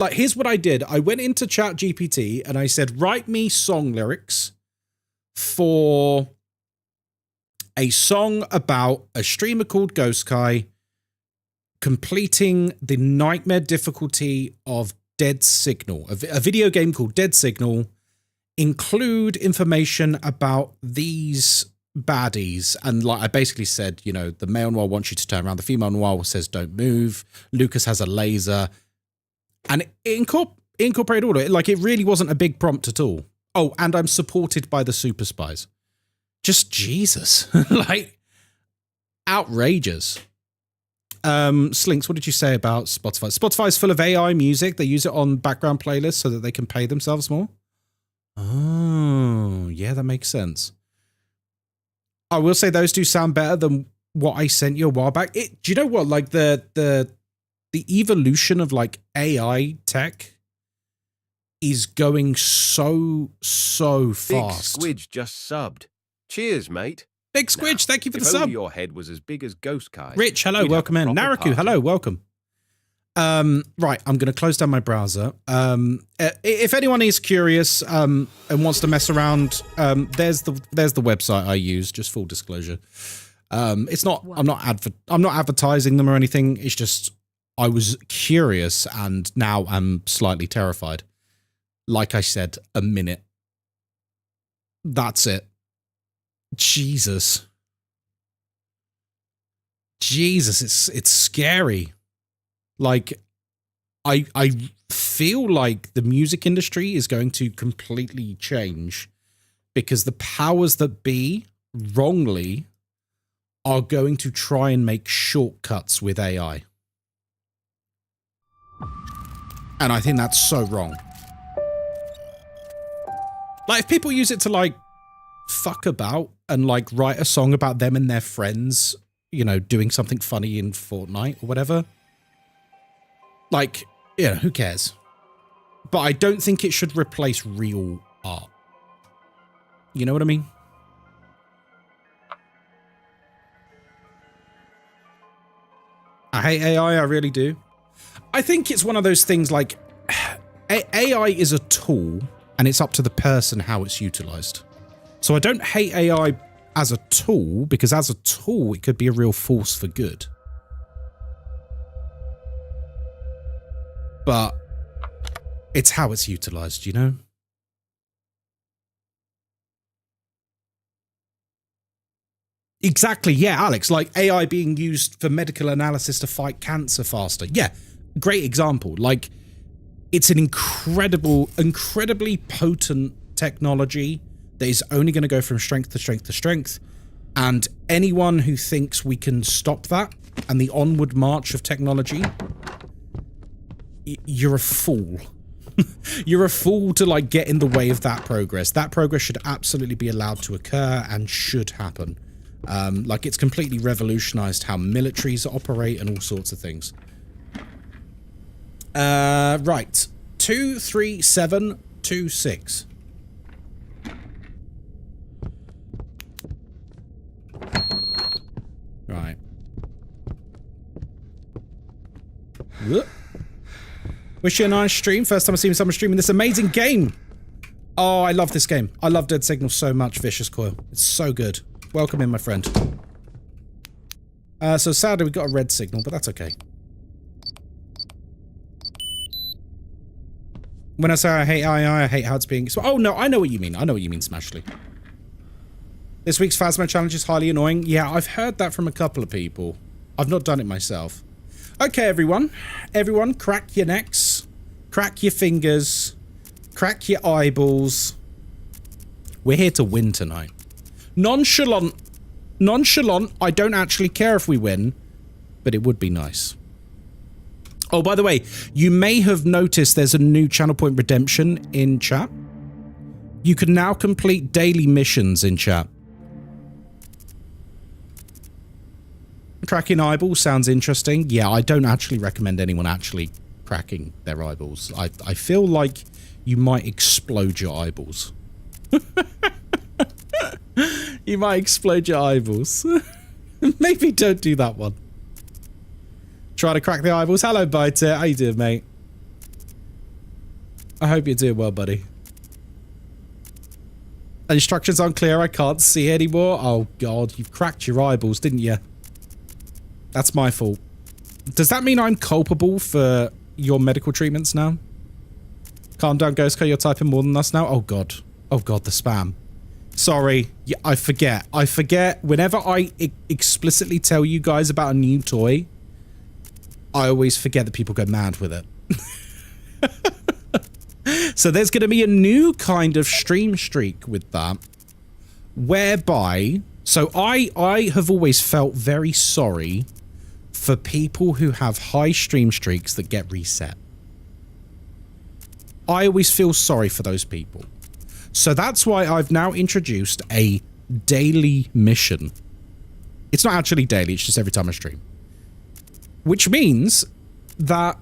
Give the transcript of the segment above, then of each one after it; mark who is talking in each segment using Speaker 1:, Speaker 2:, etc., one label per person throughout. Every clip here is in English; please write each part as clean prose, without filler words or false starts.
Speaker 1: Like, here's what I did. I went into ChatGPT and I said, write me song lyrics for a song about a streamer called Ghostkai completing the nightmare difficulty of Dead Signal, a video game called Dead Signal. Include information about these baddies. And like I basically said, you know, the male noir wants you to turn around. The female noir says don't move. Lucas has a laser. And it incorporated all of it. Like, it really wasn't a big prompt at all. Oh, and I'm supported by the super spies. Just Jesus. Like, outrageous. Slinks, what did you say about Spotify? Spotify's full of AI music. They use it on background playlists so that they can pay themselves more. Oh, yeah, that makes sense. I will say those do sound better than what I sent you a while back. Do you know what? Like, the evolution of like AI tech is going so fast.
Speaker 2: Big Squidge just subbed. Cheers, mate.
Speaker 1: Big Squidge, thank you for the sub.
Speaker 2: If your head was as big as Ghostkai.
Speaker 1: Rich, hello, welcome in. Naraku, hello, welcome. Right, I'm going to close down my browser. If anyone is curious and wants to mess around, there's the website I use. Just full disclosure. It's not. I'm not advertising them or anything. It's just I was curious and now I'm slightly terrified. Like I said, a minute. That's it. Jesus, it's scary. Like, I feel like the music industry is going to completely change because the powers that be wrongly are going to try and make shortcuts with AI. And I think that's so wrong. Like, if people use it to, like, fuck about and, like, write a song about them and their friends, you know, doing something funny in Fortnite or whatever, like, you know, who cares? But I don't think it should replace real art. You know what I mean? I hate AI, I really do. I think it's one of those things like AI is a tool and it's up to the person how it's utilized. So I don't hate AI as a tool because as a tool, it could be a real force for good. But it's how it's utilized, you know? Exactly, yeah, Alex, like AI being used for medical analysis to fight cancer faster. Yeah, great example. Like, it's an incredibly potent technology that is only going to go from strength to strength to strength. And anyone who thinks we can stop that and the onward march of technology, you're a fool. You're a fool to, like, get in the way of that progress. That progress should absolutely be allowed to occur and should happen. Like, it's completely revolutionized how militaries operate and all sorts of things. Right. 23726. Right. Whoop. Wish you a nice stream. First time I've seen someone streaming this amazing game. Oh, I love this game. I love Dead Signal so much, Vicious Coil. It's so good. Welcome in, my friend. So sadly we got a red signal, but that's okay. When I say I hate AI, I hate how it's being... Oh, no, I know what you mean. I know what you mean, Smashly. This week's Phasmo challenge is highly annoying. Yeah, I've heard that from a couple of people. I've not done it myself. Okay, everyone. Everyone, crack your necks. Crack your fingers. Crack your eyeballs. We're here to win tonight. Nonchalant. Nonchalant. I don't actually care if we win, but it would be nice. Oh, by the way, you may have noticed there's a new Channel Point redemption in chat. You can now complete daily missions in chat. Cracking eyeballs sounds interesting. Yeah, I don't actually recommend anyone actually cracking their eyeballs. I feel like you might explode your eyeballs. You might explode your eyeballs. Maybe don't do that one. Try to crack the eyeballs. Hello, Biter. How you doing, mate? I hope you're doing well, buddy. Instructions unclear. I can't see anymore. Oh, God. You've cracked your eyeballs, didn't you? That's my fault. Does that mean I'm culpable for your medical treatments now? Calm down, Ghostkai. You're typing more than us now. Oh, God. Oh, God, the spam. Sorry. Yeah, I forget. I forget. Whenever I explicitly tell you guys about a new toy, I always forget that people go mad with it. So there's going to be a new kind of stream streak with that, whereby... So I have always felt very sorry for people who have high stream streaks that get reset. I always feel sorry for those people. So that's why I've now introduced a daily mission. It's not actually daily, it's just every time I stream. Which means that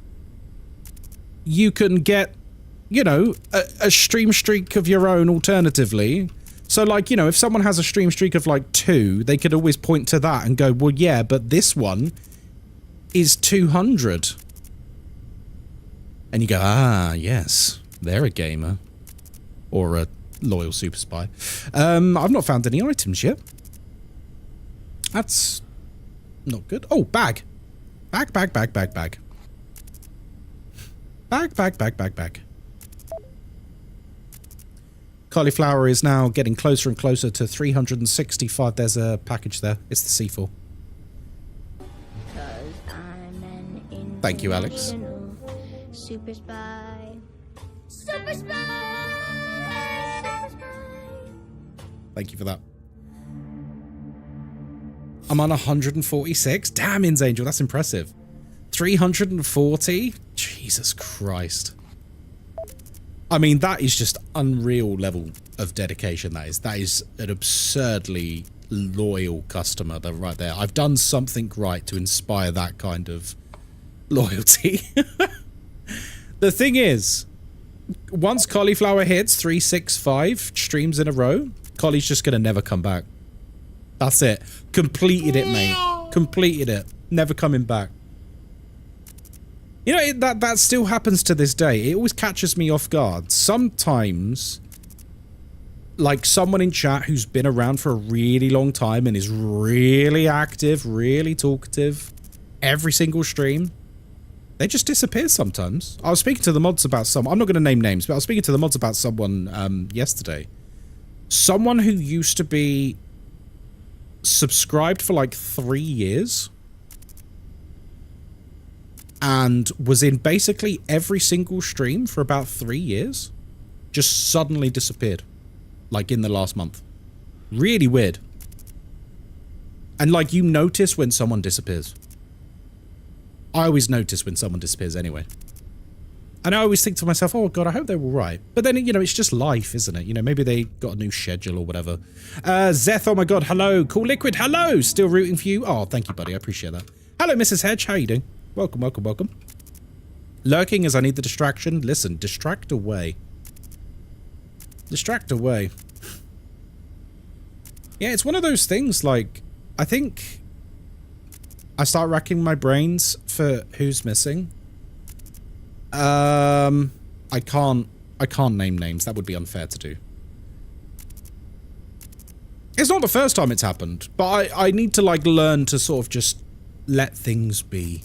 Speaker 1: you can get, you know, a stream streak of your own alternatively. So, like, you know, if someone has a stream streak of, like, 2, they could always point to that and go, well, yeah, but this one is 200. And you go, ah, yes, they're a gamer. Or a loyal super spy. I've not found any items yet. That's not good. Oh, bag. Bag. Bag. Cauliflower is now getting closer and closer to 365. There's a package there. It's the C4. Thank you, Alex.
Speaker 3: Super spy. Super spy.
Speaker 1: Thank you for that. I'm on 146. Damn, In's Angel, that's impressive. 340? Jesus Christ. I mean, that is just unreal level of dedication, that is. That is an absurdly loyal customer right there. I've done something right to inspire that kind of loyalty. The thing is, once Cauliflower hits 365 streams in a row, Collie's just going to never come back. That's it. Completed it, mate. Completed it. Never coming back. You know, that still happens to this day. It always catches me off guard. Sometimes, like, someone in chat who's been around for a really long time and is really active, really talkative, every single stream, they just disappear sometimes. I was speaking to the mods about I'm not going to name names, but I was speaking to the mods about someone yesterday. Someone who used to be subscribed for like 3 years and was in basically every single stream for about 3 years, just suddenly disappeared, like in the last month. Really weird. And like, you notice when someone disappears. I always notice when someone disappears anyway. And I always think to myself, oh God, I hope they're all right. But then, you know, it's just life, isn't it? You know, maybe they got a new schedule or whatever. Zeth, oh my God, hello. Cool Liquid, hello. Still rooting for you. Oh, thank you, buddy. I appreciate that. Hello, Mrs. Hedge. How are you doing? Welcome, welcome, welcome. Lurking as I need the distraction. Listen, distract away. Distract away. Yeah, it's one of those things, like, I think I start racking my brains for who's missing. I can't name names. That would be unfair to do. It's not the first time it's happened, but I need to, like, learn to sort of just let things be.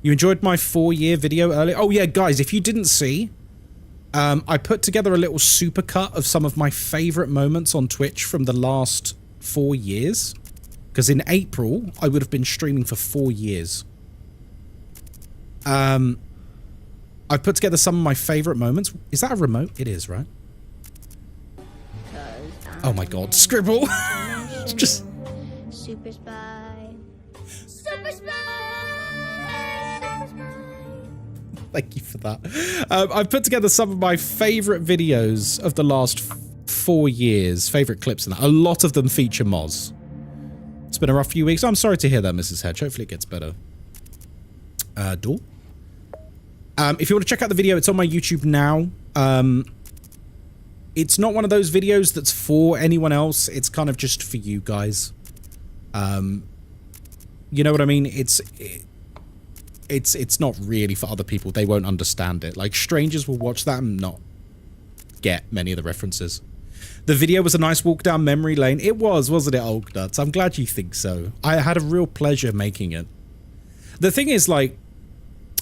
Speaker 1: You enjoyed my 4-year video earlier? Oh yeah, guys, if you didn't see, I put together a little supercut of some of my favorite moments on Twitch from the last 4 years. Because in April, I would have been streaming for 4 years. I put together some of my favorite moments. Is that a remote? It is, right? Oh my God, Scribble! Just...
Speaker 3: Super spy. Super spy.
Speaker 1: Thank you for that. I've put together some of my favorite videos of the last 4 years. Favorite clips in that. A lot of them feature Moz. It's been a rough few weeks. I'm sorry to hear that, Mrs. Hedge. Hopefully it gets better. Door? If you want to check out the video, it's on my YouTube now. It's not one of those videos that's for anyone else. It's kind of just for you guys. You know what I mean? it's not really for other people. They won't understand it. Like, strangers will watch that and not get many of the references. The video was a nice walk down memory lane. It was, wasn't it, Old Nuts? I'm glad you think so. I had a real pleasure making it. The thing is, like,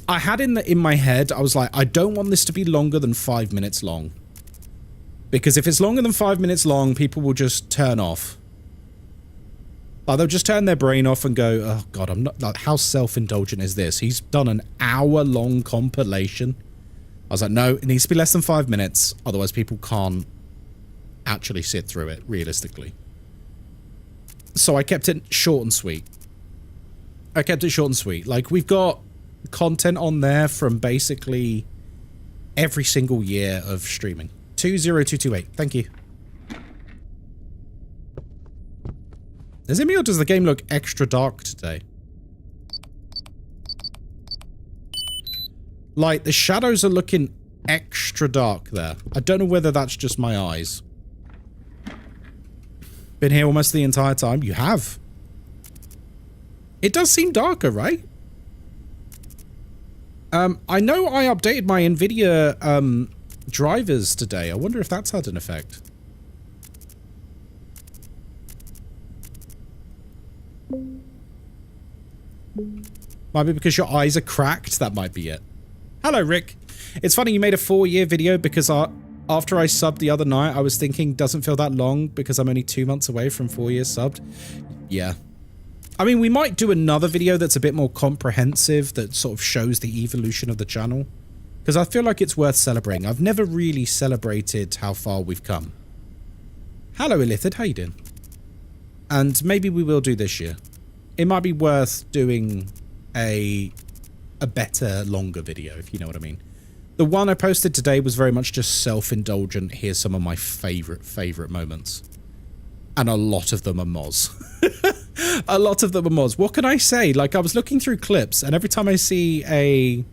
Speaker 1: I had in my head, I was like, I don't want this to be longer than 5 minutes long. Because if it's longer than 5 minutes long, people will just turn off. Like, they'll just turn their brain off and go, oh god, I'm not, like, how self-indulgent is this? He's done an hour-long compilation. I was like, no, it needs to be less than 5 minutes, otherwise people can't actually sit through it, realistically. So I kept it short and sweet. I kept it short and sweet. Like, we've got content on there from basically every single year of streaming. 20228, thank you. Is it me or does the game look extra dark today? Like, the shadows are looking extra dark there. I don't know whether that's just my eyes. Been here almost the entire time. You have. It does seem darker, right? I know I updated my NVIDIA drivers today. I wonder if that's had an effect. Might be because your eyes are cracked. That might be it. Hello, Rick. It's funny you made a 4-year video because after I subbed the other night, I was thinking doesn't feel that long because I'm only 2 months away from 4 years subbed. Yeah. I mean, we might do another video that's a bit more comprehensive that sort of shows the evolution of the channel. Because I feel like it's worth celebrating. I've never really celebrated how far we've come. Hello, Illithid. How you doing? And maybe we will do this year. It might be worth doing a better, longer video, if you know what I mean. The one I posted today was very much just self-indulgent. Here's some of my favorite moments. And a lot of them are Moz. A lot of them are Moz. What can I say? Like, I was looking through clips, and every time I see a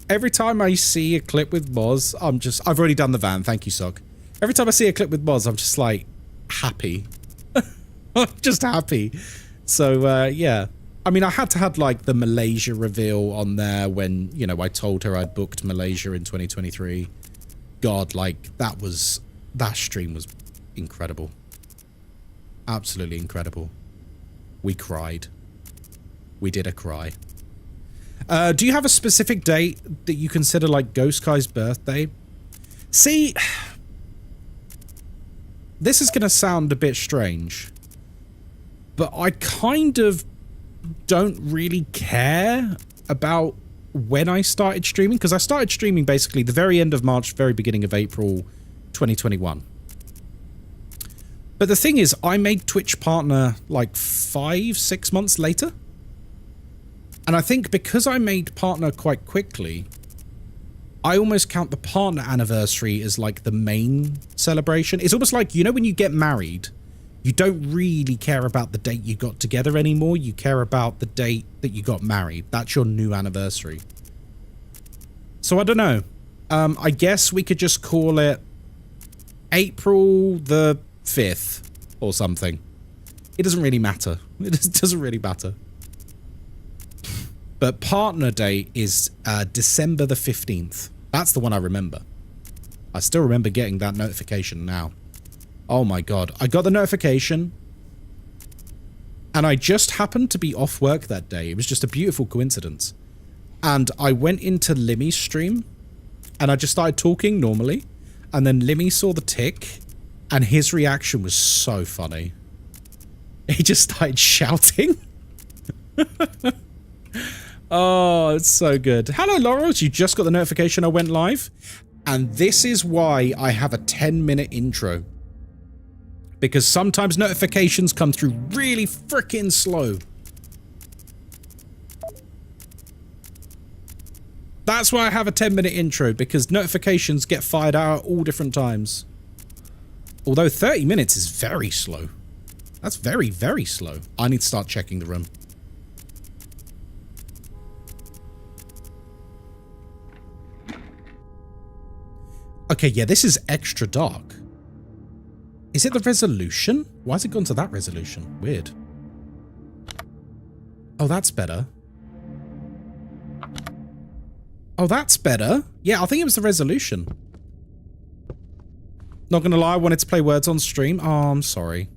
Speaker 1: clip with Moz, I've already done the van, thank you, Sock. Every time I see a clip with Moz, I'm just like, happy. I'm just happy. So, yeah. I mean, I had to have, like, the Malaysia reveal on there when, you know, I told her I'd booked Malaysia in 2023. God, like, that stream was incredible. Absolutely incredible. We cried. We did a cry. Do you have a specific date that you consider, like, Ghostkai's birthday? See, this is going to sound a bit strange, but I kind of don't really care about when I started streaming, because I started streaming basically the very end of March, very beginning of April 2021. But the thing is, I made Twitch partner like 5-6 months later. And I think because I made partner quite quickly, I almost count the partner anniversary as like the main celebration. It's almost like, you know, when you get married, you don't really care about the date you got together anymore. You care about the date that you got married. That's your new anniversary. So I don't know. I guess we could just call it April the 5th or something. It doesn't really matter. It doesn't really matter. But partner date is December the 15th. That's the one I remember. I still remember getting that notification now. Oh my god. I got the notification, and I just happened to be off work that day. It was just a beautiful coincidence. And I went into Limmy's stream, and I just started talking normally, and then Limmy saw the tick, and his reaction was so funny. He just started shouting. Oh, it's so good. Hello, Laurels. You just got the notification I went live. And this is why I have a 10-minute intro. Because sometimes notifications come through really freaking slow. That's why I have a 10-minute intro, because notifications get fired out at all different times. Although 30 minutes is very slow. That's very, very slow. I need to start checking the room. Okay, yeah, this is extra dark. Is it the resolution? Why has it gone to that resolution? Weird. Oh, that's better. Oh, that's better. Yeah, I think it was the resolution. Not gonna lie, I wanted to play words on stream. Oh, I'm sorry.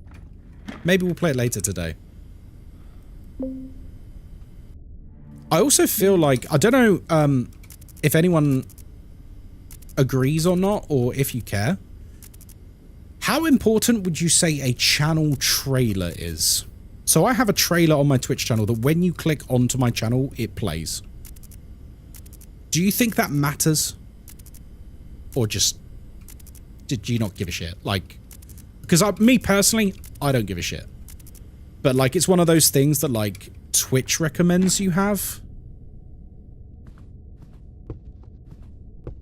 Speaker 1: Maybe we'll play it later today. I also feel like, I don't know if anyone agrees or not, or if you care. How important would you say a channel trailer is? So I have a trailer on my Twitch channel that when you click onto my channel, it plays. Do you think that matters? Or just, did you not give a shit? Like, because me personally, I don't give a shit. But like, it's one of those things that like Twitch recommends you have.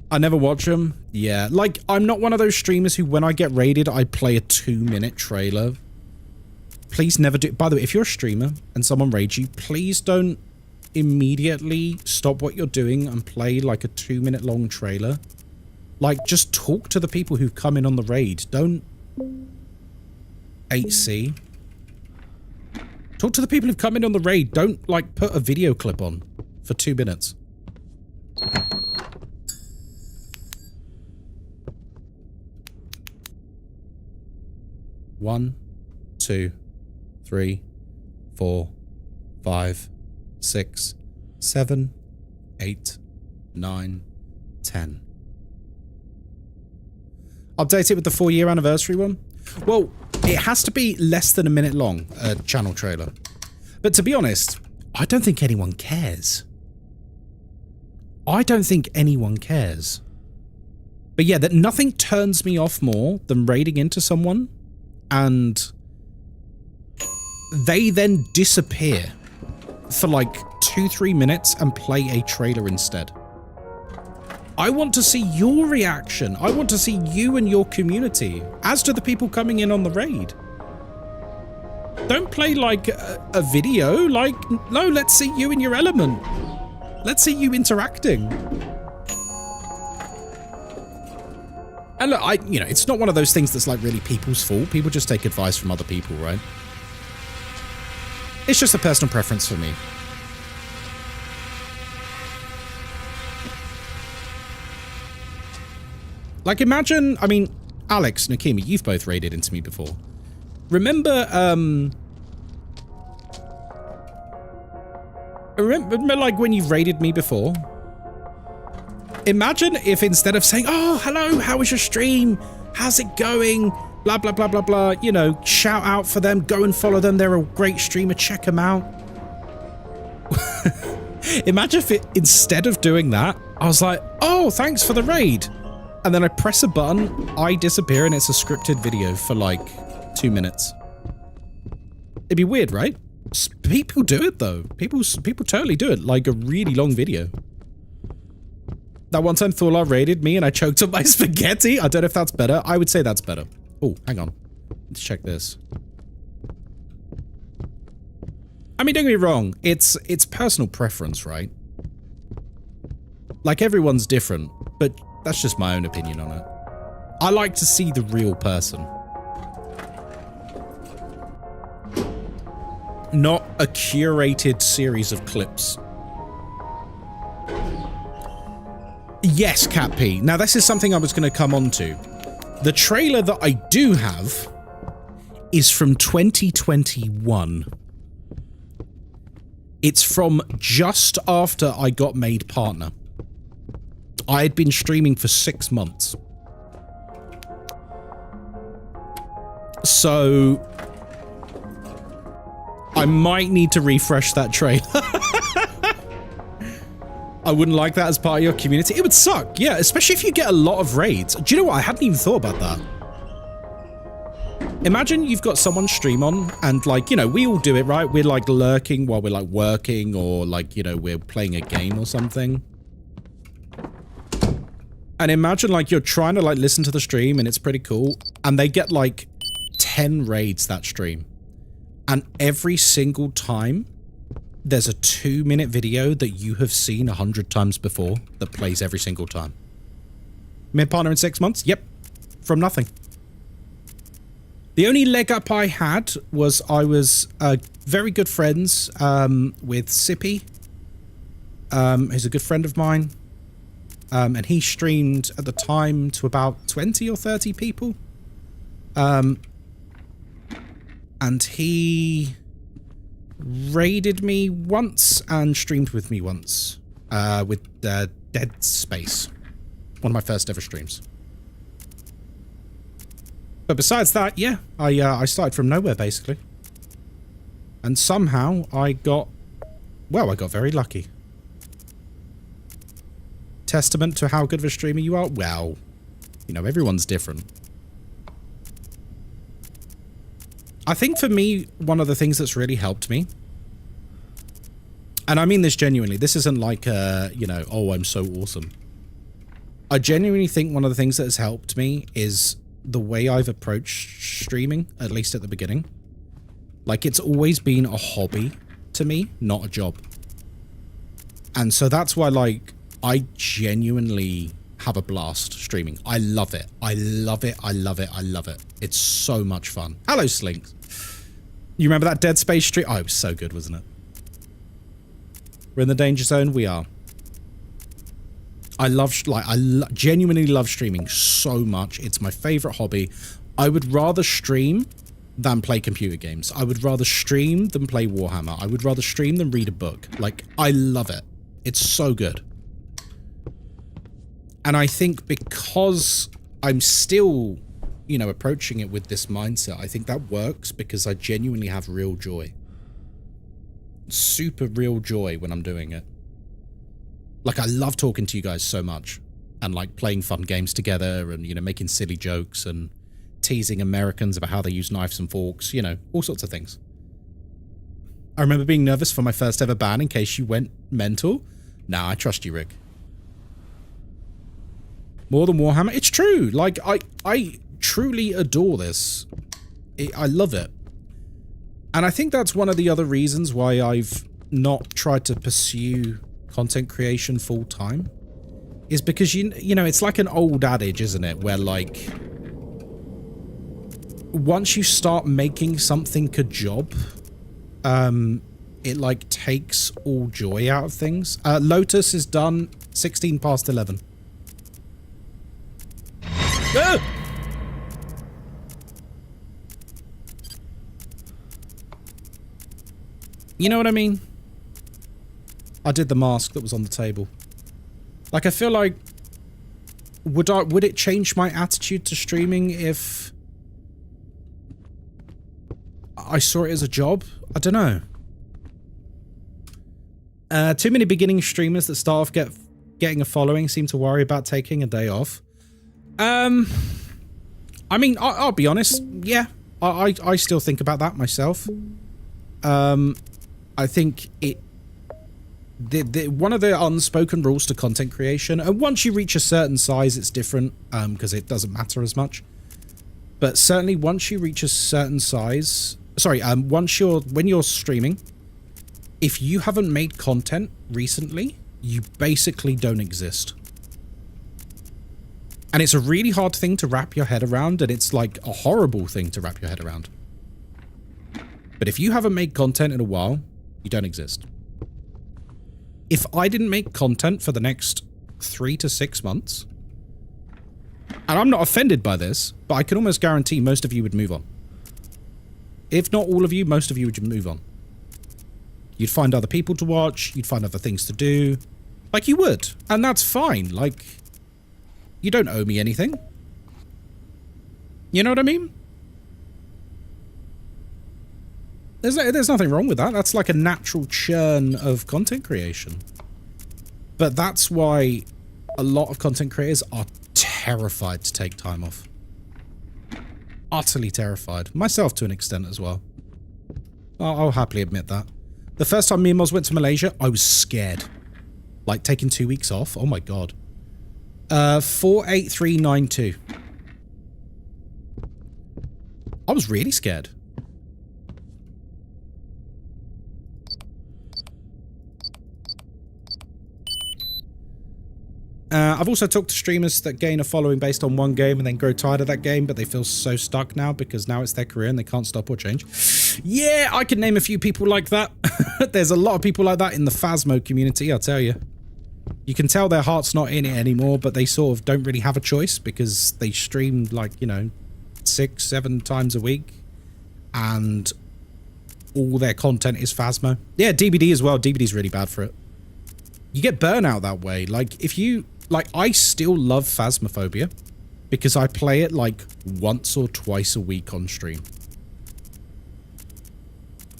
Speaker 1: I never watch them. Yeah, like I'm not one of those streamers who when I get raided, I play a 2-minute trailer. Please never do. By the way, if you're a streamer and someone raids you, please don't immediately stop what you're doing and play like a 2-minute long trailer. Like, just talk to the people who've come in on the raid. Don't 8C. Talk to the people who've come in on the raid. Don't like put a video clip on for 2 minutes. One, 2, 3, 4, 5, 6, 7, 8, 9, 10. Update it with the 4-year anniversary one? Well, it has to be less than a minute long, a channel trailer. But to be honest, I don't think anyone cares. I don't think anyone cares. But yeah, that nothing turns me off more than raiding into someone and they then disappear for like 2-3 minutes and play a trailer instead. I want to see your reaction. I want to see you and your community, as do the people coming in on the raid. Don't play like a video. Like, no, let's see you in your element. Let's see you interacting. And look, you know, it's not one of those things that's like really people's fault. People just take advice from other people, right? It's just a personal preference for me. Like, imagine, I mean, Alex, Nakimi, you've both raided into me before. Remember, remember like when you've raided me before? Imagine if instead of saying, oh, hello, how was your stream? How's it going? Blah, blah, blah, blah, blah. You know, shout out for them. Go and follow them. They're a great streamer. Check them out. Imagine if it, instead of doing that, I was like, oh, thanks for the raid. And then I press a button, I disappear, and it's a scripted video for like 2 minutes. It'd be weird, right? People do it though. People totally do it. Like a really long video. That one time Thorlar raided me and I choked on my spaghetti. I don't know if that's better. I would say that's better. Oh, hang on. Let's check this. I mean, don't get me wrong. It's personal preference, right? Like everyone's different, but that's just my own opinion on it. I like to see the real person. Not a curated series of clips. Yes, Cat P. Now, this is something I was going to come on to. The trailer that I do have is from 2021. It's from just after I got made partner. I had been streaming for 6 months. So I might need to refresh that trailer. I wouldn't like that as part of your community. It would suck, yeah, especially if you get a lot of raids. Do you know what? I hadn't even thought about that. Imagine you've got someone stream on and like, you know, we all do it, right? We're like lurking while we're like working or like, you know, we're playing a game or something. And imagine like you're trying to like listen to the stream and it's pretty cool. And they get like 10 raids that stream. And every single time there's a 2-minute video that you have seen 100 times before that plays every single time. Made partner in 6 months? Yep. From nothing. The only leg up I had was I was very good friends with Sippy, who's a good friend of mine. and he streamed at the time to about 20 or 30 people. And he raided me once and streamed with me once with Dead Space. One of my first ever streams. But besides that, yeah, I started from nowhere, basically. And somehow I got very lucky. Testament to how good of a streamer you are? Well, you know, everyone's different. I think for me, one of the things that's really helped me, and I mean this genuinely, this isn't like, you know, oh, I'm so awesome. I genuinely think one of the things that has helped me is the way I've approached streaming, at least at the beginning. Like, it's always been a hobby to me, not a job. And so that's why, like, I genuinely have a blast streaming. I love it. I love it. I love it. I love it. It's so much fun. Hello, Slinks. You remember that Dead Space stream? Oh, it was so good, wasn't it? We're in the danger zone. We are. I love, like, genuinely love streaming so much. It's my favorite hobby. I would rather stream than play computer games. I would rather stream than play Warhammer. I would rather stream than read a book. Like, I love it. It's so good. And I think because I'm still, you know, approaching it with this mindset, I think that works because I genuinely have real joy. Super real joy when I'm doing it. Like, I love talking to you guys so much and, like, playing fun games together and, you know, making silly jokes and teasing Americans about how they use knives and forks, you know, all sorts of things. I remember being nervous for my first ever ban in case you went mental. Nah, I trust you, Rick. More than Warhammer? It's true. Like, I truly adore this. I love it. And I think that's one of the other reasons why I've not tried to pursue content creation full time. Is because, you know, it's like an old adage, isn't it? Where, like, once you start making something a job, it, like, takes all joy out of things. Lotus is done 16 past 11. Ah! You know what I mean? I did the mask that was on the table. Like, I feel like, would it change my attitude to streaming if I saw it as a job? I don't know. Too many beginning streamers that start off getting a following seem to worry about taking a day off. I mean, I'll be honest. Yeah, I still think about that myself. I think one of the unspoken rules to content creation, and once you reach a certain size, it's different, because it doesn't matter as much. But certainly once you reach a certain size, when you're streaming, if you haven't made content recently, you basically don't exist. And it's a really hard thing to wrap your head around, and it's like a horrible thing to wrap your head around. But if you haven't made content in a while, you don't exist. If I didn't make content for the next 3 to 6 months, and I'm not offended by this, but I can almost guarantee most of you would move on. If not all of you, most of you would move on. You'd find other people to watch, you'd find other things to do. Like, you would. And that's fine. Like, you don't owe me anything. You know what I mean? There's nothing wrong with that. That's like a natural churn of content creation. But that's why a lot of content creators are terrified to take time off. Utterly terrified. Myself to an extent as well. I'll happily admit that. The first time me and Moz went to Malaysia, I was scared. Like, taking 2 weeks off. Oh my god. 48392. I was really scared. I've also talked to streamers that gain a following based on one game and then grow tired of that game, but they feel so stuck now because now it's their career and they can't stop or change. Yeah, I could name a few people like that. There's a lot of people like that in the Phasmo community, I'll tell you. You can tell their heart's not in it anymore, but they sort of don't really have a choice because they stream like, you know, 6-7 times a week. And all their content is Phasmo. Yeah, DBD as well. DBD's really bad for it. You get burnout that way. Like, if you... Like, I still love Phasmophobia because I play it, like, once or twice a week on stream.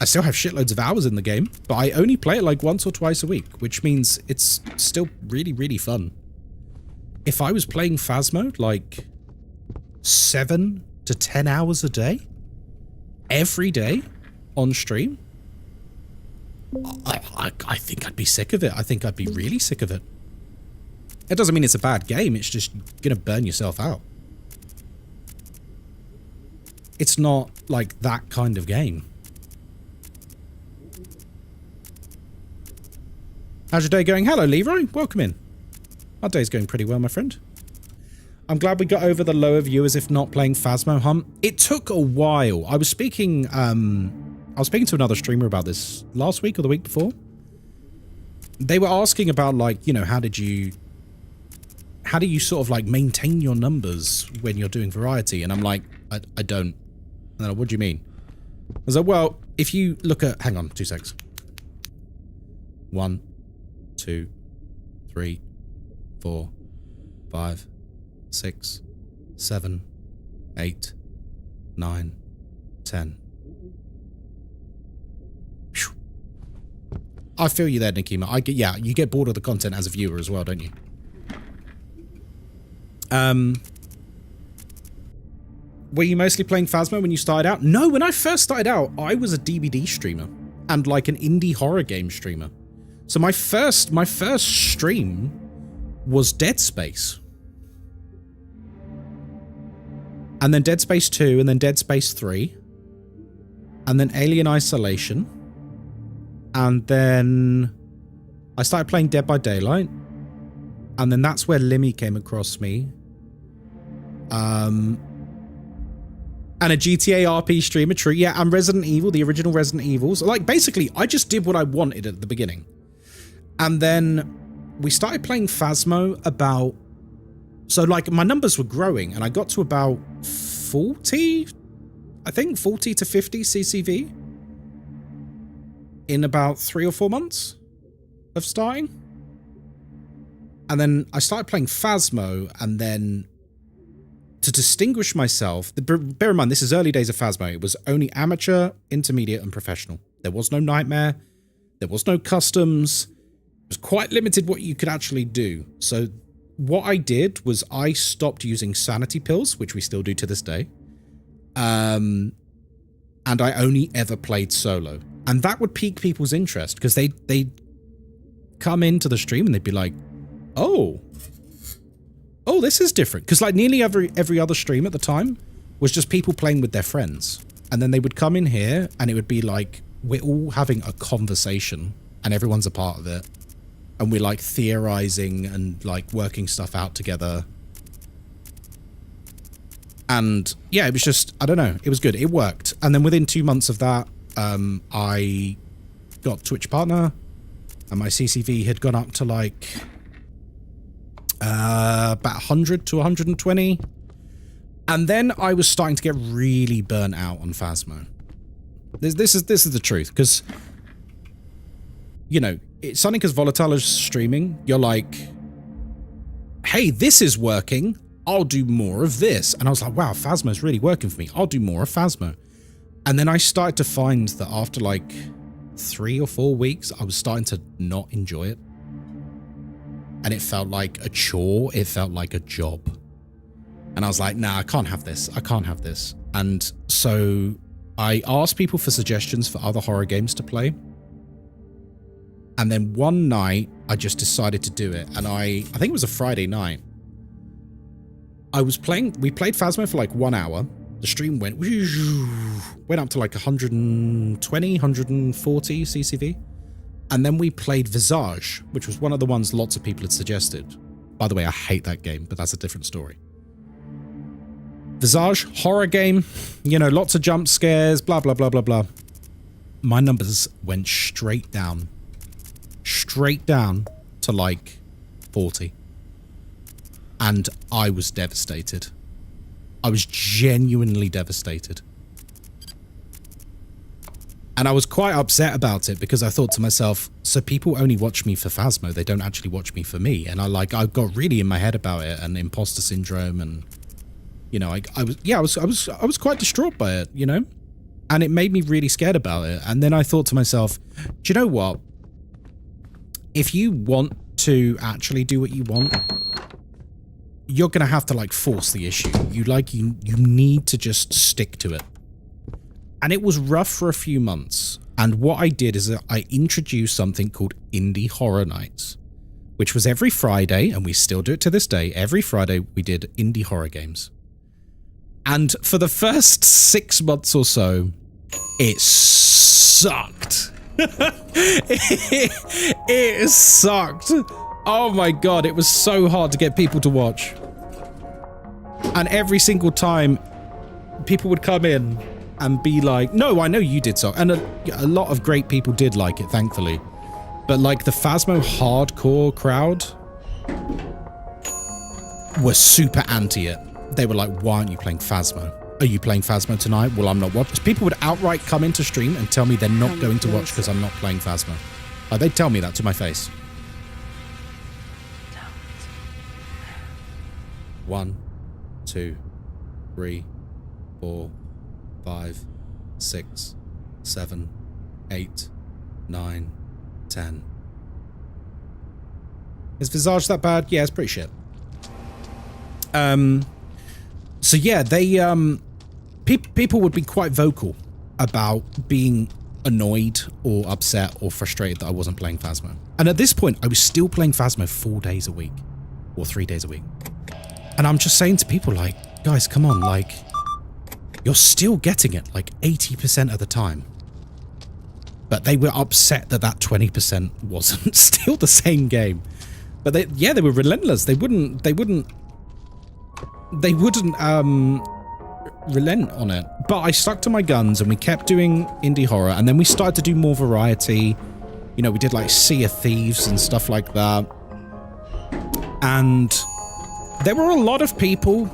Speaker 1: I still have shitloads of hours in the game, but I only play it, like, once or twice a week, which means it's still really, really fun. If I was playing Phasmo, like, 7 to 10 hours a day, every day, on stream, I think I'd be sick of it. I think I'd be really sick of it. It doesn't mean it's a bad game. It's just gonna burn yourself out. It's not like that kind of game. How's your day going? Hello, Leroy. Welcome in. Our day's going pretty well, my friend. I'm glad we got over the lower viewers if not playing Phasmo Hunt. It took a while. I was speaking to another streamer about this last week or the week before. They were asking about, like, you know, how do you sort of like maintain your numbers when you're doing variety? And I'm like, I don't. And they're like, what do you mean? I was like, well, if you look at, hang on 2 seconds. 1, 2, 3, 4, 5, 6, 7, 8, 9, 10. I feel you there, Nikima. Yeah, you get bored of the content as a viewer as well, don't you? Were you mostly playing Phasmo when you started out? No, when I first started out, I was a DBD streamer and like an indie horror game streamer. So my first stream was Dead Space. And then Dead Space 2, and then Dead Space 3. And then Alien Isolation. And then I started playing Dead by Daylight. And then that's where Limmy came across me. And a GTA RP streamer, true. Yeah, and Resident Evil, the original Resident Evils. Like, basically, I just did what I wanted at the beginning. And then we started playing Phasmo about... So, like, my numbers were growing, and I got to about 40, I think, 40 to 50 CCV in about 3 or 4 months of starting. And then I started playing Phasmo, and then to distinguish myself, bear in mind, this is early days of Phasmo. It was only amateur, intermediate, and professional. There was no nightmare. There was no customs. It was quite limited what you could actually do. So what I did was I stopped using sanity pills, which we still do to this day. And I only ever played solo. And that would pique people's interest because they'd come into the stream and they'd be like, oh, this is different. Because like nearly every other stream at the time was just people playing with their friends. And then they would come in here and it would be like, we're all having a conversation and everyone's a part of it. And we're like theorizing and like working stuff out together. And yeah, it was just, I don't know, it was good. It worked. And then within 2 months of that, I got Twitch partner and my CCV had gone up to like about 100 to 120. And then I was starting to get really burnt out on Phasmo. This is the truth, because you know, it's something as volatile as streaming. You're like, hey, this is working. I'll do more of this. And I was like, wow, Phasmo's really working for me. I'll do more of Phasmo. And then I started to find that after like 3 or 4 weeks, I was starting to not enjoy it. And it felt like a chore. It felt like a job. And I was like, nah, I can't have this. I can't have this. And so I asked people for suggestions for other horror games to play. And then one night, I just decided to do it. And I think it was a Friday night. We played Phasmo for like 1 hour. The stream went up to like 120, 140 CCV. And then we played Visage, which was one of the ones lots of people had suggested. By the way, I hate that game, but that's a different story. Visage, horror game, you know, lots of jump scares, blah, blah, blah, blah, blah. My numbers went straight down to like 40. And I was devastated. I was genuinely devastated. And I was quite upset about it because I thought to myself, so people only watch me for Phasmo, they don't actually watch me for me. And I got really in my head about it, and imposter syndrome, and you know, I was quite distraught by it, you know? And it made me really scared about it. And then I thought to myself, do you know what? If you want to actually do what you want, you're going to have to like force the issue. You need to just stick to it. And it was rough for a few months. And what I did is that I introduced something called Indie Horror Nights, which was every Friday, and we still do it to this day. Every Friday we did indie horror games. And for the first 6 months or so, it sucked. it sucked. Oh my god, it was so hard to get people to watch. And every single time, people would come in and be like, no, I know you did so. And a lot of great people did like it, thankfully. But like the Phasmo hardcore crowd were super anti it. They were like, why aren't you playing Phasmo? Are you playing Phasmo tonight? Well, I'm not watching. People would outright come into stream and tell me they're not going to watch because I'm not playing Phasmo. Like, they'd tell me that to my face. 1, 2, 3, 4, 5, 6, 7, 8, 9, 10. Is Visage that bad? Yeah, it's pretty shit. So yeah, they people would be quite vocal about being annoyed or upset or frustrated that I wasn't playing Phasmo. And at this point, I was still playing Phasmo 4 days a week or 3 days a week. And I'm just saying to people like, guys, come on, like, you're still getting it like 80% of the time. But they were upset that that 20% wasn't still the same game. But they were relentless. They wouldn't relent on it. But I stuck to my guns and we kept doing indie horror, and then we started to do more variety. You know, we did like Sea of Thieves and stuff like that. And there were a lot of people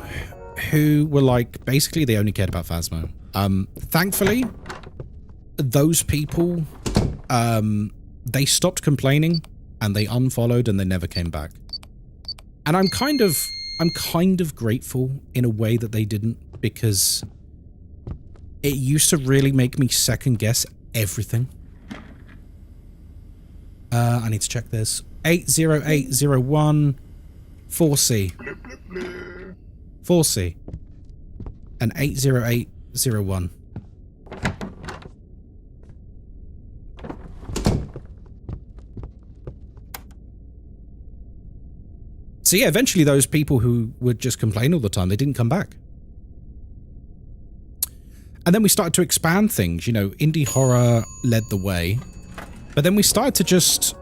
Speaker 1: who were like, basically they only cared about Phasmo. Thankfully, those people, they stopped complaining and they unfollowed and they never came back. And I'm kind of grateful in a way that they didn't, because it used to really make me second guess everything. I need to check this. 80801 4C. 4C. And 80801. So yeah, eventually those people who would just complain all the time, they didn't come back. And then we started to expand things, you know, indie horror led the way. But then we started to just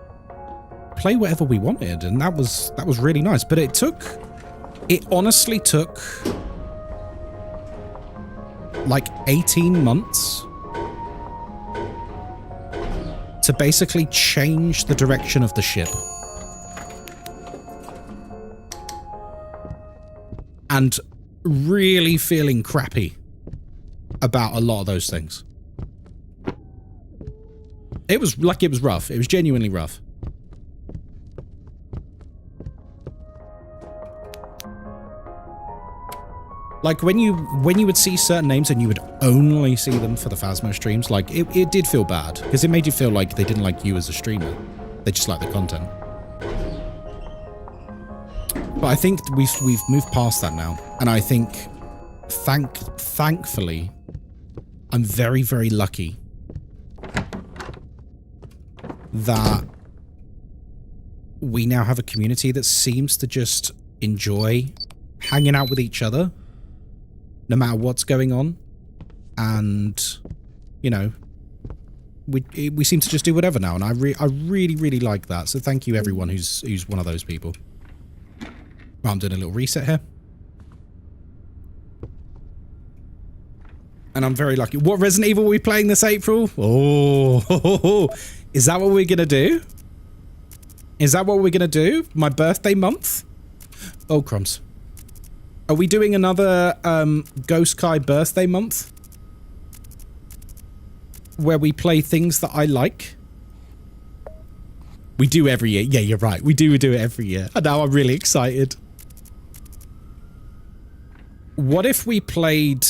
Speaker 1: play whatever we wanted, and that was really nice. But it honestly took like 18 months to basically change the direction of the ship. And really feeling crappy about a lot of those things. It was rough. It was genuinely rough. Like when you would see certain names and you would only see them for the Phasmo streams, like it did feel bad, because it made you feel like they didn't like you as a streamer. They just like the content. But I think we've moved past that now, and I think thankfully I'm very, very lucky that we now have a community that seems to just enjoy hanging out with each other no matter what's going on. And, you know, we seem to just do whatever now, and I really, really like that. So thank you everyone who's one of those people. Well, I'm doing a little reset here. And I'm very lucky. What Resident Evil are we playing this April? Oh, is that what we're going to do? Is that what we're going to do? My birthday month? Oh, crumbs. Are we doing another Ghostkai birthday month? Where we play things that I like? We do every year. Yeah, you're right. We do it every year. And now I'm really excited. What if we played...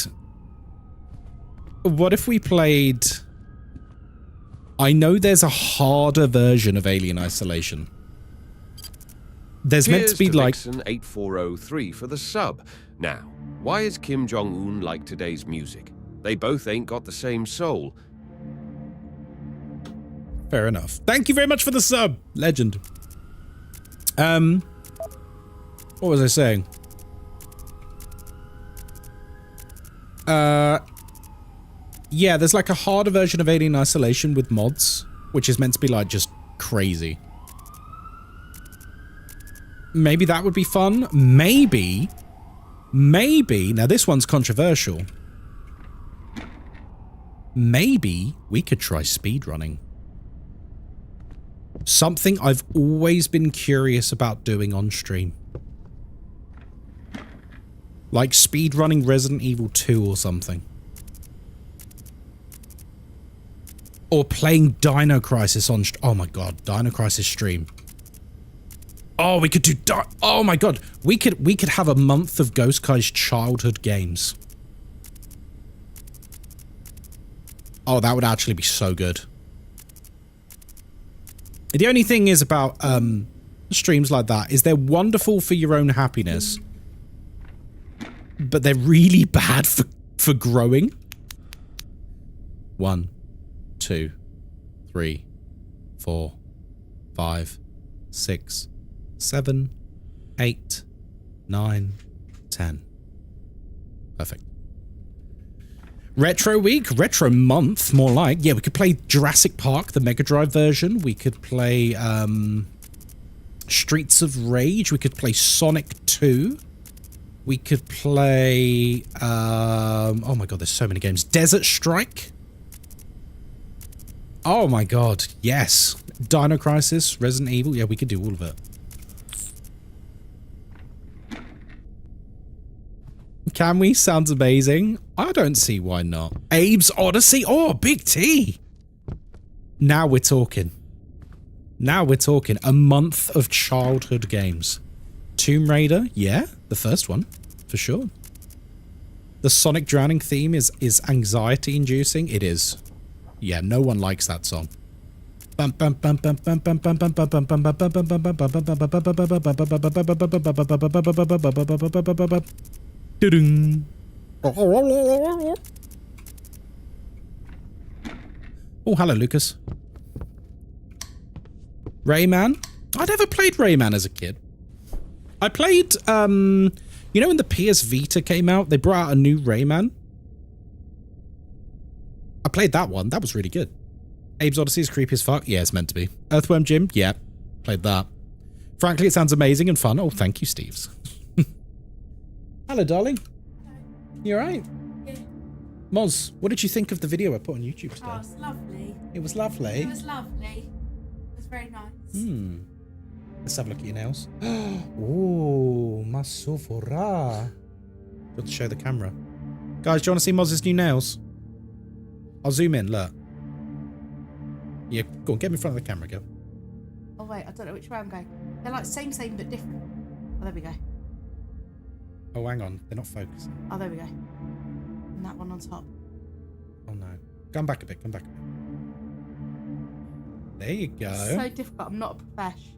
Speaker 1: I know there's a harder version of Alien Isolation. There's meant to be like...
Speaker 2: 8403 for the sub. Now, why is Kim Jong-un like today's music? They both ain't got the same soul.
Speaker 1: Fair enough. Thank you very much for the sub. Legend. What was I saying? Yeah, there's like a harder version of Alien Isolation with mods, which is meant to be like just crazy. Maybe that would be fun. Maybe. Now this one's controversial. Maybe we could try speedrunning. Something I've always been curious about doing on stream. Like speedrunning Resident Evil 2 or something. Or playing Dino Crisis on... Oh my god, Dino Crisis stream. Oh, we could do... Oh my god, we could have a month of Ghostkai's childhood games. Oh, that would actually be so good. The only thing is about streams like that is they're wonderful for your own happiness, but they're really bad for growing. 1, 2, 3, 4, 5, 6, 7, 8, 9, 10. Perfect. Retro week, retro month, more like. Yeah, we could play Jurassic Park, the Mega Drive version. We could play Streets of Rage. We could play Sonic 2. We could play... oh my god, there's so many games. Desert Strike. Oh my god, yes. Dino Crisis, Resident Evil. Yeah, we could do all of it. Can we? Sounds amazing. I don't see why not. Abe's Odyssey. Oh, Big T. Now we're talking. Now we're talking. A month of childhood games. Tomb Raider. Yeah, the first one. For sure. The Sonic Drowning theme is anxiety inducing. It is. Yeah, no one likes that song. Oh, hello, Lucas. Rayman? I never played Rayman as a kid. I played, you know when the PS Vita came out, they brought out a new Rayman? I played that one. That was really good. Abe's Odyssey is creepy as fuck. Yeah, it's meant to be. Earthworm Jim? Yeah, played that. Frankly, it sounds amazing and fun. Oh, thank you, Steves. Hello, darling. You alright?
Speaker 4: Yeah.
Speaker 1: Moz, what did you think of the video I put on YouTube today?
Speaker 4: Oh, it's lovely.
Speaker 1: It was lovely.
Speaker 4: It was lovely. It was very nice.
Speaker 1: Let's have a look at your nails. Oh, masofora. Got to show the camera. Guys, do you want to see Moz's new nails? I'll zoom in, look. Yeah, go on, get me in front of the camera, go.
Speaker 4: Oh wait, I don't know which way I'm going. They're like same but different. Oh, there we go.
Speaker 1: Oh, hang on, they're not focusing.
Speaker 4: Oh, there we go. And that one on top.
Speaker 1: Oh no. Come back a bit, come back a bit. There you go.
Speaker 4: It's so difficult, I'm not a profesh.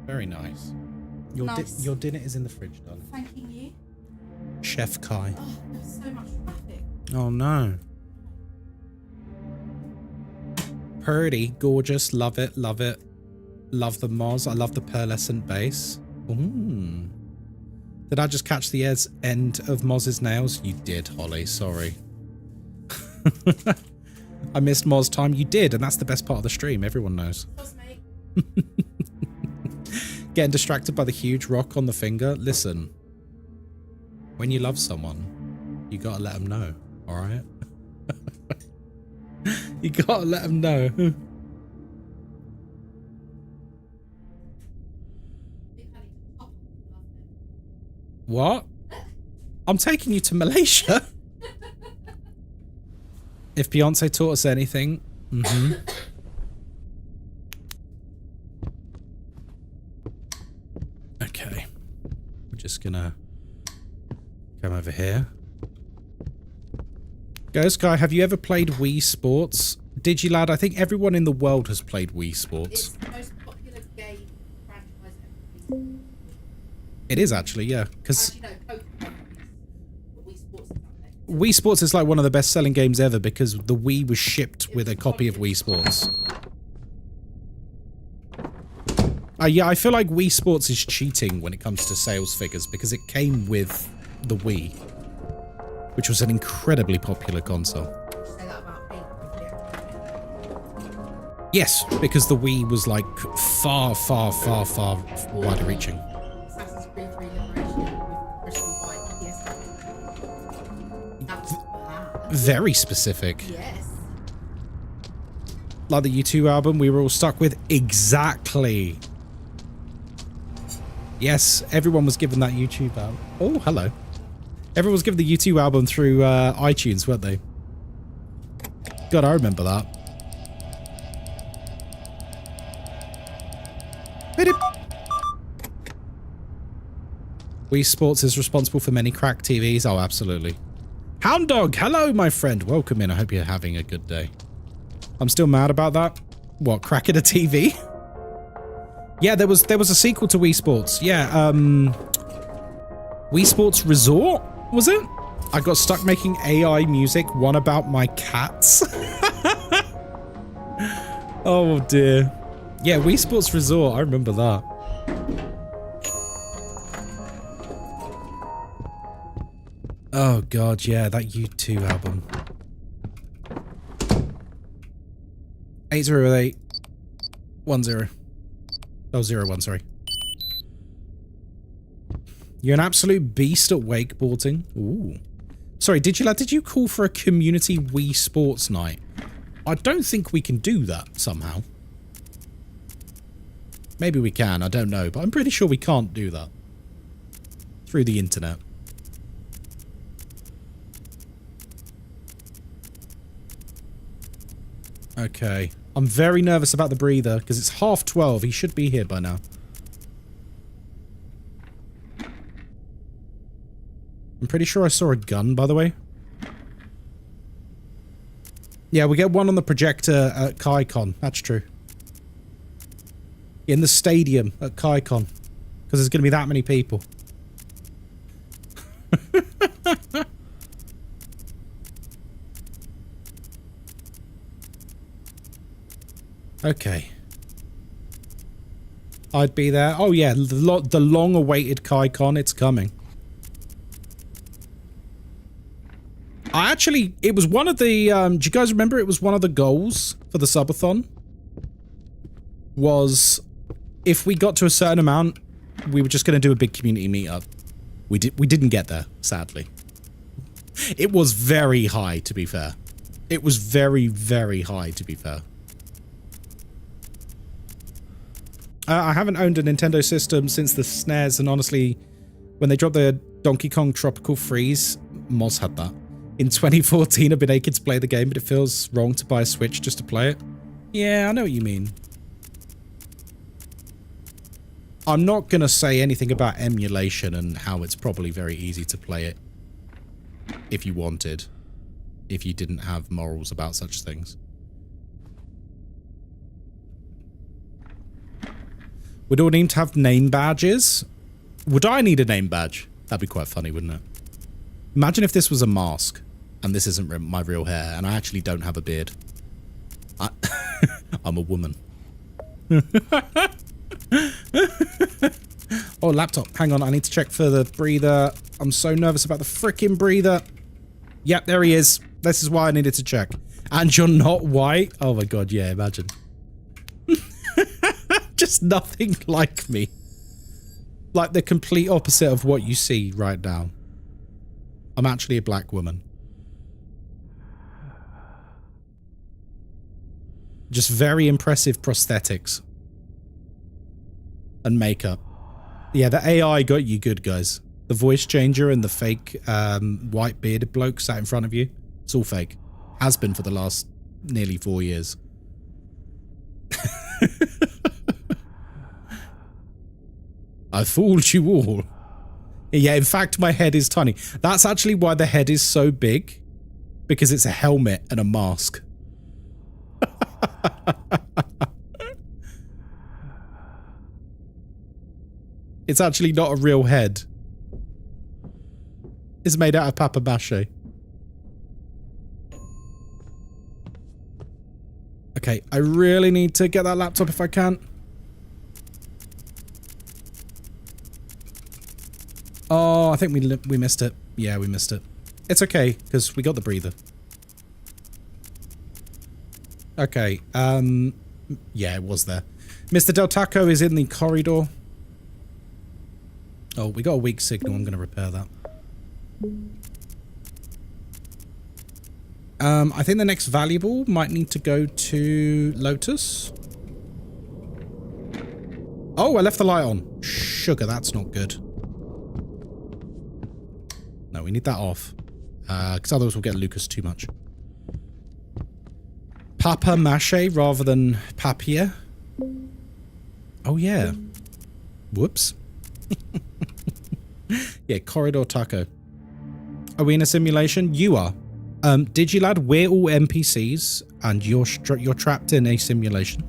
Speaker 1: Very nice. Your,
Speaker 4: Nice.
Speaker 1: your dinner is in the fridge, darling.
Speaker 4: Thanking you.
Speaker 1: Chef Kai.
Speaker 4: Oh, there's so much traffic.
Speaker 1: Oh no. Pretty, gorgeous, love it, love it. Love the Moz, I love the pearlescent base. Ooh. Did I just catch the end of Moz's nails? You did, Holly, sorry. I missed Moz time. You did, and that's the best part of the stream, everyone knows.
Speaker 4: Plus, mate.
Speaker 1: Getting distracted by the huge rock on the finger? Listen, when you love someone, you gotta let them know, alright? You gotta let them know. What? I'm taking you to Malaysia. If Beyonce taught us anything. Mm-hmm. Okay. We're just gonna come over here. Ghostkai, have you ever played Wii Sports? Digilad, I think everyone in the world has played Wii Sports.
Speaker 4: It's the most popular game franchise ever.
Speaker 1: It is actually, yeah. Because
Speaker 4: Actually, no, Pokemon. But Wii Sports is up there.
Speaker 1: Wii Sports is like one of the best-selling games ever because the Wii was shipped with a copy of Wii Sports. Yeah, I feel like Wii Sports is cheating when it comes to sales figures because it came with the Wii, which was an incredibly popular console.
Speaker 4: Say that about Halo.
Speaker 1: Yes, because the Wii was like far wider reaching.
Speaker 4: Assassin's Creed 3 Liberation with crystal white PS4. That was bad.
Speaker 1: Very specific.
Speaker 4: Yes.
Speaker 1: Like the U2 album we were all stuck with. Exactly. Yes, everyone was given that YouTube album. Oh, hello. Everyone was given the U2 album through iTunes, weren't they? God, I remember that. Wii Sports is responsible for many cracked TVs. Oh, absolutely. Hound Dog, hello, my friend. Welcome in. I hope you're having a good day. I'm still mad about that. What, cracking a TV? Yeah, there was a sequel to Wii Sports. Yeah, Wii Sports Resort, was it? I got stuck making AI music, one about my cats. Oh dear. Yeah, Wii Sports Resort, I remember that. Oh god, yeah, that U2 album. 808 10. Oh, 01, sorry. You're an absolute beast at wakeboarding. Ooh. Sorry, did you call for a community Wii Sports night? I don't think we can do that somehow. Maybe we can, I don't know, but I'm pretty sure we can't do that. Through the internet. Okay. I'm very nervous about the breather, because it's 12:30. He should be here by now. I'm pretty sure I saw a gun, by the way. Yeah, we get one on the projector at KaiCon. That's true. In the stadium at KaiCon. Because there's going to be that many people. Okay. I'd be there. Oh yeah, the long-awaited KaiCon, it's coming. It was one of the, do you guys remember it was one of the goals for the subathon? Was, if we got to a certain amount, we were just going to do a big community meetup. We didn't get there, sadly. It was very high, to be fair. It was very, very high, to be fair. I haven't owned a Nintendo system since the SNES, and honestly, when they dropped the Donkey Kong Tropical Freeze, Moz had that. In 2014, I've been aching to play the game, but it feels wrong to buy a Switch just to play it. Yeah, I know what you mean. I'm not going to say anything about emulation and how it's probably very easy to play it if you wanted, if you didn't have morals about such things. Would all need to have name badges? Would I need a name badge? That'd be quite funny, wouldn't it? Imagine if this was a mask, and this isn't my real hair, and I actually don't have a beard. I'm a woman. Oh, laptop. Hang on, I need to check for the breather. I'm so nervous about the frickin' breather. Yep, there he is. This is why I needed to check. And you're not white? Oh my god, yeah, imagine. Just nothing like me. Like the complete opposite of what you see right now. I'm actually a black woman. Just very impressive prosthetics. And makeup. Yeah, the AI got you good, guys. The voice changer and the fake white bearded bloke sat in front of you. It's all fake. Has been for the last nearly 4 years. I fooled you all. Yeah, in fact, my head is tiny. That's actually why the head is so big. Because it's a helmet and a mask. It's actually not a real head. It's made out of papier-mâché. Okay, I really need to get that laptop if I can. Oh, I think we missed it. Yeah, we missed it. It's okay, because we got the breather. Okay, yeah, it was there. Mr. Del Taco is in the corridor. Oh, we got a weak signal. I'm going to repair that. I think the next valuable might need to go to Lotus. Oh, I left the light on. Sugar, that's not good. No, we need that off. Because otherwise we'll get Lucas too much. Papier-mâché rather than papier. Oh, yeah. Whoops. Yeah, corridor taco. Are we in a simulation? You are. Digilad, we're all NPCs, and you're trapped in a simulation.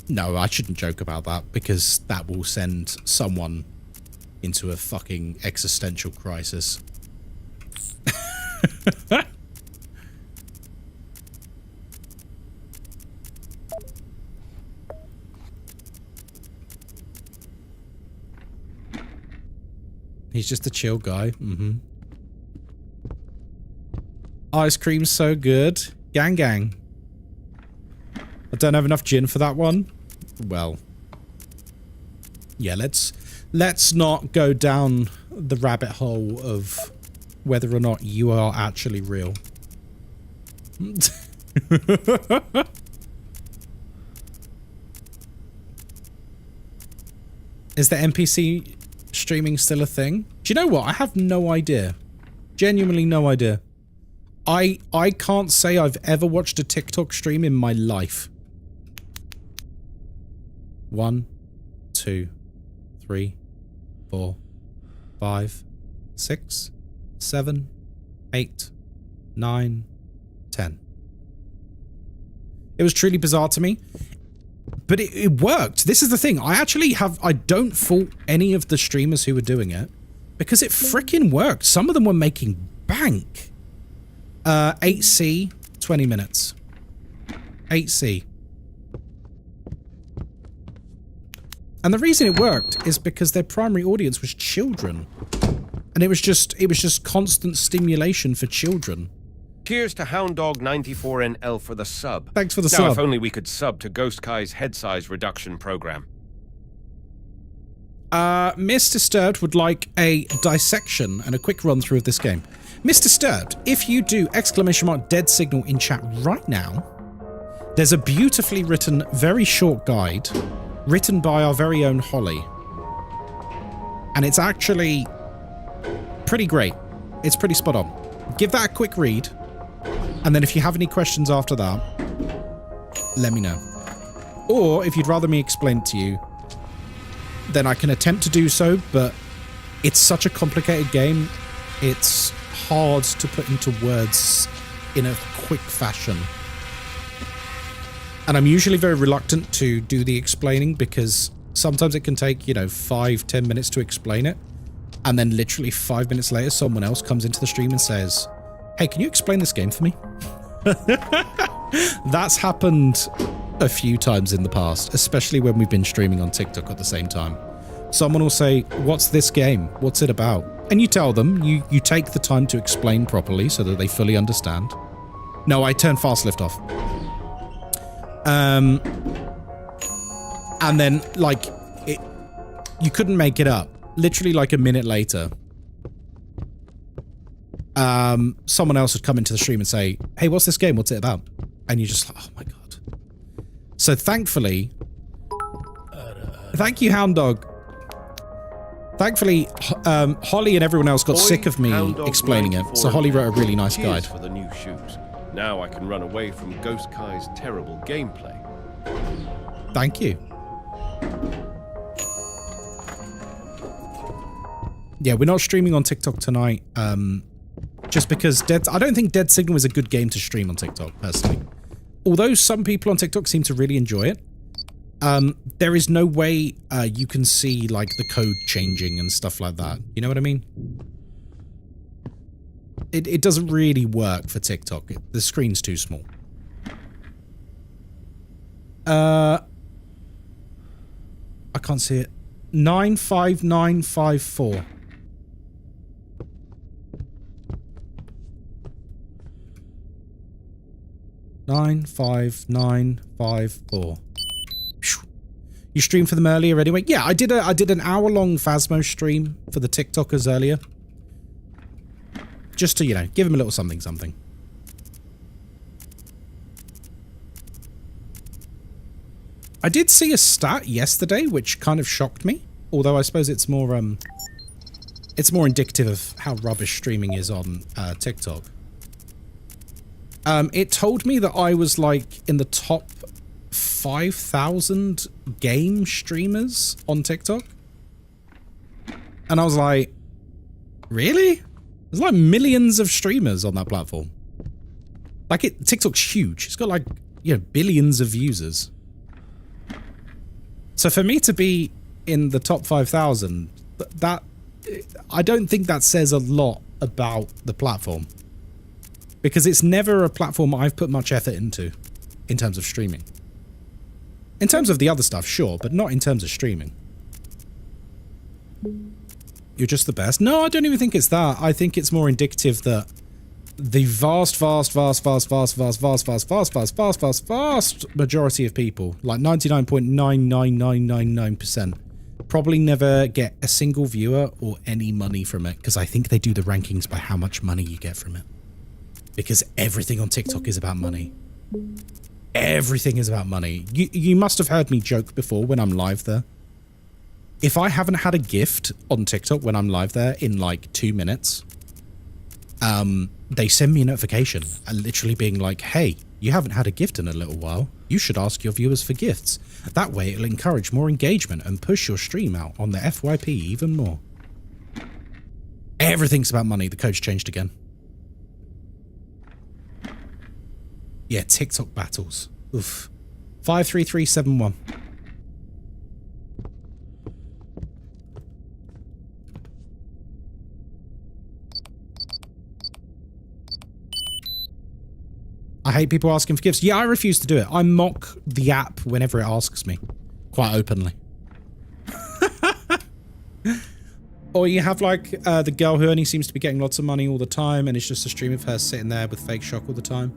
Speaker 1: No, I shouldn't joke about that, because that will send someone into a fucking existential crisis. He's just a chill guy. Mm-hmm. Ice cream's so good. Gang gang. I don't have enough gin for that one. Well. Yeah, let's not go down the rabbit hole of whether or not you are actually real. Is the NPC streaming still a thing? Do you know what? I have no idea. Genuinely no idea. I can't say I've ever watched a TikTok stream in my life. 1, 2, 3, 4, 5, 6, 7, 8, 9, 10. It was truly bizarre to me. But it worked. This is the thing. I don't fault any of the streamers who were doing it. Because it freaking worked. Some of them were making bank. 8C, 20 minutes. 8C. And the reason it worked is because their primary audience was children. And it was just constant stimulation for children.
Speaker 2: Cheers to HoundDog94NL for the sub.
Speaker 1: Thanks for the
Speaker 2: now,
Speaker 1: sub.
Speaker 2: If only we could sub to Ghostkai's head size reduction program.
Speaker 1: Miss Disturbed would like a dissection and a quick run through of this game. Miss Disturbed, if you do !dead signal in chat right now, there's a beautifully written, very short guide written by our very own Holly. And it's actually pretty great. It's pretty spot on. Give that a quick read. And then if you have any questions after that, let me know. Or if you'd rather me explain it to you, then I can attempt to do so, but it's such a complicated game, it's hard to put into words in a quick fashion. And I'm usually very reluctant to do the explaining because sometimes it can take, 5-10 minutes to explain it. And then literally 5 minutes later, someone else comes into the stream and says, hey, can you explain this game for me? That's happened a few times in the past, especially when we've been streaming on TikTok at the same time. Someone will say, what's this game? What's it about? And you tell them, you take the time to explain properly so that they fully understand. No, I turned fast lift off. And then, you couldn't make it up. Literally, a minute later, someone else would come into the stream and say, hey, what's this game? What's it about? And you're just like, oh my god. So thankfully, Thank you, Hound Dog. Thankfully, Holly and everyone else got sick of me explaining it, so Holly wrote a really nice guide.
Speaker 2: For the new shoes. Now I can run away from Ghostkai's terrible gameplay.
Speaker 1: Thank you. Yeah, we're not streaming on TikTok tonight, just because I don't think Dead Signal is a good game to stream on TikTok, personally. Although some people on TikTok seem to really enjoy it, there is no way you can see, like, the code changing and stuff like that. You know what I mean? It doesn't really work for TikTok. The screen's too small. I can't see it. 95954. Nine five nine 554. You streamed for them earlier anyway? Yeah, I did an hour-long Phasmo stream for the TikTokers earlier. Just to, you know, give them a little something. I did see a stat yesterday which kind of shocked me, although I suppose it's more indicative of how rubbish streaming is on TikTok. It told me that I was, like, in the top 5,000 game streamers on TikTok. And I was like, really? There's like millions of streamers on that platform. Like, TikTok's huge. It's got, like, you know, billions of users. So for me to be in the top 5,000, that I don't think that says a lot about the platform. Because it's never a platform I've put much effort into in terms of streaming. In terms of the other stuff, sure, but not in terms of streaming. You're just the best. No, I don't even think it's that. I think it's more indicative that the vast majority of people, like 99.99999%, probably never get a single viewer or any money from it, because I think they do the rankings by how much money you get from it. Because everything on TikTok is about money. Everything is about money. You must have heard me joke before when I'm live there. If I haven't had a gift on TikTok when I'm live there in like 2 minutes, they send me a notification literally being like, hey, you haven't had a gift in a little while. You should ask your viewers for gifts. That way it'll encourage more engagement and push your stream out on the FYP even more. Everything's about money. The code's changed again. Yeah, TikTok battles. Oof. 53371. I hate people asking for gifts. Yeah, I refuse to do it. I mock the app whenever it asks me. Quite openly. Or you have like the girl who only seems to be getting lots of money all the time and it's just a stream of her sitting there with fake shock all the time.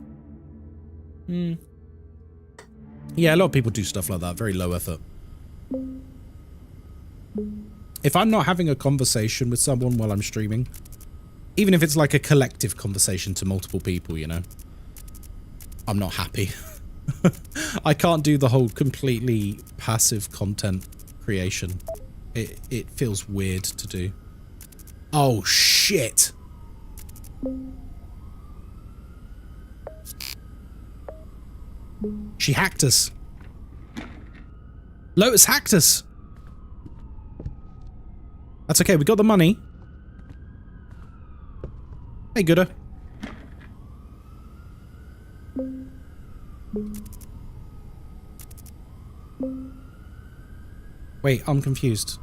Speaker 1: Yeah, a lot of people do stuff like that. Very low effort. If I'm not having a conversation with someone while I'm streaming, even if it's like a collective conversation to multiple people, you know, I'm not happy. I can't do the whole completely passive content creation. It feels weird to do. Oh, shit. She hacked us. Lotus hacked us. That's okay, we got the money. Hey, Gooder. Wait, I'm confused.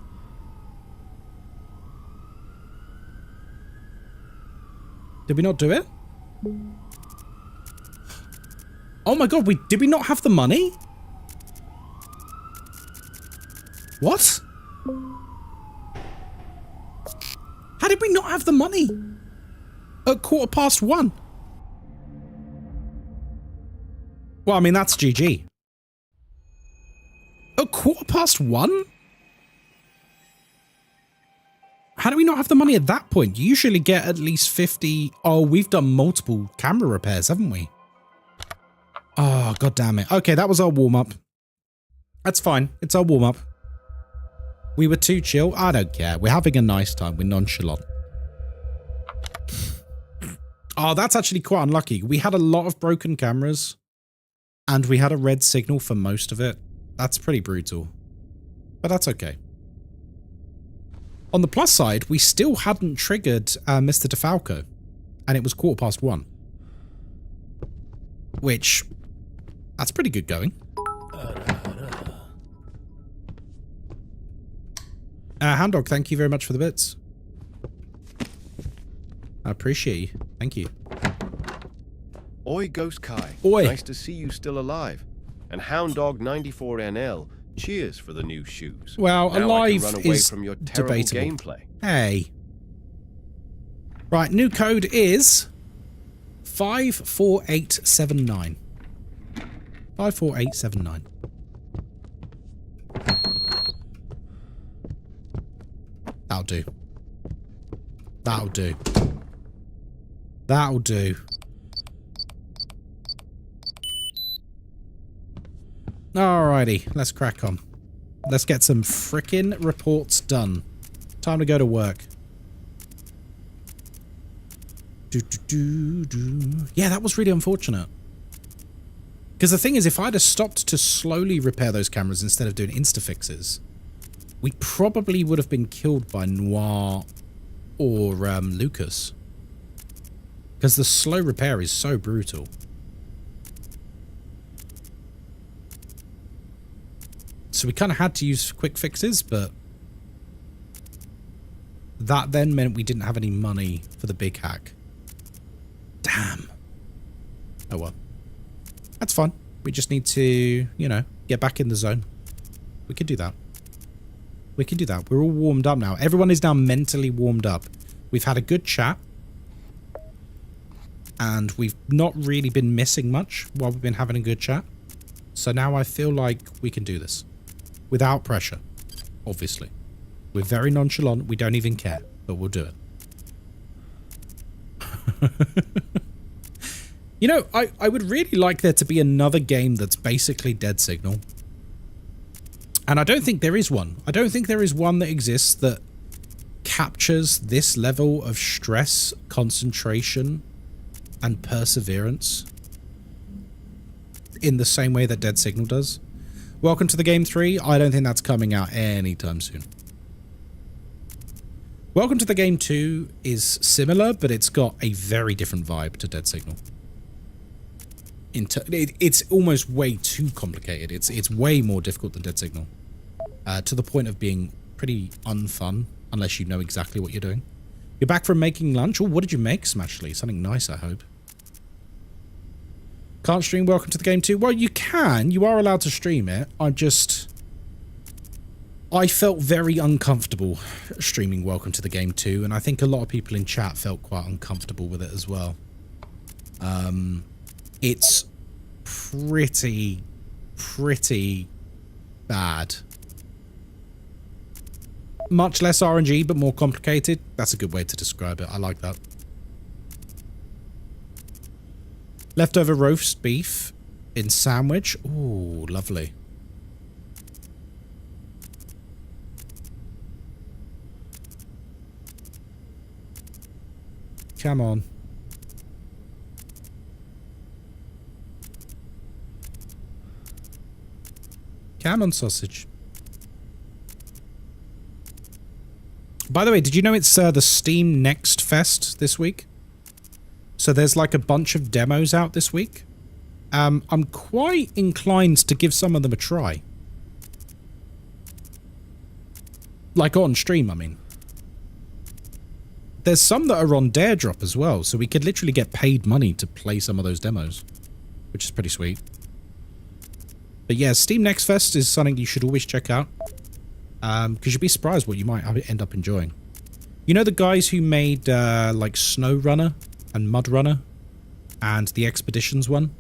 Speaker 1: Did we not do it? Oh my god, did we not have the money? What? How did we not have the money? At 1:15. Well, I mean, that's GG. At 1:15? How do we not have the money at that point? You usually get at least 50... Oh, we've done multiple camera repairs, haven't we? Oh, god damn it. Okay, that was our warm-up. That's fine. It's our warm-up. We were too chill. I don't care. We're having a nice time. We're nonchalant. Oh, that's actually quite unlucky. We had a lot of broken cameras and we had a red signal for most of it. That's pretty brutal, but that's okay. On the plus side, we still hadn't triggered Mr. DeFalco, and it was 1:15, which, that's pretty good going. Hound Dog, thank you very much for the bits. I appreciate you. Thank you.
Speaker 2: Oi, Ghostkai.
Speaker 1: Oi.
Speaker 2: Nice to see you still alive. And Hound Dog 94NL, cheers for the new shoes.
Speaker 1: Well,
Speaker 2: now
Speaker 1: alive
Speaker 2: I can run away
Speaker 1: is
Speaker 2: from your terrible
Speaker 1: debatable.
Speaker 2: gameplay.
Speaker 1: Hey. Right, new code is 54879. 54879. That'll do. That'll do. That'll do. Alrighty, let's crack on. Let's get some frickin' reports done. Time to go to work. Yeah, that was really unfortunate. Because the thing is, if I'd have stopped to slowly repair those cameras instead of doing insta-fixes, we probably would have been killed by Noir or Lucas. Because the slow repair is so brutal. So we kind of had to use quick fixes, but that then meant we didn't have any money for the big hack. Damn. Oh well. That's fine. We just need to, you know, get back in the zone. We can do that. We can do that. We're all warmed up now. Everyone is now mentally warmed up. We've had a good chat. And we've not really been missing much while we've been having a good chat. So now I feel like we can do this. Without pressure, obviously. We're very nonchalant. We don't even care, but we'll do it. You know, I would really like there to be another game that's basically Dead Signal. And I don't think there is one. I don't think there is one that exists that captures this level of stress, concentration, and perseverance in the same way that Dead Signal does. Welcome to the Game 3. I don't think that's coming out anytime soon. Welcome to the Game 2 is similar, but it's got a very different vibe to Dead Signal. It's almost way too complicated. It's way more difficult than Dead Signal. To the point of being pretty unfun, unless you know exactly what you're doing. You're back from making lunch? Oh, what did you make, Smashly? Something nice, I hope. Can't stream Welcome to the Game 2? Well, you can. You are allowed to stream it. I felt very uncomfortable streaming Welcome to the Game 2, and I think a lot of people in chat felt quite uncomfortable with it as well. It's pretty bad. Much less RNG, but more complicated. That's a good way to describe it. I like that. Leftover roast beef in sandwich. Ooh, lovely. Come on. Come on, sausage. By the way, did you know it's the Steam Next Fest this week? So there's like a bunch of demos out this week. I'm quite inclined to give some of them a try. Like on stream, I mean. There's some that are on Daredrop as well, so we could literally get paid money to play some of those demos, which is pretty sweet. But yeah, Steam Next Fest is something you should always check out, because you'd be surprised what you might end up enjoying. You know the guys who made like Snow Runner and Mud Runner and the Expeditions one?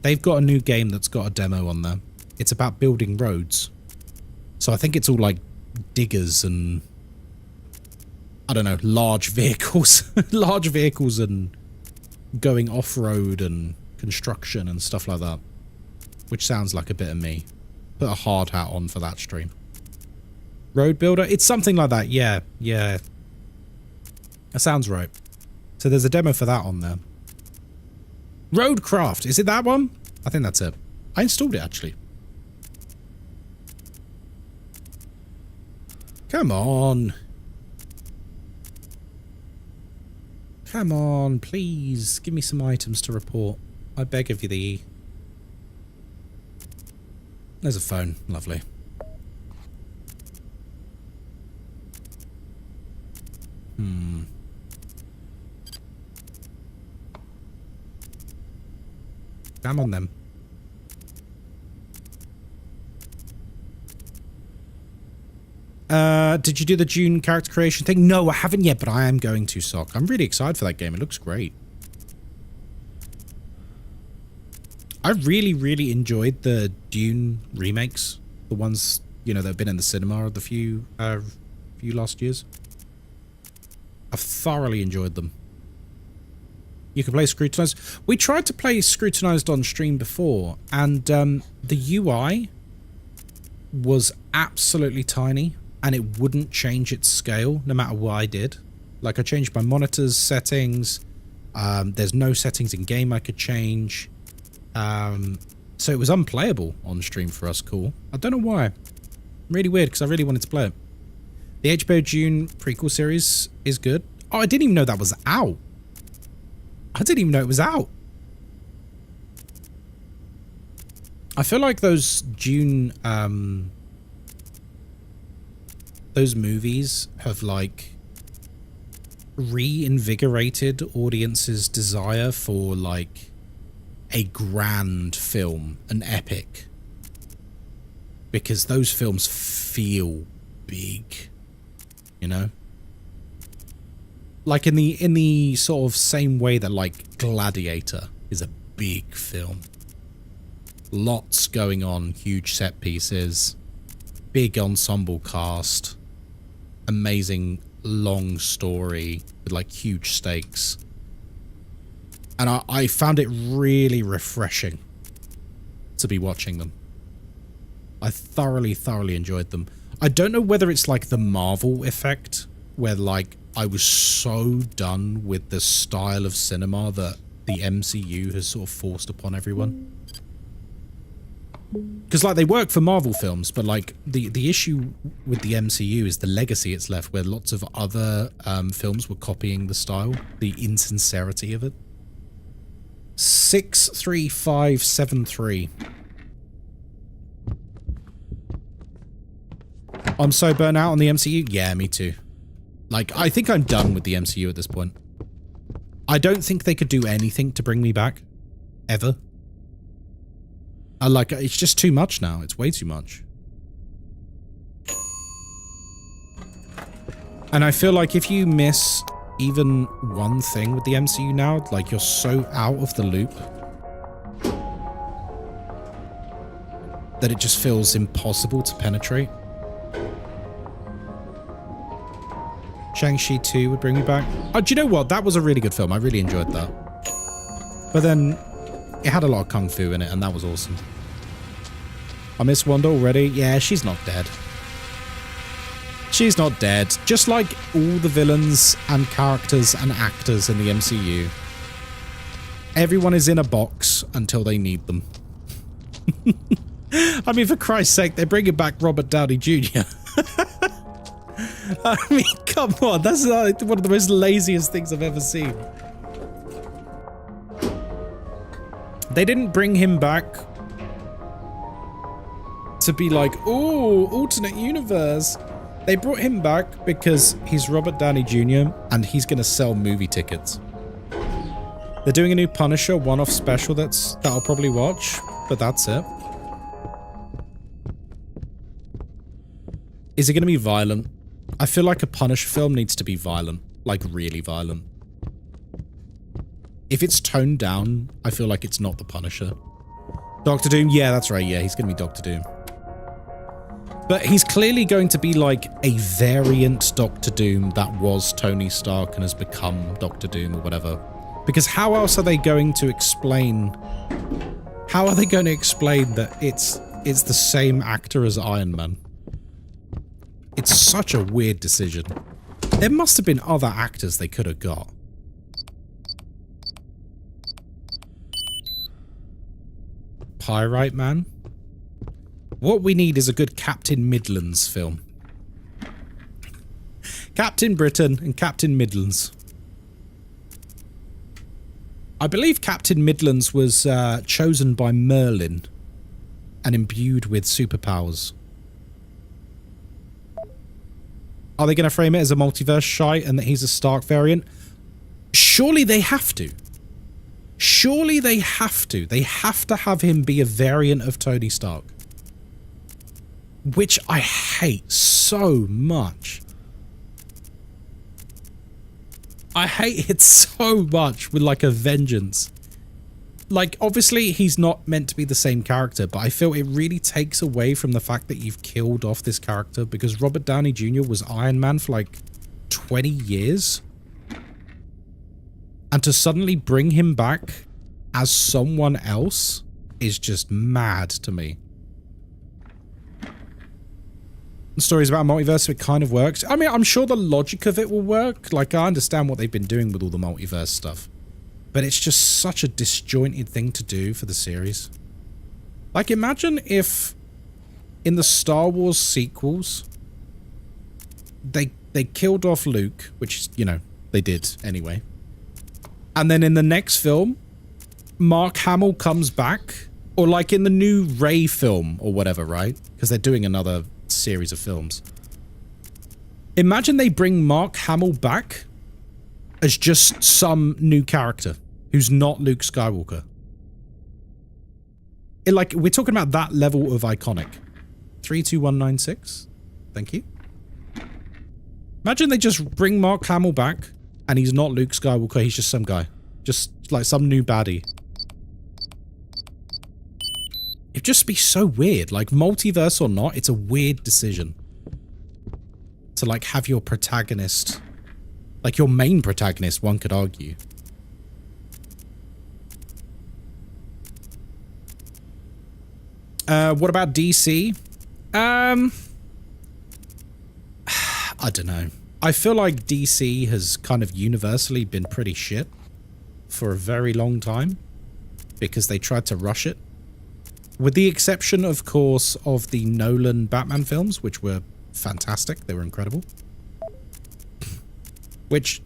Speaker 1: They've got a new game that's got a demo on there. It's about building roads. So I think it's all like diggers and, I don't know, large vehicles. Large vehicles and going off-road and construction and stuff like that. Which sounds like a bit of me. Put a hard hat on for that stream. Road Builder? It's something like that. Yeah, yeah. That sounds right. So there's a demo for that on there. Roadcraft. Is it that one? I think that's it. I installed it, actually. Come on. Come on, please. Give me some items to report. I beg of you, thee. There's a phone. Lovely. Come on, then. Did you do the June character creation thing? No, I haven't yet, but I am going to, Sock. I'm really excited for that game. It looks great. I really, really enjoyed the Dune remakes. The ones, you know, that have been in the cinema the few last years. I've thoroughly enjoyed them. You can play Scrutinized. We tried to play Scrutinized on stream before, and the UI was absolutely tiny, and it wouldn't change its scale no matter what I did. Like, I changed my monitor's settings. There's no settings in game I could change. So it was unplayable on stream for us. Cool. I don't know why. Really weird, because I really wanted to play it. The HBO June prequel series is good. Oh, I didn't even know that was out. I didn't even know it was out. I feel like those June, those movies have, like, reinvigorated audiences' desire for, like, a grand film, an epic. Because those films feel big, you know? Like in the sort of same way that, like, Gladiator is a big film. Lots going on, huge set pieces, big ensemble cast, amazing long story with, like, huge stakes. And I found it really refreshing to be watching them. I thoroughly, thoroughly enjoyed them. I don't know whether it's like the Marvel effect, where, like, I was so done with the style of cinema that the MCU has sort of forced upon everyone. Because, like, they work for Marvel films, but, like, the issue with the MCU is the legacy it's left, where lots of other films were copying the style, the insincerity of it. 63573. I'm so burnt out on the MCU. Yeah, me too. Like, I think I'm done with the MCU at this point. I don't think they could do anything to bring me back. Ever. Like, it's just too much now. It's way too much. And I feel like if you miss even one thing with the MCU now, like, you're so out of the loop that it just feels impossible to penetrate. Shang-Chi 2 would bring me back. Oh, do you know what? That was a really good film. I really enjoyed that. But then it had a lot of kung fu in it, and that was awesome. I miss Wanda already. Yeah, she's not dead. She's not dead. Just like all the villains and characters and actors in the MCU. Everyone is in a box until they need them. I mean, for Christ's sake, they're bringing back Robert Downey Jr. I mean, come on. That's like one of the most laziest things I've ever seen. They didn't bring him back to be like, oh, alternate universe. They brought him back because he's Robert Downey Jr. and he's going to sell movie tickets. They're doing a new Punisher one-off special that I'll probably watch, but that's it. Is it going to be violent? I feel like a Punisher film needs to be violent, like really violent. If it's toned down, I feel like it's not the Punisher. Doctor Doom? Yeah, that's right. Yeah, he's going to be Doctor Doom. But he's clearly going to be like a variant Doctor Doom that was Tony Stark and has become Doctor Doom or whatever. Because how else are they going to explain... How are they going to explain that it's the same actor as Iron Man? It's such a weird decision. There must have been other actors they could have got. Pyrite Man. What we need is a good Captain Midlands film. Captain Britain and Captain Midlands. I believe Captain Midlands was chosen by Merlin and imbued with superpowers. Are they going to frame it as a multiverse shite and that he's a Stark variant? Surely they have to. Surely they have to. They have to have him be a variant of Tony Stark. Which I hate so much. I hate it so much with like a vengeance. Like, obviously he's not meant to be the same character, but I feel it really takes away from the fact that you've killed off this character, because Robert Downey Jr. was Iron Man for like 20 years. And to suddenly bring him back as someone else is just mad to me. Stories about multiverse, so it kind of works. I mean, I'm sure the logic of it will work. Like, I understand what they've been doing with all the multiverse stuff. But it's just such a disjointed thing to do for the series. Like, imagine if in the Star Wars sequels, they killed off Luke, which, you know, they did anyway. And then in the next film, Mark Hamill comes back. Or like in the new Rey film or whatever, right? Because they're doing another series of films. Imagine they bring Mark Hamill back as just some new character who's not Luke Skywalker. Like, we're talking about that level of iconic. 32196. Thank you. Imagine they just bring Mark Hamill back and he's not Luke Skywalker, he's just some guy. Just like some new baddie. It'd just be so weird. Like, multiverse or not, it's a weird decision. To like have your protagonist, like your main protagonist, one could argue. What about DC? I don't know. I feel like DC has kind of universally been pretty shit for a very long time because they tried to rush it. With the exception, of course, of the Nolan Batman films, which were fantastic. They were incredible. Which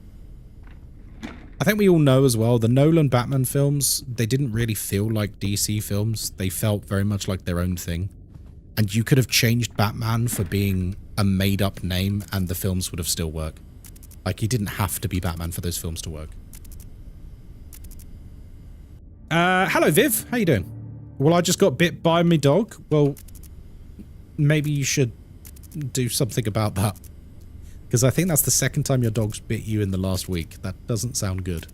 Speaker 1: I think we all know as well, the Nolan Batman films, they didn't really feel like DC films. They felt very much like their own thing. And you could have changed Batman for being a made-up name and the films would have still worked. Like, he didn't have to be Batman for those films to work. Hello, Viv. How you doing? Well, I just got bit by my dog. Well, maybe you should do something about that. Because I think that's the second time your dog's bit you in the last week. That doesn't sound good.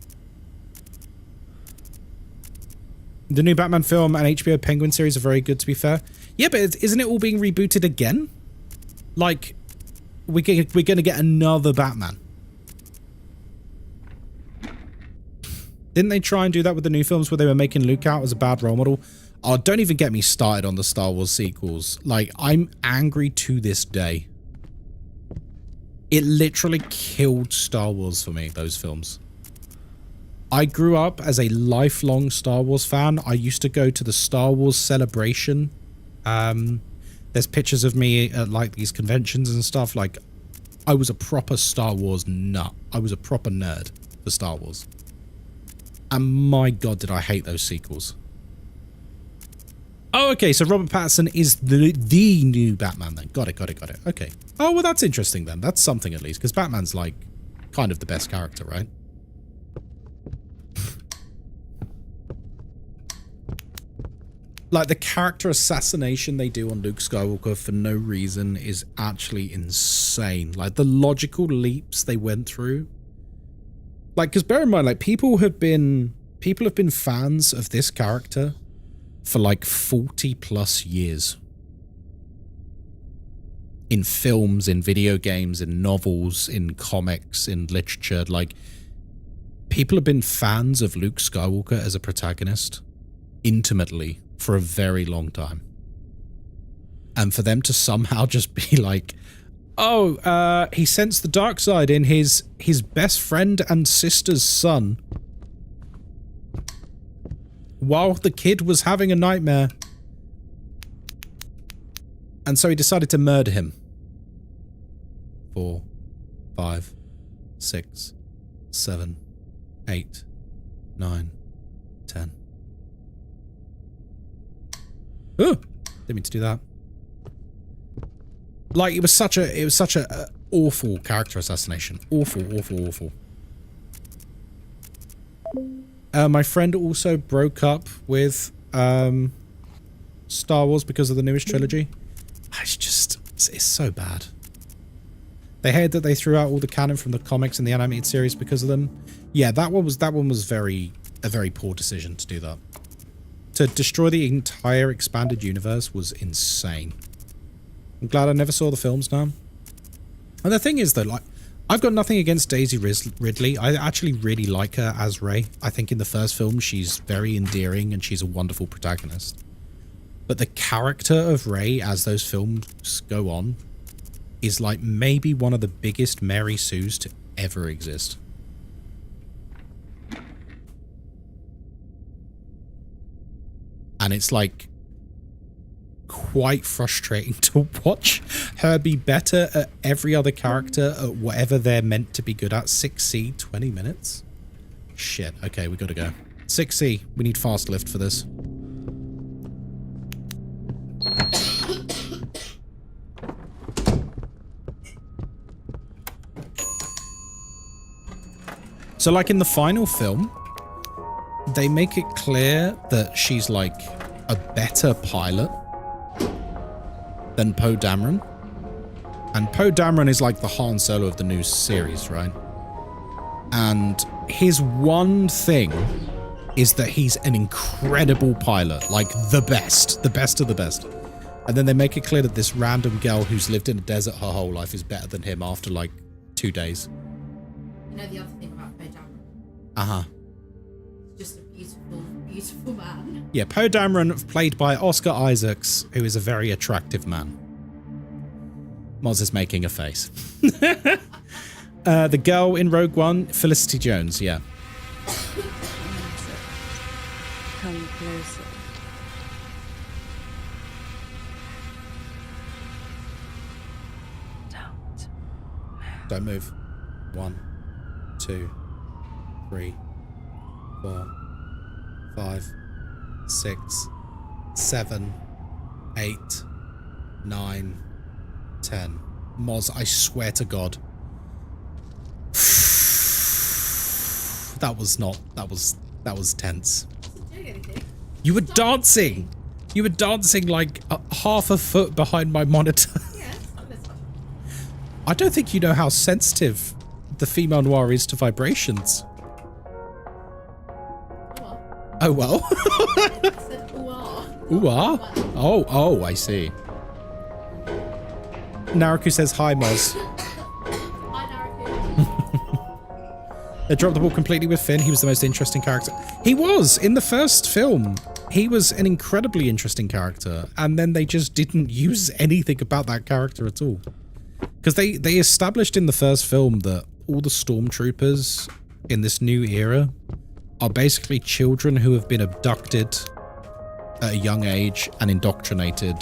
Speaker 1: The new Batman film and HBO Penguin series are very good, to be fair. Yeah, but isn't it all being rebooted again? Like, we're going to get another Batman. Didn't they try and do that with the new films where they were making Luke out as a bad role model? Oh, don't even get me started on the Star Wars sequels. Like, I'm angry to this day. It literally killed Star Wars for me, those films. I grew up as a lifelong Star Wars fan. I used to go to the Star Wars celebration. There's pictures of me at like these conventions and stuff. Like, I was a proper Star Wars nut. I was a proper nerd for Star Wars. And my god, did I hate those sequels. Oh, okay, so Robert Pattinson is the new Batman then. Got it. Okay. Oh, well, that's interesting then. That's something at least, because Batman's like kind of the best character, right? Like, the character assassination they do on Luke Skywalker for no reason is actually insane. Like, the logical leaps they went through. Like, because bear in mind, like, people have been fans of this character for like 40 plus years. In films, in video games, in novels, in comics, in literature. Like, people have been fans of Luke Skywalker as a protagonist intimately for a very long time. And for them to somehow just be like, He sensed the dark side in his best friend and sister's son. While the kid was having a nightmare. And so he decided to murder him. 4, 5, 6, 7, 8, 9, 10. Oh, didn't mean to do that. Like, it was such a awful character assassination. Awful. My friend also broke up with Star Wars because of the newest trilogy. It's so bad. They hated that they threw out all the canon from the comics and the animated series because of them. Yeah, that one was a very poor decision to do that. To destroy the entire expanded universe was insane. I'm glad I never saw the films now. And the thing is though, like, I've got nothing against Daisy Ridley. I actually really like her as Rey. I think in the first film she's very endearing and she's a wonderful protagonist. But the character of Rey as those films go on is like maybe one of the biggest Mary Sues to ever exist. And it's like quite frustrating to watch her be better at every other character at whatever they're meant to be good at. 6C, 20 minutes? Shit, okay, we gotta go. 6C, we need fast lift for this. So like in the final film, they make it clear that she's like a better pilot than Poe Dameron. And Poe Dameron is like the Han Solo of the new series, right? And his one thing is that he's an incredible pilot, like the best of the best. And then they make it clear that this random girl who's lived in a desert her whole life is better than him after like 2 days.
Speaker 4: You know the other thing about Poe Dameron?
Speaker 1: Uh-huh.
Speaker 4: Just a beautiful, beautiful man. Yeah,
Speaker 1: Poe Dameron, played by Oscar Isaacs, who is a very attractive man. Moz is making a face. The girl in Rogue One, Felicity Jones, yeah.
Speaker 5: Come closer.
Speaker 1: Don't move. 1, 2, 3, 4, 5, 6, 7, 8, 9, 10. Moz, I swear to God. That was tense. You were dancing. You were dancing like half a foot behind my monitor. I don't think you know how sensitive the female noir is to vibrations. Oh well.
Speaker 4: I said
Speaker 1: ooh-ah. Oh, I see. Naraku says hi, Moz.
Speaker 4: Hi, Naraku.
Speaker 1: They dropped the ball completely with Finn. He was the most interesting character. He was! In the first film. He was an incredibly interesting character. And then they just didn't use anything about that character at all. Because they established in the first film that all the stormtroopers in this new era are basically children who have been abducted at a young age and indoctrinated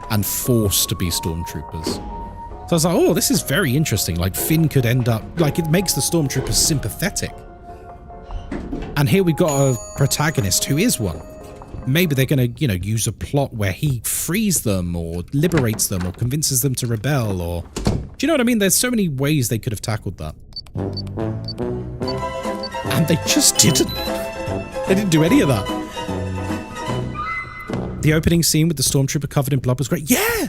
Speaker 1: and forced to be stormtroopers. So I was like, oh, this is very interesting. Like, Finn could end up... Like, it makes the stormtroopers sympathetic. And here we've got a protagonist who is one. Maybe they're going to, you know, use a plot where he frees them or liberates them or convinces them to rebel or... Do you know what I mean? There's so many ways they could have tackled that. And they just didn't. They didn't do any of that. The opening scene with the stormtrooper covered in blood was great. Yeah,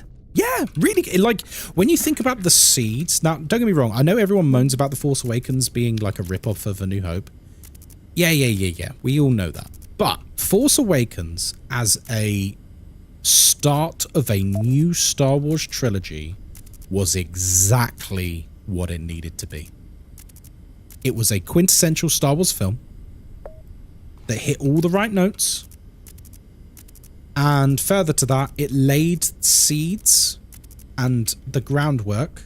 Speaker 1: really. Like, when you think about the seeds... Now, don't get me wrong. I know everyone moans about The Force Awakens being like a rip-off of A New Hope. Yeah. We all know that. But Force Awakens as a start of a new Star Wars trilogy was exactly what it needed to be. It was a quintessential Star Wars film that hit all the right notes. And further to that, it laid seeds and the groundwork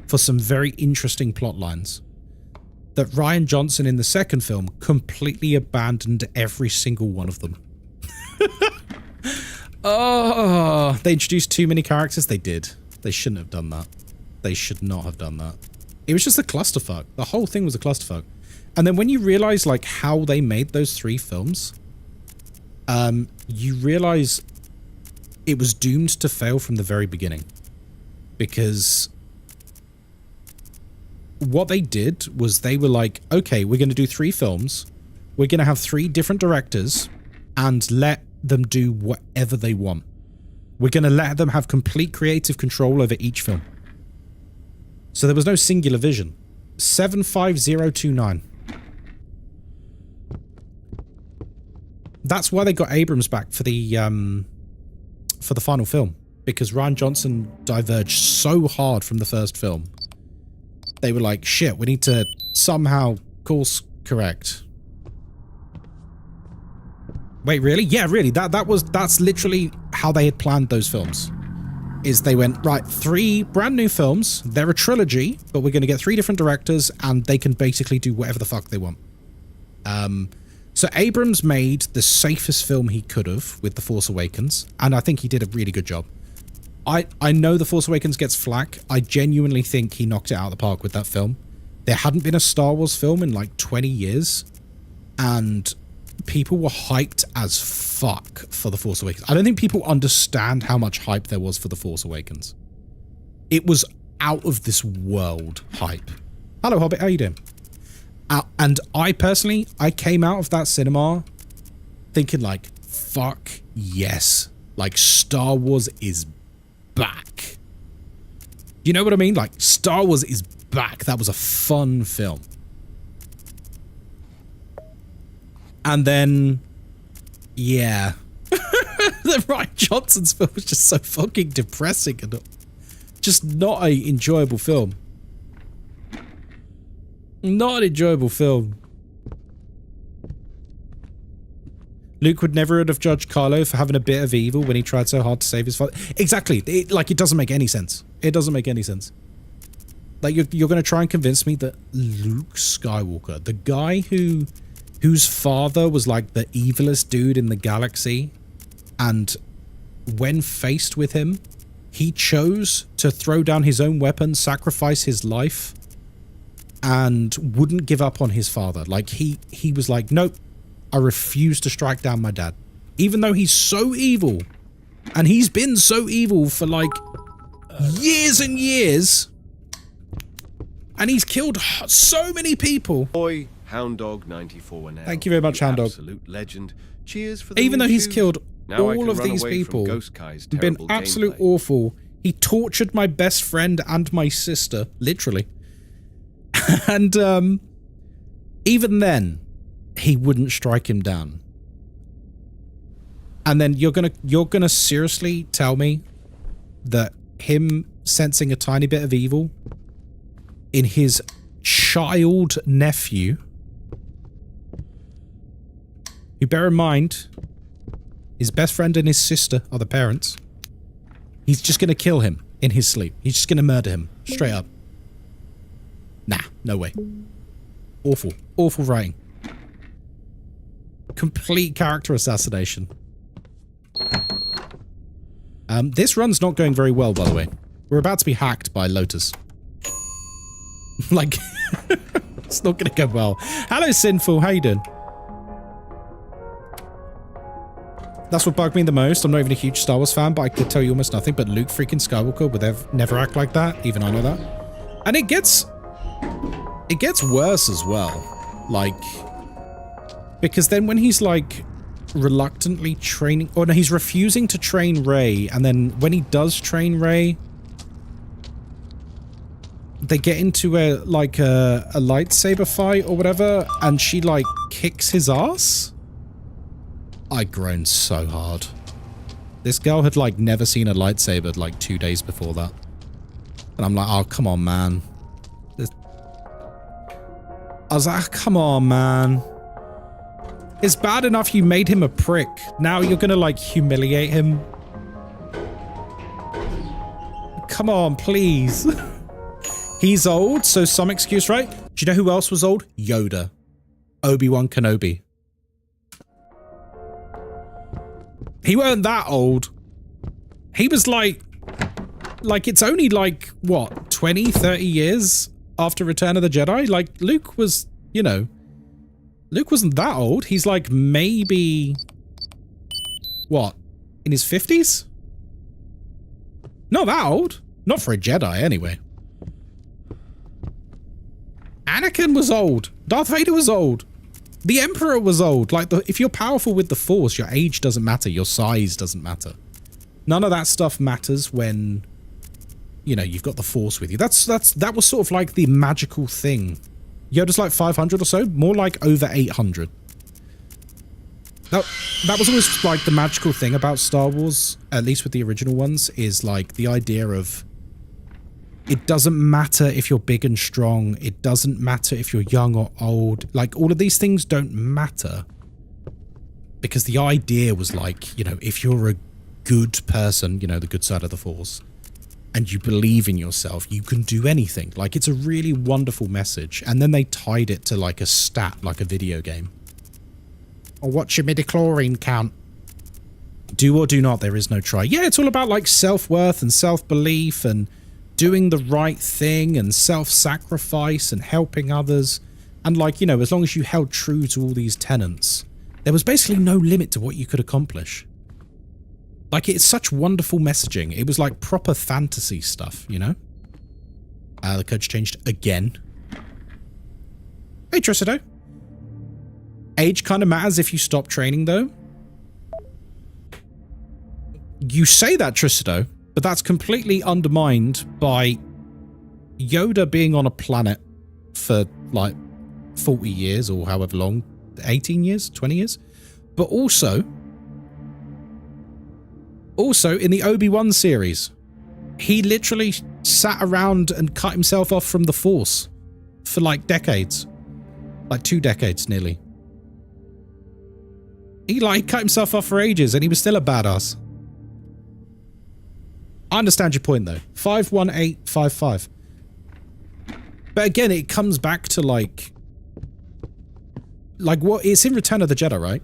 Speaker 1: for some very interesting plot lines. That Rian Johnson in the second film completely abandoned every single one of them. Oh, they introduced too many characters. They did. They shouldn't have done that. They should not have done that. It was just a clusterfuck. The whole thing was a clusterfuck. And then when you realize like how they made those 3 films, you realize it was doomed to fail from the very beginning. Because what they did was they were like, okay, we're going to do 3 films. We're going to have 3 different directors and let them do whatever they want. We're going to let them have complete creative control over each film. So there was no singular vision. 75029. That's why they got Abrams back for the final film, because Rian Johnson diverged so hard from the first film. They were like, shit, we need to somehow course correct. Wait, really? Yeah, really. That's literally how they had planned those films. Is they went, right, 3 brand new films. They're a trilogy, but we're going to get 3 different directors and they can basically do whatever the fuck they want. So Abrams made the safest film he could have with The Force Awakens, and I think he did a really good job. I know The Force Awakens gets flack. I genuinely think he knocked it out of the park with that film. There hadn't been a Star Wars film in like 20 years, and people were hyped as fuck for The Force Awakens. I don't think people understand how much hype there was for The Force Awakens. It was out of this world hype. Hello, Hobbit. How you doing? And I personally, I came out of that cinema thinking like, fuck yes. Like, Star Wars is back. You know what I mean? Like, Star Wars is back. That was a fun film. And then, yeah. The Rian Johnson's film was just so fucking depressing and just not an enjoyable film. Not an enjoyable film. Luke would never have judged Kylo for having a bit of evil when he tried so hard to save his father. Exactly. It doesn't make any sense. It doesn't make any sense. Like, you're going to try and convince me that Luke Skywalker, the guy whose father was like the evilest dude in the galaxy, and when faced with him, he chose to throw down his own weapon, sacrifice his life, and wouldn't give up on his father. Like, he was like, nope, I refuse to strike down my dad. Even though he's so evil, and he's been so evil for like years and years, and he's killed so many people.
Speaker 2: Boy, Hound Dog 94 now.
Speaker 1: Thank you very much, Hound Dog.
Speaker 2: Absolute legend. Cheers for the
Speaker 1: even though he's
Speaker 2: shoes.
Speaker 1: killed
Speaker 2: Now
Speaker 1: all of these people,
Speaker 2: Ghostkai's
Speaker 1: been
Speaker 2: terrible
Speaker 1: absolute
Speaker 2: gameplay.
Speaker 1: awful. He tortured my best friend and my sister, literally. And even then, he wouldn't strike him down. And then you're gonna seriously tell me that him sensing a tiny bit of evil in his child nephew, who, bear in mind, his best friend and his sister are the parents, he's just gonna kill him in his sleep. He's just gonna murder him straight up. Nah, no way. Awful. Awful writing. Complete character assassination. This run's not going very well, by the way. We're about to be hacked by Lotus. Like, it's not gonna go well. Hello, Sinful. How you doing? That's what bugged me the most. I'm not even a huge Star Wars fan, but I could tell you almost nothing. But Luke freaking Skywalker would never act like that. Even I know that. And it gets worse as well. Like, because then when he's like reluctantly training, or no, he's refusing to train Rey, and then when he does train Rey, they get into a lightsaber fight or whatever, and she like kicks his ass. I groaned so hard. This girl had like never seen a lightsaber like 2 days before that. And I'm like, oh, come on, man. I was like, oh, come on, man. It's bad enough you made him a prick. Now you're gonna like humiliate him. Come on, please. He's old, so some excuse, right? Do you know who else was old? Yoda. Obi-Wan Kenobi. He weren't that old. He was like it's only like, what, 20, 30 years after Return of the Jedi? Like, Luke was, you know, Luke wasn't that old. He's like maybe, what, in his 50s? Not that old. Not for a Jedi, anyway. Anakin was old. Darth Vader was old. The Emperor was old. Like, if you're powerful with the Force, your age doesn't matter. Your size doesn't matter. None of that stuff matters when, you know, you've got the Force with you. That was sort of like the magical thing. Yoda's like 500 or so, more like over 800. That was always like the magical thing about Star Wars, at least with the original ones, is like the idea of it doesn't matter if you're big and strong. It doesn't matter if you're young or old. Like, all of these things don't matter. Because the idea was like, you know, if you're a good person, you know, the good side of the Force, and you believe in yourself, you can do anything. Like, it's a really wonderful message. And then they tied it to like a stat, like a video game. Or what's your midichlorian count? Do or do not, there is no try. Yeah, it's all about like self-worth and self-belief and doing the right thing and self-sacrifice and helping others. And like, you know, as long as you held true to all these tenets, there was basically no limit to what you could accomplish. Like, it's such wonderful messaging. It was like proper fantasy stuff, you know? The code's changed again. Hey, Tricido. Age kind of matters if you stop training, though. You say that, Tricido, but that's completely undermined by Yoda being on a planet for like 40 years or however long, 18 years, 20 years. But also in the Obi-Wan series, he literally sat around and cut himself off from the Force for like decades, like 2 decades nearly. He like cut himself off for ages and he was still a badass. I understand your point though. 51855. But again, it comes back to like what it's in Return of the Jedi, right?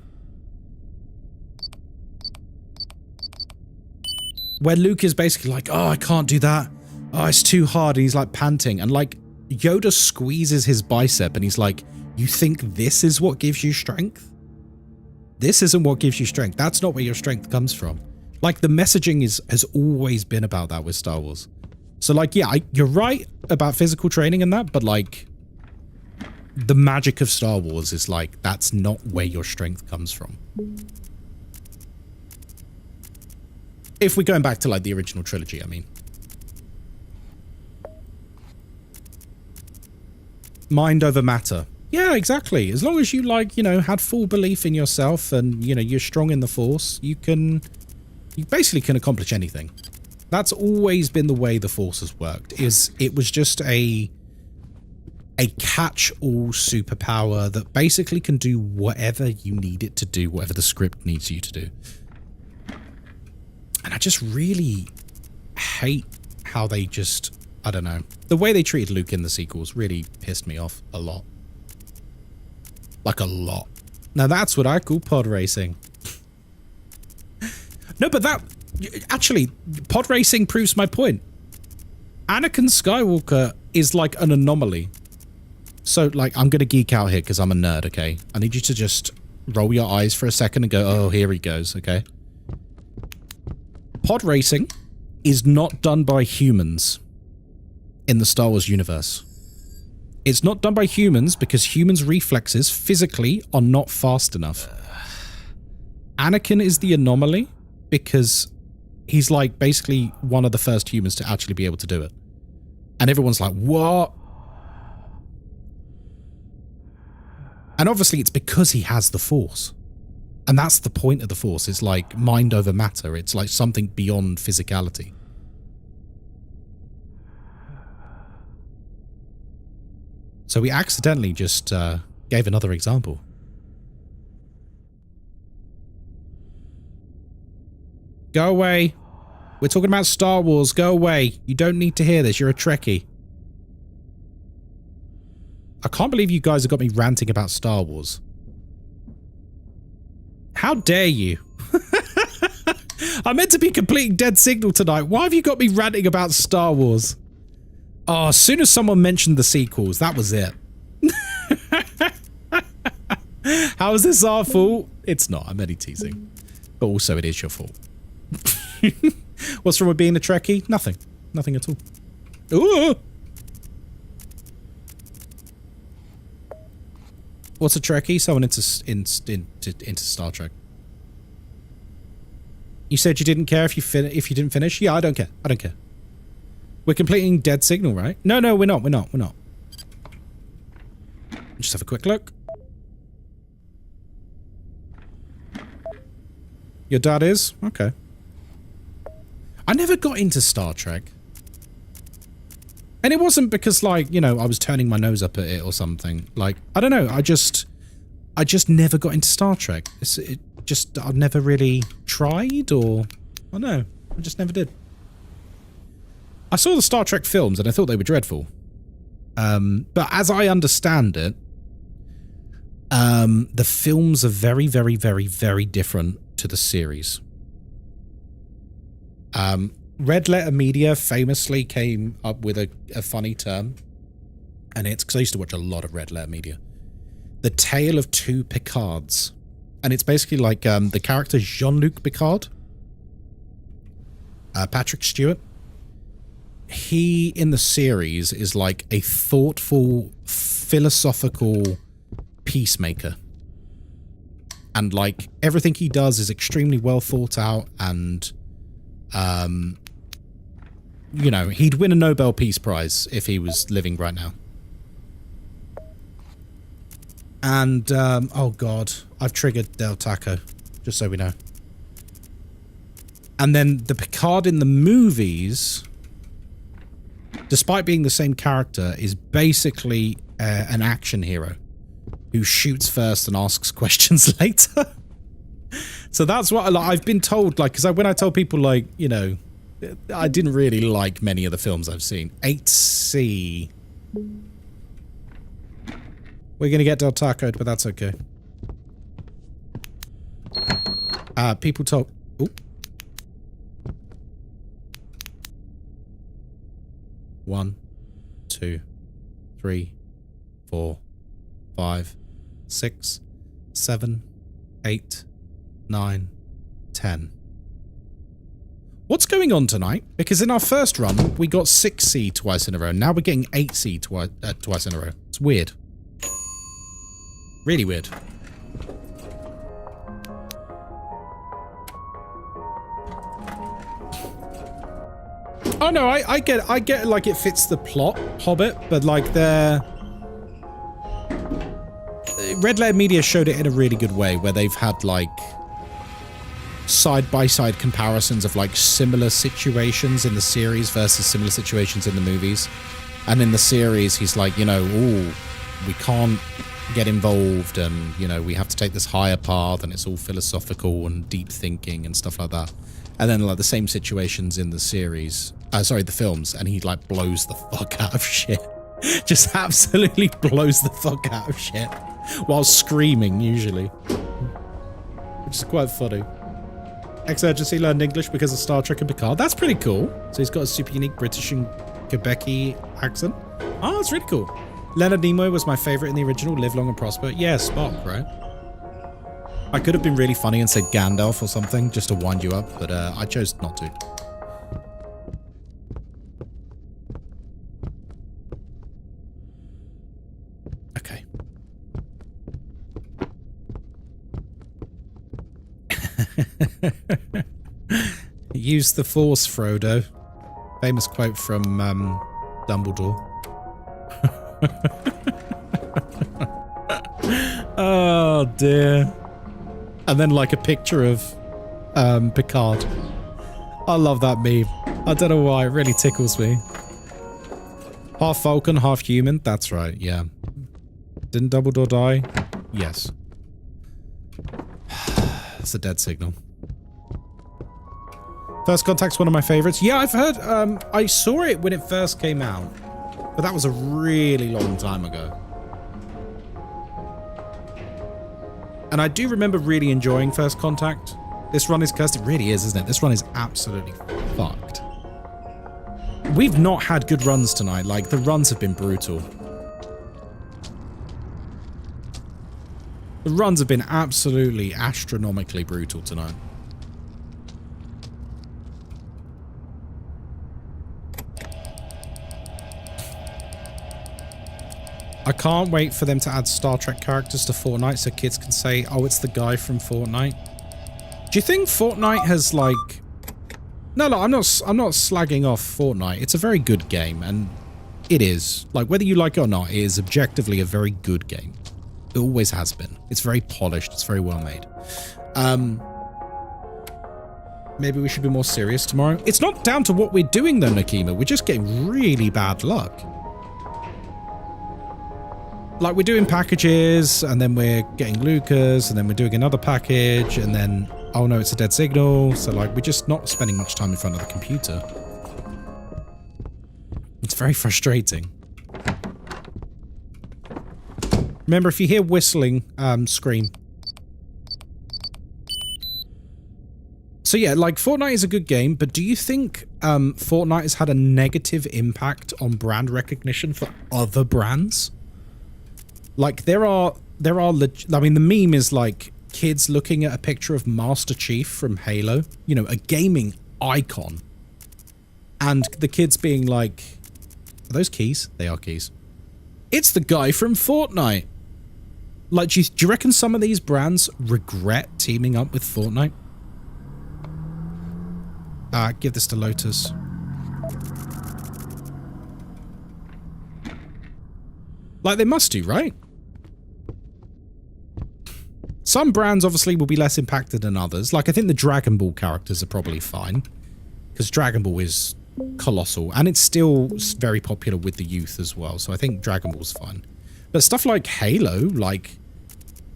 Speaker 1: Where Luke is basically like, oh, I can't do that. Oh, it's too hard. And he's like panting. And like Yoda squeezes his bicep and he's like, you think this is what gives you strength? This isn't what gives you strength. That's not where your strength comes from. Like, the messaging has always been about that with Star Wars. So like, yeah, you're right about physical training and that, but like the magic of Star Wars is like, that's not where your strength comes from. If we're going back to like the original trilogy, I mean. Mind over matter. Yeah, exactly. As long as you like, you know, had full belief in yourself and, you know, you're strong in the Force, you basically can accomplish anything. That's always been the way the Force has worked. It was just a catch-all superpower that basically can do whatever you need it to do, whatever the script needs you to do. And I just really hate how they just, I don't know. The way they treated Luke in the sequels really pissed me off a lot. Like a lot. Now that's what I call pod racing. No, but that... Actually, pod racing proves my point. Anakin Skywalker is like an anomaly. So, like, I'm going to geek out here because I'm a nerd, okay? I need you to just roll your eyes for a second and go, oh, here he goes, okay? Pod racing is not done by humans in the Star Wars universe. It's not done by humans because humans' reflexes physically are not fast enough. Anakin is the anomaly because he's like basically one of the first humans to actually be able to do it. And everyone's like, what? And obviously it's because he has the Force. And that's the point of the Force. It's like mind over matter. It's like something beyond physicality. So we accidentally just gave another example. Go away. We're talking about Star Wars. Go away. You don't need to hear this. You're a Trekkie. I can't believe you guys have got me ranting about Star Wars. How dare you? I meant to be completing Dead Signal tonight. Why have you got me ranting about Star Wars? Oh, as soon as someone mentioned the sequels, that was it. How is this our fault? It's not. I'm only teasing. But also, it is your fault. What's wrong with being a Trekkie? Nothing. Nothing at all. Ooh! What's a Trekkie? Someone into Star Trek. You said you didn't care if you didn't finish? Yeah, I don't care. I don't care. We're completing Dead Signal, right? No, no, we're not. We're not. We're not. Just have a quick look. Your dad is? Okay. I never got into Star Trek. And it wasn't because, like, you know, I was turning my nose up at it or something. Like, I don't know. I just never got into Star Trek. I've never really tried, or I don't know. I just never did. I saw the Star Trek films and I thought they were dreadful. But as I understand it, the films are very, very, very, very different to the series. Red Letter Media famously came up with a funny term, and it's because I used to watch a lot of Red Letter Media. The Tale of Two Picards. And it's basically like the character Jean-Luc Picard, Patrick Stewart. He, in the series, is like a thoughtful, philosophical peacemaker. And like everything he does is extremely well thought out, and you know, he'd win a Nobel Peace Prize if he was living right now. And oh god, I've triggered Del Taco, just so we know. And then the Picard in the movies, despite being the same character, is basically an action hero who shoots first and asks questions later. So that's what I've been told, like, because when I tell people, like, you know, I didn't really like many of the films I've seen. 8C. We're going to get Del Taco'd, but that's okay. People talk... Ooh. 1, 2, 3, 4, 5, 6, 7, 8, 9, 10. What's going on tonight? Because in our first run, we got 6C twice in a row. Now we're getting 8C twice in a row. It's weird. Really weird. Oh no, I get like it fits the plot, Hobbit, but like Red Letter Media showed it in a really good way, where they've had like side-by-side comparisons of like similar situations in the series versus similar situations in the movies. And in the series, he's like, you know, ooh, we can't get involved, and, you know, we have to take this higher path, and it's all philosophical and deep thinking and stuff like that. And then like the same situations in the series, the films, and he like blows the fuck out of shit. Just absolutely blows the fuck out of shit while screaming, usually. Which is quite funny. Ex-Urgency learned English because of Star Trek and Picard. That's pretty cool. So he's got a super unique British and Quebec-y accent. Oh, that's really cool. Leonard Nimoy was my favorite in the original, Live Long and Prosper. Yeah, Spock, right? I could have been really funny and said Gandalf or something just to wind you up, but I chose not to. Okay. Use the Force, Frodo. Famous quote from Dumbledore. Oh dear. And then like a picture of Picard. I love that meme. I don't know why, it really tickles me. Half Vulcan, half human. That's right, yeah. Didn't Dumbledore die? Yes. It's a dead signal. First Contact's one of my favorites. Yeah, I've heard, I saw it when it first came out, but that was a really long time ago. And I do remember really enjoying First Contact. This run is cursed. It really is, isn't it? This run is absolutely fucked. We've not had good runs tonight. Like, the runs have been brutal. The runs have been absolutely astronomically brutal tonight. I can't wait for them to add Star Trek characters to Fortnite so kids can say, oh, it's the guy from Fortnite. Do you think Fortnite has, like... No, I'm not slagging off Fortnite. It's a very good game, and it is. Like, whether you like it or not, it is objectively a very good game. It always has been. It's very polished. It's very well made. Maybe we should be more serious tomorrow. It's not down to what we're doing, though, Nakima. We're just getting really bad luck. Like, we're doing packages, and then we're getting Lucas, and then we're doing another package, and then, oh no, it's a dead signal. So, like, we're just not spending much time in front of the computer. It's very frustrating. Remember, if you hear whistling, scream. So yeah, like, Fortnite is a good game, but do you think Fortnite has had a negative impact on brand recognition for other brands? Like, there are, I mean, the meme is like kids looking at a picture of Master Chief from Halo, you know, a gaming icon. And the kids being like, are those keys? They are keys. It's the guy from Fortnite. Like, do you reckon some of these brands regret teaming up with Fortnite? Give this to Lotus. Like, they must do, right? Some brands obviously will be less impacted than others. Like, I think the Dragon Ball characters are probably fine. Because Dragon Ball is colossal. And it's still very popular with the youth as well. So I think Dragon Ball's fine. But stuff like Halo, like...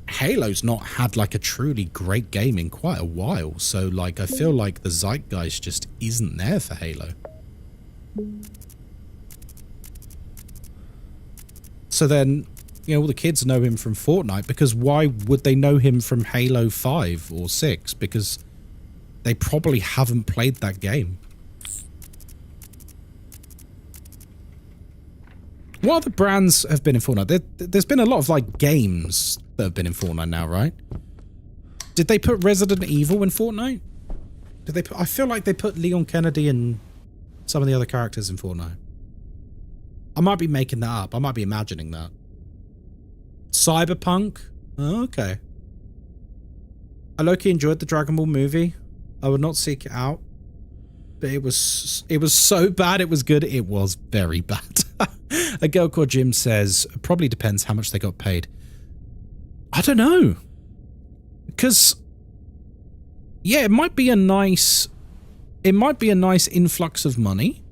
Speaker 1: Halo's not had, like, a truly great game in quite a while. So, like, I feel like the zeitgeist just isn't there for Halo. So then... You know, all the kids know him from Fortnite, because why would they know him from Halo 5 or 6? Because they probably haven't played that game. What other brands have been in Fortnite? There's been a lot of, like, games that have been in Fortnite now, right? Did they put Resident Evil in Fortnite? Did they put... I feel like they put Leon Kennedy and some of the other characters in Fortnite. I might be making that up. I might be imagining that. Cyberpunk? Oh, okay. I low-key enjoyed the Dragon Ball movie. I would not seek it out. But it was so bad it was good. It was very bad. A girl called Jim says, probably depends how much they got paid. I don't know. Because, yeah, it might be a nice influx of money.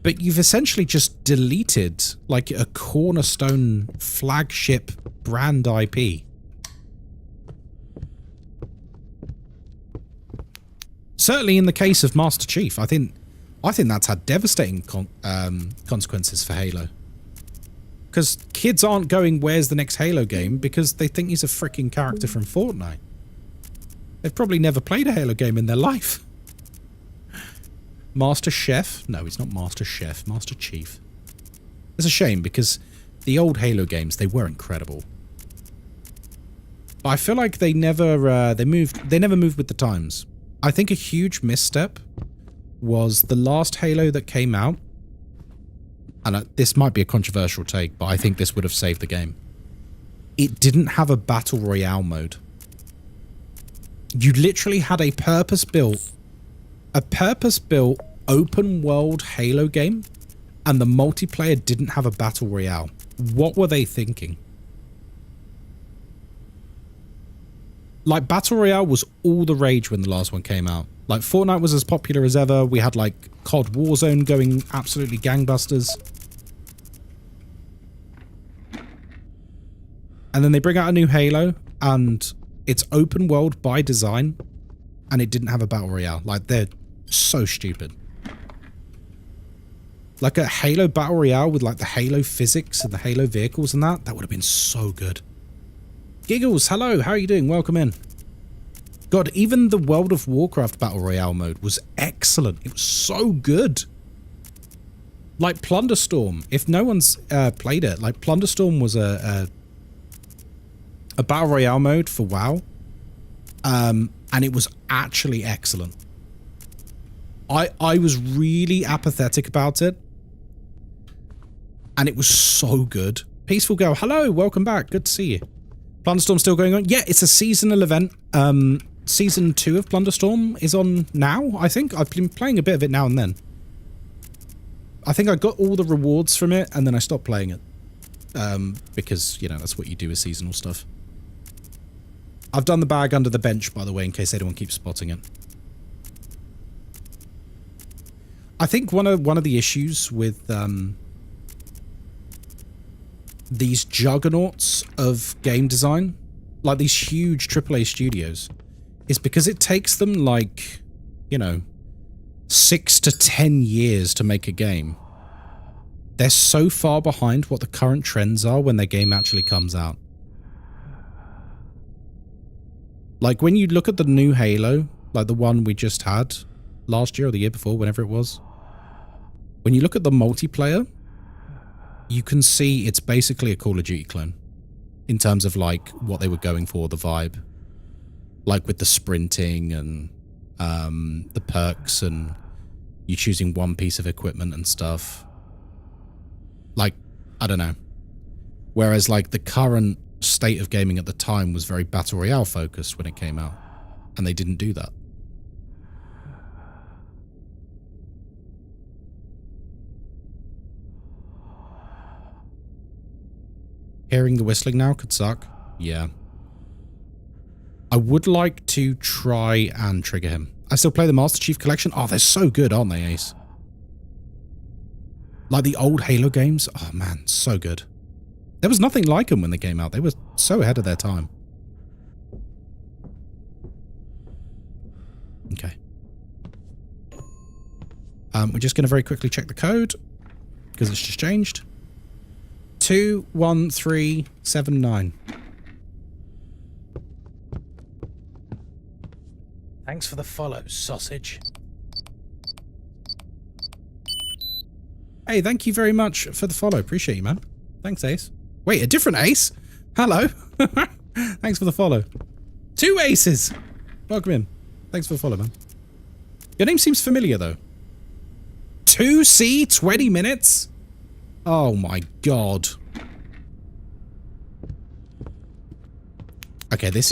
Speaker 1: But you've essentially just deleted, like, a cornerstone flagship brand IP. Certainly in the case of Master Chief, I think that's had devastating consequences for Halo. Because kids aren't going, where's the next Halo game? Because they think he's a freaking character from Fortnite. They've probably never played a Halo game in their life. Master Chef? No, he's not Master Chef. Master Chief. It's a shame because the old Halo games, they were incredible. But I feel like they never moved with the times. I think a huge misstep was the last Halo that came out. And this might be a controversial take, but I think this would have saved the game. It didn't have a battle royale mode. You literally had a purpose-built open world Halo game, and the multiplayer didn't have a battle royale. What were they thinking? Like, battle royale was all the rage when the last one came out. Like, Fortnite was as popular as ever. We had, like, COD Warzone going absolutely gangbusters. And then they bring out a new Halo, and it's open world by design, and it didn't have a battle royale. Like, they're so stupid. Like a Halo battle royale with, like, the Halo physics and the Halo vehicles and that would have been so good. Giggles, hello, how are you doing? Welcome in. God, even the World of Warcraft Battle Royale mode was excellent. It was so good. Like Plunderstorm, if no one's played it, like Plunderstorm was a Battle Royale mode for WoW. And it was actually excellent. I was really apathetic about it. And it was so good. Peaceful Girl, hello, welcome back. Good to see you. Plunderstorm still going on? Yeah, it's a seasonal event. Season 2 of Plunderstorm is on now, I think. I've been playing a bit of it now and then. I think I got all the rewards from it, and then I stopped playing it. Because, you know, that's what you do with seasonal stuff. I've done the bag under the bench, by the way, in case anyone keeps spotting it. I think one of the issues with these juggernauts of game design, like these huge AAA studios, is because it takes them like, you know, 6 to 10 years to make a game. They're so far behind what the current trends are when their game actually comes out. Like when you look at the new Halo, like the one we just had last year or the year before, whenever it was, when you look at the multiplayer, you can see it's basically a Call of Duty clone in terms of like what they were going for, the vibe, like with the sprinting and the perks and you choosing one piece of equipment and stuff. Like, I don't know. Whereas like the current state of gaming at the time was very Battle Royale focused when it came out, and they didn't do that. Hearing the whistling now could suck. Yeah. I would like to try and trigger him. I still play the Master Chief Collection. Oh, they're so good, aren't they, Ace? Like the old Halo games. Oh, man, so good. There was nothing like them when they came out. They were so ahead of their time. Okay. We're just going to very quickly check the code because it's just changed. 21379. Thanks for the follow, sausage. Hey, thank you very much for the follow. Appreciate you, man. Thanks, Ace. Wait, a different Ace? Hello. Thanks for the follow. 2 aces. Welcome in. Thanks for the follow, man. Your name seems familiar, though. 2C, 20 minutes? Oh my god. Okay, this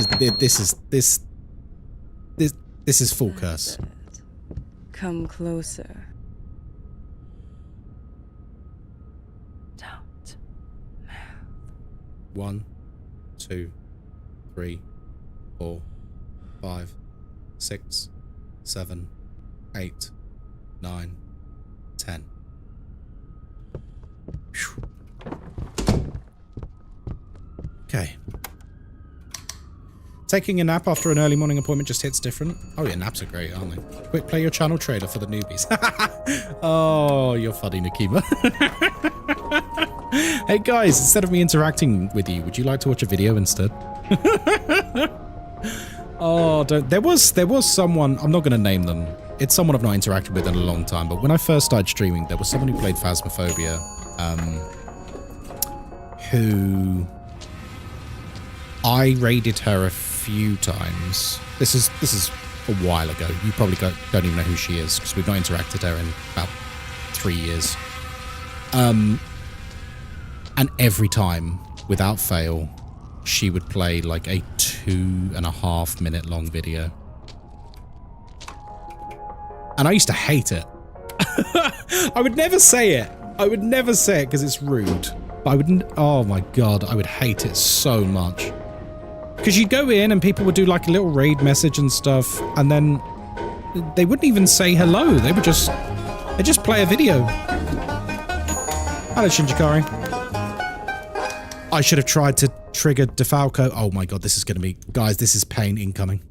Speaker 1: is full curse.
Speaker 5: Come closer. Don't move.
Speaker 1: 1, 2, 3, 4, 5, 6, 7, 8, 9, 10. Whew. Okay. Taking a nap after an early morning appointment just hits different. Oh yeah, naps are great, aren't they? Quick, play your channel trader for the newbies. Oh, you're funny, Nakima. Hey guys, instead of me interacting with you, would you like to watch a video instead? Oh, don't. There was someone, I'm not going to name them. It's someone I've not interacted with in a long time, but when I first started streaming, there was someone who played Phasmophobia, who I raided her a few times. This is a while ago. You probably don't even know who she is because we've not interacted her in about 3 years. And every time, without fail, she would play like a 2.5 minute long video. And I used to hate it. I would never say it. I would never say it because it's rude. But I wouldn't. Oh my god, I would hate it so much. Because you'd go in and people would do like a little raid message and stuff, and then they wouldn't even say hello. They would just play a video. Hello, Shinjikari. I should have tried to trigger Defalco. Oh my god, this is going to be... Guys, this is pain incoming.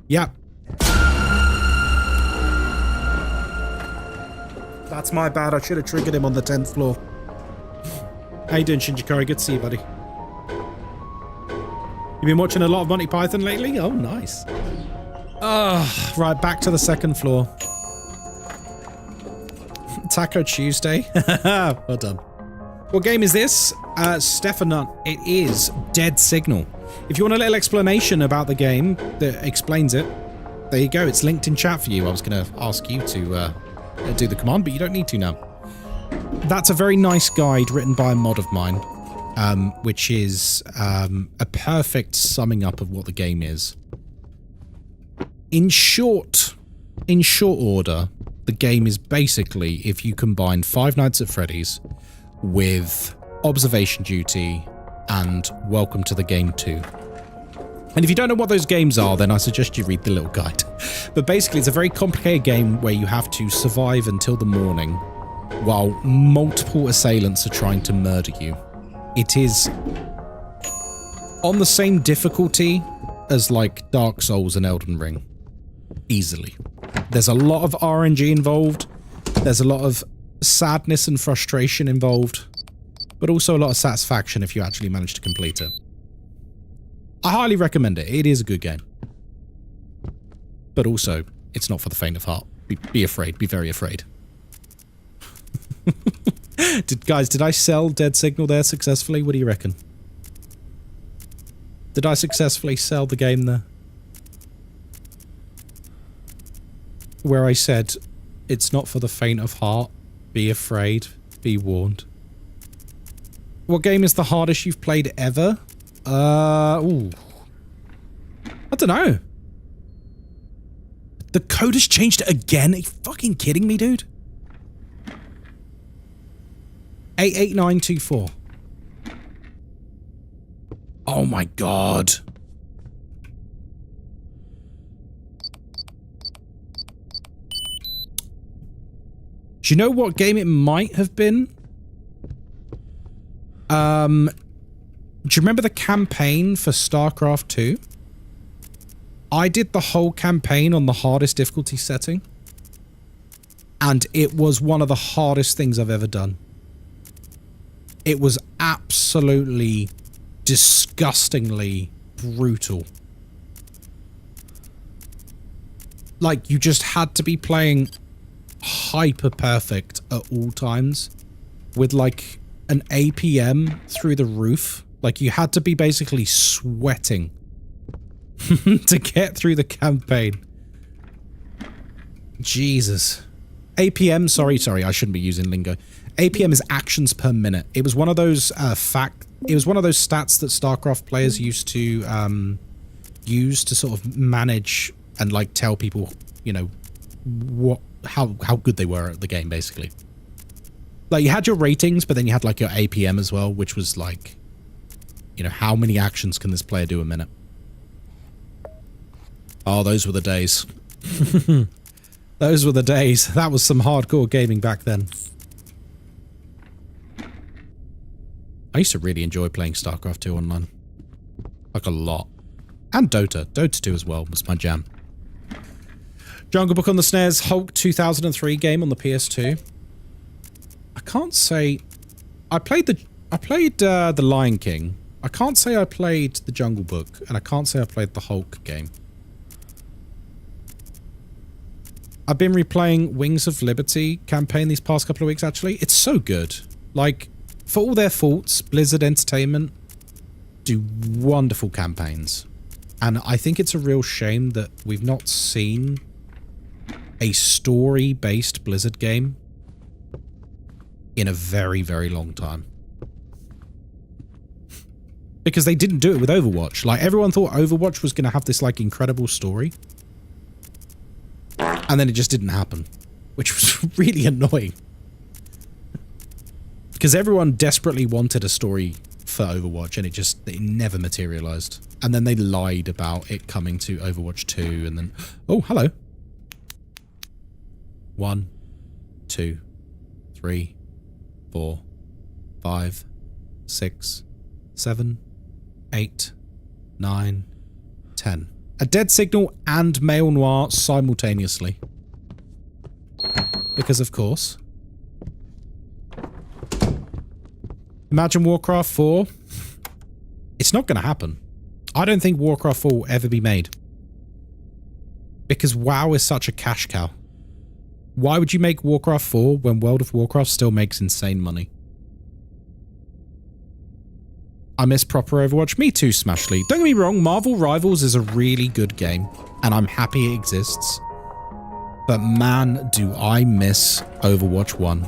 Speaker 1: Yep. That's my bad. I should have triggered him on the 10th floor. How you doing, Shinjikari? Good to see you, buddy. You been watching a lot of Monty Python lately? Oh, nice. Right, back to the second floor. Taco Tuesday. Well done. What game is this? Stefanut, it is Dead Signal. If you want a little explanation about the game that explains it, there you go. It's linked in chat for you. I was going to ask you to do the command, but you don't need to now. That's a very nice guide written by a mod of mine, which is a perfect summing up of what the game is. In short order, the game is basically if you combine Five Nights at Freddy's with Observation Duty and Welcome to the Game 2. And if you don't know what those games are, then I suggest you read the little guide. But basically, it's a very complicated game where you have to survive until the morning while multiple assailants are trying to murder you. It is on the same difficulty as like Dark Souls and Elden Ring. Easily. There's a lot of RNG involved. There's a lot of sadness and frustration involved. But also a lot of satisfaction if you actually manage to complete it. I highly recommend it. It is a good game. But also, it's not for the faint of heart. Be afraid. Be very afraid. Did I sell Dead Signal there successfully? What do you reckon? Did I successfully sell the game there? Where I said, it's not for the faint of heart. Be afraid. Be warned. What game is the hardest you've played ever? Ooh. I don't know. The code has changed again? Are you fucking kidding me, dude? 88924. Oh my god. Do you know what game it might have been? Do you remember the campaign for StarCraft 2? I did the whole campaign on the hardest difficulty setting. And it was one of the hardest things I've ever done. It was absolutely disgustingly brutal. Like, you just had to be playing hyper perfect at all times with like an APM through the roof. Like, you had to be basically sweating to get through the campaign. Jesus. APM, sorry, I shouldn't be using lingo. APM is actions per minute. It was one of those it was one of those stats that StarCraft players used to use to sort of manage and like tell people, you know, how good they were at the game, basically. Like, you had your ratings, but then you had like your APM as well, which was like, you know, how many actions can this player do a minute? Oh, those were the days. Those were the days. That was some hardcore gaming back then. I used to really enjoy playing StarCraft 2 online. Like, a lot. And Dota. Dota 2 as well was my jam. Jungle Book on the SNES, Hulk 2003 game on the PS2. I can't say... I played The Lion King. I can't say I played the Jungle Book, and I can't say I played the Hulk game. I've been replaying Wings of Liberty campaign these past couple of weeks, actually. It's so good. Like, for all their faults, Blizzard Entertainment do wonderful campaigns. And I think it's a real shame that we've not seen a story-based Blizzard game in a very, very long time. Because they didn't do it with Overwatch. Like, everyone thought Overwatch was going to have this, like, incredible story. And then it just didn't happen. Which was really annoying. Because everyone desperately wanted a story for Overwatch, and it never materialized. And then they lied about it coming to Overwatch 2, and then... Oh, hello. 1, 2, 3, 4, 5, 6, 7, 8, 9, 10. A Dead Signal and Male Noir simultaneously. Because of course. Imagine Warcraft 4. It's not going to happen. I don't think Warcraft 4 will ever be made. Because WoW is such a cash cow. Why would you make Warcraft 4 when World of Warcraft still makes insane money? I miss proper Overwatch. Me too, Smashly. Don't get me wrong, Marvel Rivals is a really good game, and I'm happy it exists. But man, do I miss Overwatch 1.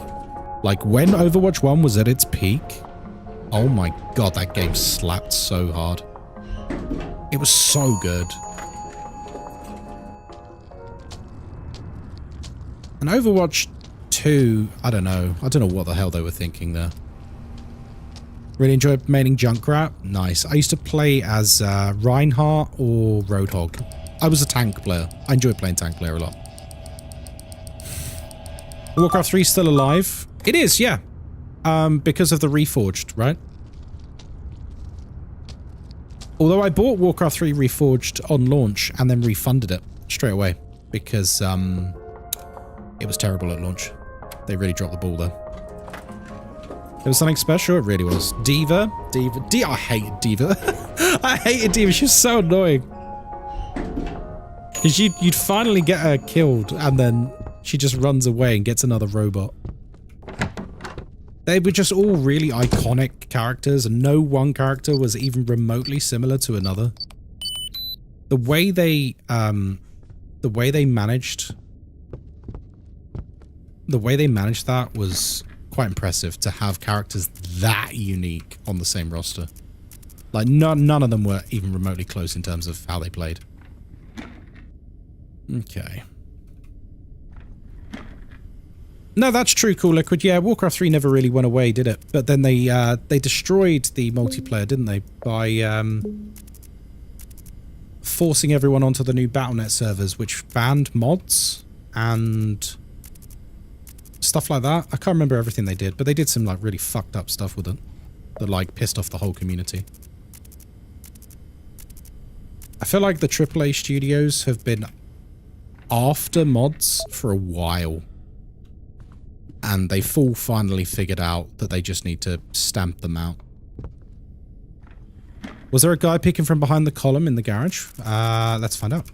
Speaker 1: Like, when Overwatch 1 was at its peak, oh my god, that game slapped so hard. It was so good. And Overwatch 2, I don't know what the hell they were thinking there. Really enjoyed maining Junkrat. Nice. I used to play as Reinhardt or Roadhog. I was a tank player. I enjoyed playing tank player a lot. Warcraft 3 still alive? It is, yeah. Because of the Reforged, right? Although I bought Warcraft 3 Reforged on launch and then refunded it straight away because it was terrible at launch. They really dropped the ball there. It was something special. It really was. D.Va. I hated D.Va. I hated D.Va. She was so annoying. Because you'd finally get her killed and then she just runs away and gets another robot. They were just all really iconic characters and no one character was even remotely similar to another. The way they managed that was quite impressive, to have characters that unique on the same roster. Like, none of them were even remotely close in terms of how they played. Okay. No, that's true, Cool Liquid. Yeah, Warcraft 3 never really went away, did it? But then they destroyed the multiplayer, didn't they? By forcing everyone onto the new Battle.net servers, which banned mods and stuff like that. I can't remember everything they did, but they did some like really fucked up stuff with it that like pissed off the whole community. I feel like the AAA studios have been after mods for a while. And they've all finally figured out that they just need to stamp them out. Was there a guy peeking from behind the column in the garage? Let's find out.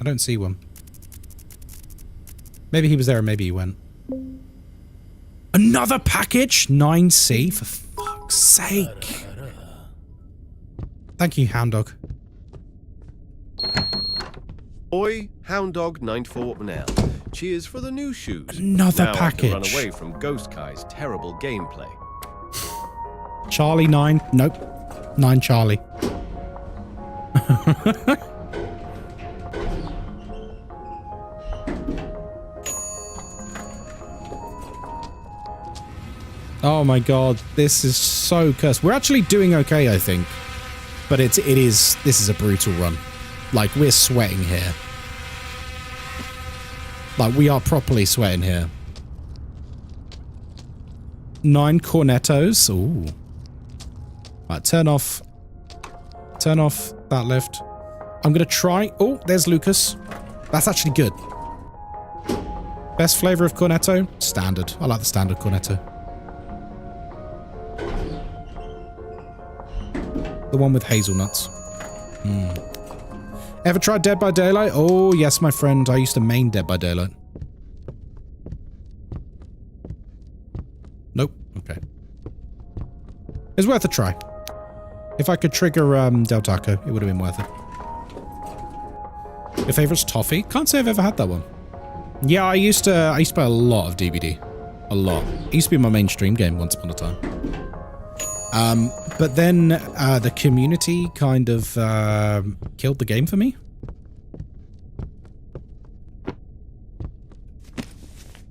Speaker 1: I don't see one. Maybe he was there or maybe he went. Another package? 9C? For fuck's sake. Thank you, Hound Dog.
Speaker 2: Oi, Hound Dog 94 Cheers for the new shoes.
Speaker 1: Another
Speaker 2: now
Speaker 1: package.
Speaker 2: I can run away from Ghostkai's terrible gameplay.
Speaker 1: Charlie 9. Nope. 9 Charlie. Oh my god, this is so cursed. We're actually doing okay, I think. But this is a brutal run. Like, we're sweating here. Like, we are properly sweating here. 9 cornettos. Ooh. Right, turn off that lift. I'm gonna try... Oh, there's Lucas. That's actually good. Best flavor of cornetto? Standard. I like the standard cornetto. The one with hazelnuts. Ever tried Dead by Daylight? Oh, yes, my friend. I used to main Dead by Daylight. Nope. Okay. It's worth a try. If I could trigger Del Taco, it would have been worth it. Your favorite's toffee? Can't say I've ever had that one. Yeah, I used to play a lot of DBD. A lot. It used to be my mainstream game once upon a time. But then the community kind of killed the game for me.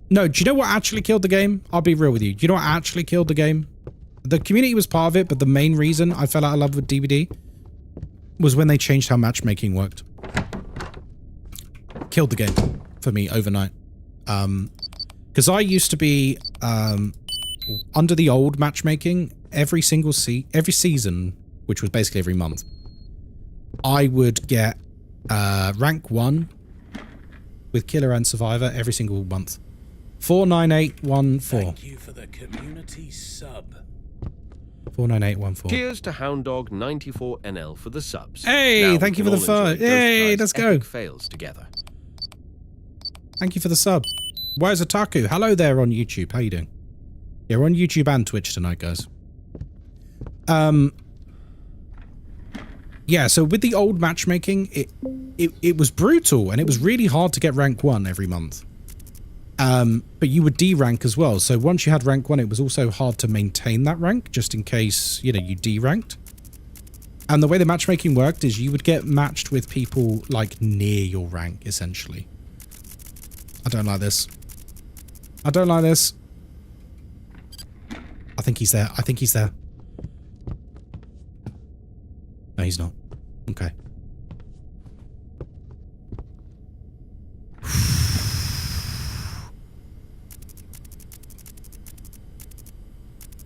Speaker 1: No, do you know what actually killed the game? I'll be real with you. Do you know what actually killed the game? The community was part of it, but the main reason I fell out of love with DBD was when they changed how matchmaking worked. Killed the game for me overnight. Because I used to be under the old matchmaking. Every season, which was basically every month, I would get rank 1 with Killer and Survivor every single month. 49814.
Speaker 6: Thank you for the community sub.
Speaker 1: 49814.
Speaker 2: Cheers to HoundDog94NL for the subs.
Speaker 1: Hey,
Speaker 2: Now
Speaker 1: thank you
Speaker 2: we
Speaker 1: for
Speaker 2: can
Speaker 1: the
Speaker 2: all
Speaker 1: fun.
Speaker 2: enjoy
Speaker 1: Hey,
Speaker 2: Ghostkai's
Speaker 1: let's go.
Speaker 2: epic fails together.
Speaker 1: Thank you for the sub. Where's Otaku? Hello there on YouTube. How you doing? Yeah, we're on YouTube and Twitch tonight, guys. Yeah, so with the old matchmaking, it was brutal and it was really hard to get rank 1 every month. But you would D-rank as well. So once you had rank 1, it was also hard to maintain that rank just in case, you know, you D-ranked. And the way the matchmaking worked is you would get matched with people like near your rank, essentially. I don't like this. I don't like this. I think he's there. I think he's there. No, he's not. Okay.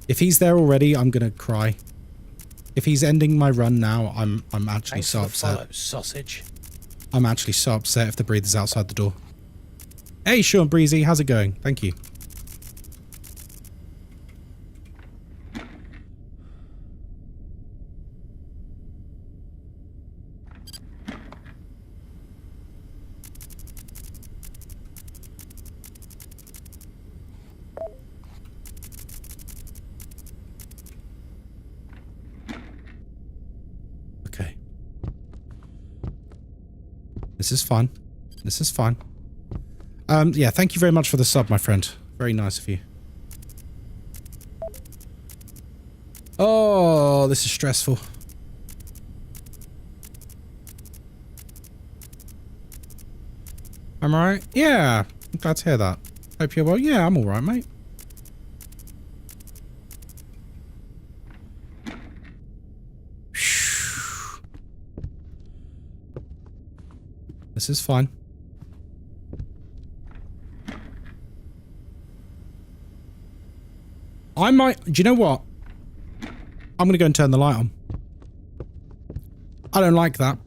Speaker 1: If he's there already, I'm gonna cry. If he's ending my run now, I'm actually so upset.
Speaker 6: Sausage.
Speaker 1: I'm actually so upset if the breather's outside the door. Hey, Sean Breezy, how's it going? Thank you. Okay. This is fun. This is fun. Yeah, thank you very much for the sub, my friend. Very nice of you. Oh, this is stressful. I'm alright? Yeah, I'm glad to hear that. Hope you're well. Yeah, I'm alright, mate. This is fine. I might... Do you know what? I'm going to go and turn the light on. I don't like that.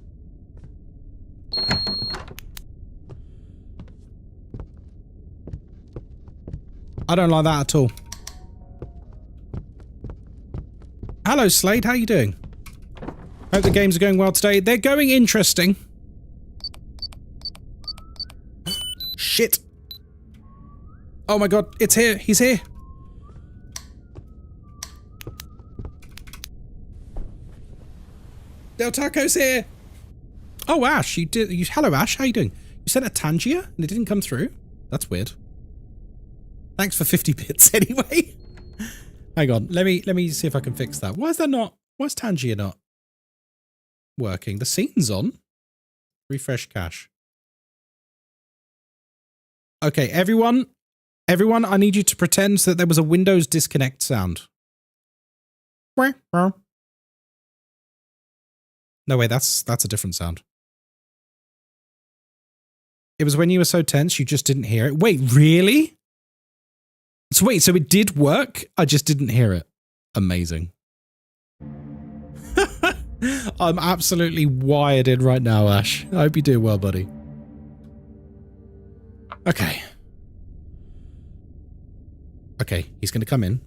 Speaker 1: I don't like that at all. Hello, Slade. How you doing? Hope the games are going well today. They're going interesting. Shit. Oh my god. It's here. He's here. Del Taco's here. Oh, Ash, you did. Hello, Ash. How you doing? You sent a Tangia and it didn't come through. That's weird. Thanks for 50 bits anyway. Hang on. Let me see if I can fix that. Why is that not? Why is Tangia not working? The scene's on. Refresh cache. Okay, everyone, I need you to pretend that there was a Windows disconnect sound. No, wait, that's a different sound. It was when you were so tense, you just didn't hear it. Wait, really? So wait, so it did work? I just didn't hear it. Amazing. I'm absolutely wired in right now, Ash. I hope you do well, buddy. Okay. Okay, he's going to come in.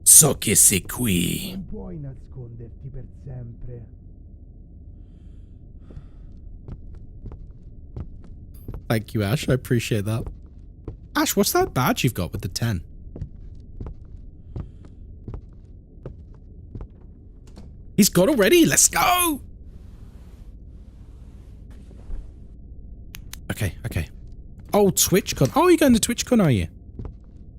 Speaker 1: So che sei qui.
Speaker 6: Non puoi nasconderti per sempre.
Speaker 1: Thank you, Ash. I appreciate that. Ash, what's that badge you've got with the 10? He's got already. Let's go. Okay, okay. Oh, TwitchCon. Oh, you're going to TwitchCon, are you?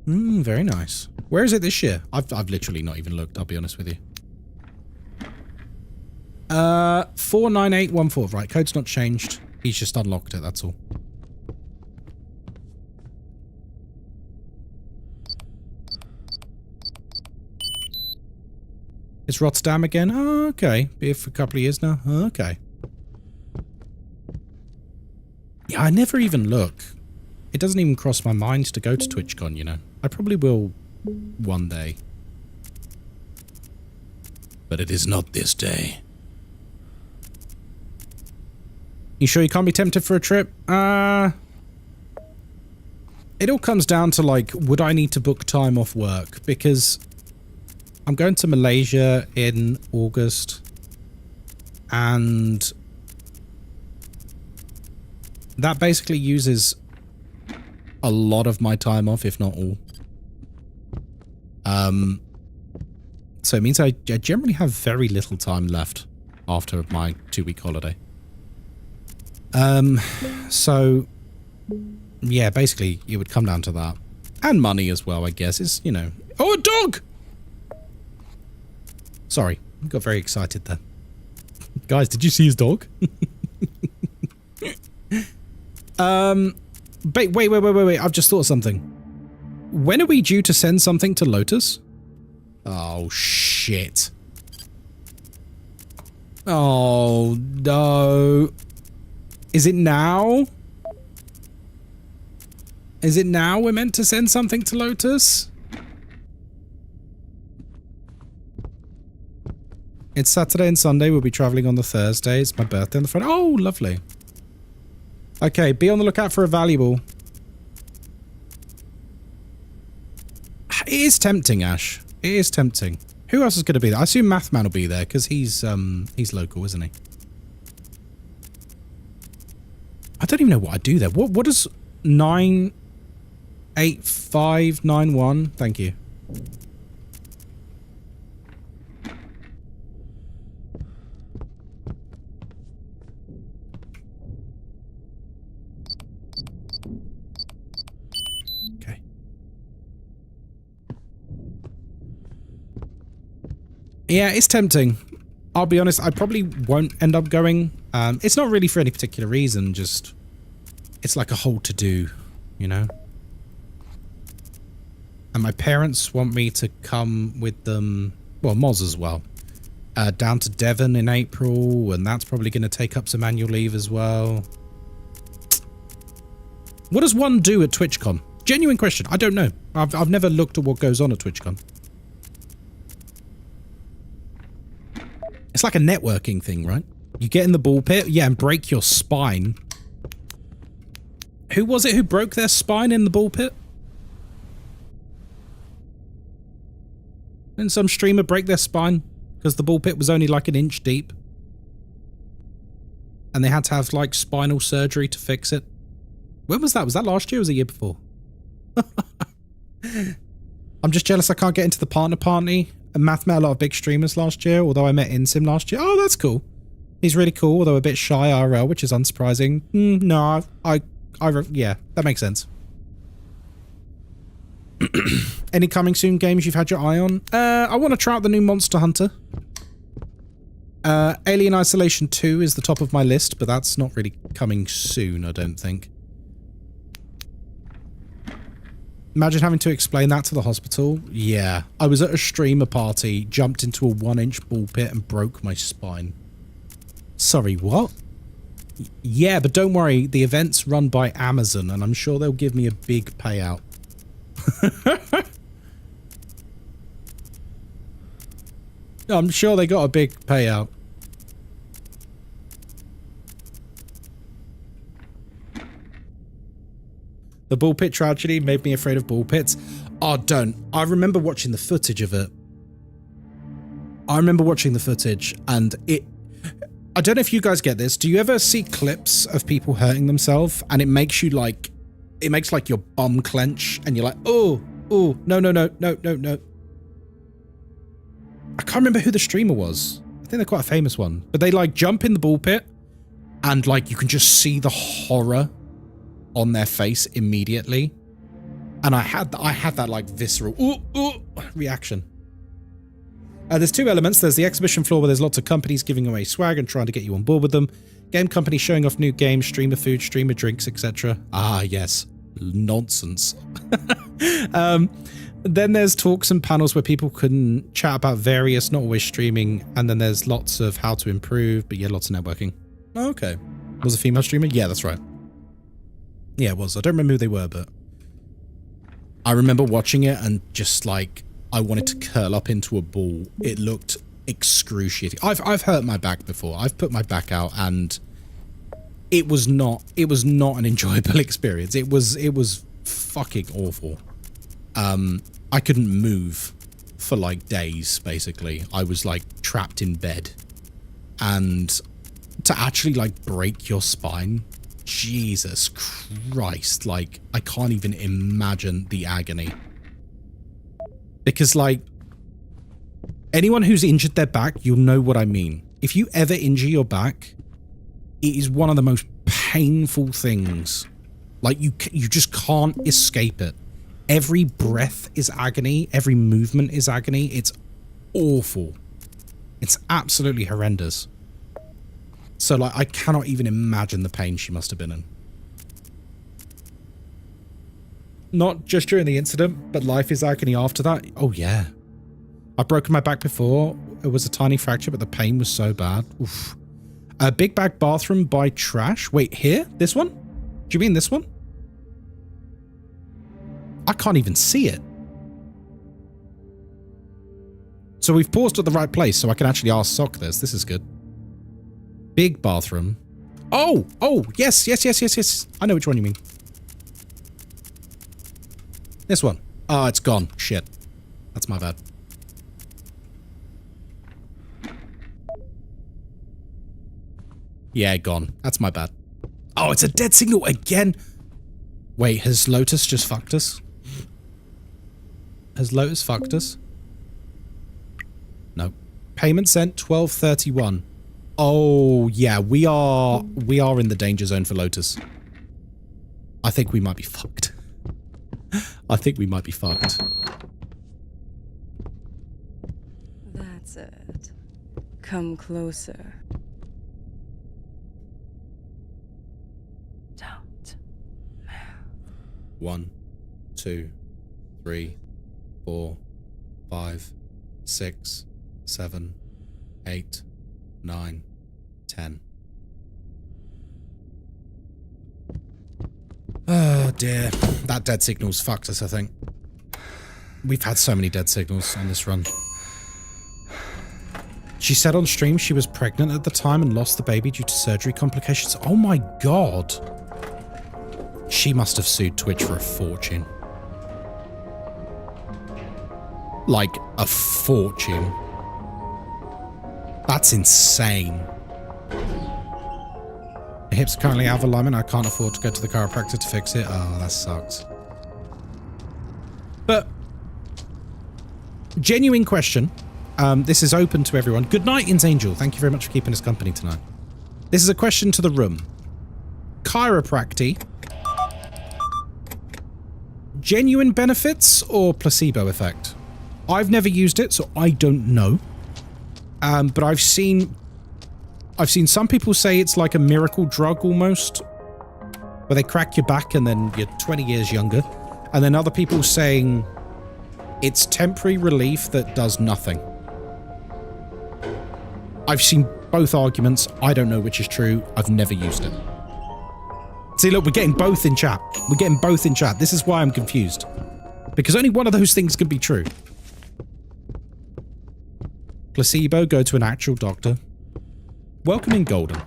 Speaker 1: Very nice. Where is it this year? I've literally not even looked, I'll be honest with you. 49814. Right, code's not changed. He's just unlocked it, that's all. It's Rotterdam again? Oh, okay. Been here for a couple of years now. Oh, okay. Yeah, I never even look. It doesn't even cross my mind to go to TwitchCon, you know. I probably will one day. But it is not this day. You sure you can't be tempted for a trip? It all comes down to, like, would I need to book time off work? Because I'm going to Malaysia in August, and that basically uses a lot of my time off, if not all. So it means I generally have very little time left after my 2-week holiday. So yeah, basically it would come down to that. And money as well, I guess. It's, you know... Oh, a dog! Sorry, I got very excited there. Guys, did you see his dog? Wait. I've just thought of something. When are we due to send something to Lotus? Oh, shit. Oh, no. Is it now? Is it now we're meant to send something to Lotus? It's Saturday and Sunday. We'll be traveling on the Thursday. It's my birthday on the Friday. Oh, lovely. Okay, be on the lookout for a valuable. It is tempting, Ash. It is tempting. Who else is going to be there? I assume Mathman will be there because he's local, isn't he? I don't even know what I do there. What does 98591? Thank you. Okay. Yeah, it's tempting. I'll be honest, I probably won't end up going. It's not really for any particular reason, just... It's like a whole to-do, you know? And my parents want me to come with them... Well, Moz as well. Down to Devon in April, and that's probably going to take up some annual leave as well. What does one do at TwitchCon? Genuine question. I don't know. I've never looked at what goes on at TwitchCon. It's like a networking thing, right? You get in the ball pit, yeah, and break your spine. Who was it who broke their spine in the ball pit? Didn't some streamer break their spine because the ball pit was only like an inch deep? And they had to have like spinal surgery to fix it. When was that? Was that last year or was it the year before? I'm just jealous I can't get into the partner party. And Math met a lot of big streamers last year, although I met Insim last year. Oh, that's cool. He's really cool, although a bit shy IRL, which is unsurprising. No, yeah, that makes sense. Any coming soon games you've had your eye on? I want to try out the new Monster Hunter. Alien Isolation 2 is the top of my list, but that's not really coming soon, I don't think. Imagine having to explain that to the hospital. Yeah. I was at a streamer party, jumped into a 1-inch ball pit and broke my spine. Sorry, what? Yeah, but don't worry. The event's run by Amazon, and I'm sure they'll give me a big payout. I'm sure they got a big payout. The ball pit tragedy made me afraid of ball pits. Oh, don't. I remember watching the footage of it. And it... I don't know if you guys get this. Do you ever see clips of people hurting themselves and it makes you like... It makes like your bum clench and you're like, oh, no. I can't remember who the streamer was. I think they're quite a famous one. But they like jump in the ball pit and like you can just see the horror on their face immediately. And I had that like visceral reaction. There's two elements. There's the exhibition floor where there's lots of companies giving away swag and trying to get you on board with them. Game companies showing off new games, streamer food, streamer drinks, etc. Ah, yes. Nonsense. Then there's talks and panels where people can chat about various, not always streaming. And then there's lots of how to improve, but yeah, lots of networking. Oh, okay. Was a female streamer? Yeah, that's right. Yeah, it was. I don't remember who they were, but I remember watching it and just like I wanted to curl up into a ball. It looked excruciating. I've hurt my back before. I've put my back out and it was not an enjoyable experience. It was fucking awful. I couldn't move for like days, basically. I was like trapped in bed. And to actually like break your spine, Jesus Christ, like I can't even imagine the agony. Because like anyone who's injured their back, you'll know what I mean. If you ever injure your back, it is one of the most painful things. Like you just can't escape it. Every breath is agony. Every movement is agony. It's awful. It's absolutely horrendous. So, like, I cannot even imagine the pain she must have been in. Not just during the incident, but life is agony after that. Oh, yeah. I've broken my back before. It was a tiny fracture, but the pain was so bad. Oof. A big bag bathroom by trash. Wait, here? This one? Do you mean this one? I can't even see it. So we've paused at the right place, so I can actually ask Sock this. This is good. Big bathroom. Oh, yes. I know which one you mean. This one. Oh, it's gone. Shit. That's my bad. Yeah, gone. That's my bad. Oh, it's a dead signal again. Wait, has Lotus just fucked us? Has Lotus fucked us? No. Payment sent 1231. Oh, yeah, we are in the danger zone for Lotus. I think we might be fucked. I think we might be fucked.
Speaker 5: That's it. Come closer. Don't move.
Speaker 1: 1, 2, 3, 4, 5, 6, 7, 8, 9, 10. Oh dear. That dead signal's fucked us, I think. We've had so many dead signals on this run. She said on stream she was pregnant at the time and lost the baby due to surgery complications. Oh my god. She must have sued Twitch for a fortune. Like, a fortune. That's insane. My hips are currently out of alignment. I can't afford to go to the chiropractor to fix it. Oh, that sucks. But, genuine question. This is open to everyone. Good night, Ins Angel. Thank you very much for keeping us company tonight. This is a question to the room. Chiropractic. Genuine benefits or placebo effect? I've never used it, so I don't know. But I've seen some people say it's like a miracle drug almost, where they crack your back and then you're 20 years younger. And then other people saying it's temporary relief that does nothing. I've seen both arguments. I don't know which is true. I've never used it. See, look, we're getting both in chat. We're getting both in chat. This is why I'm confused. Because only one of those things can be true. Placebo, go to an actual doctor. Welcome in Golden.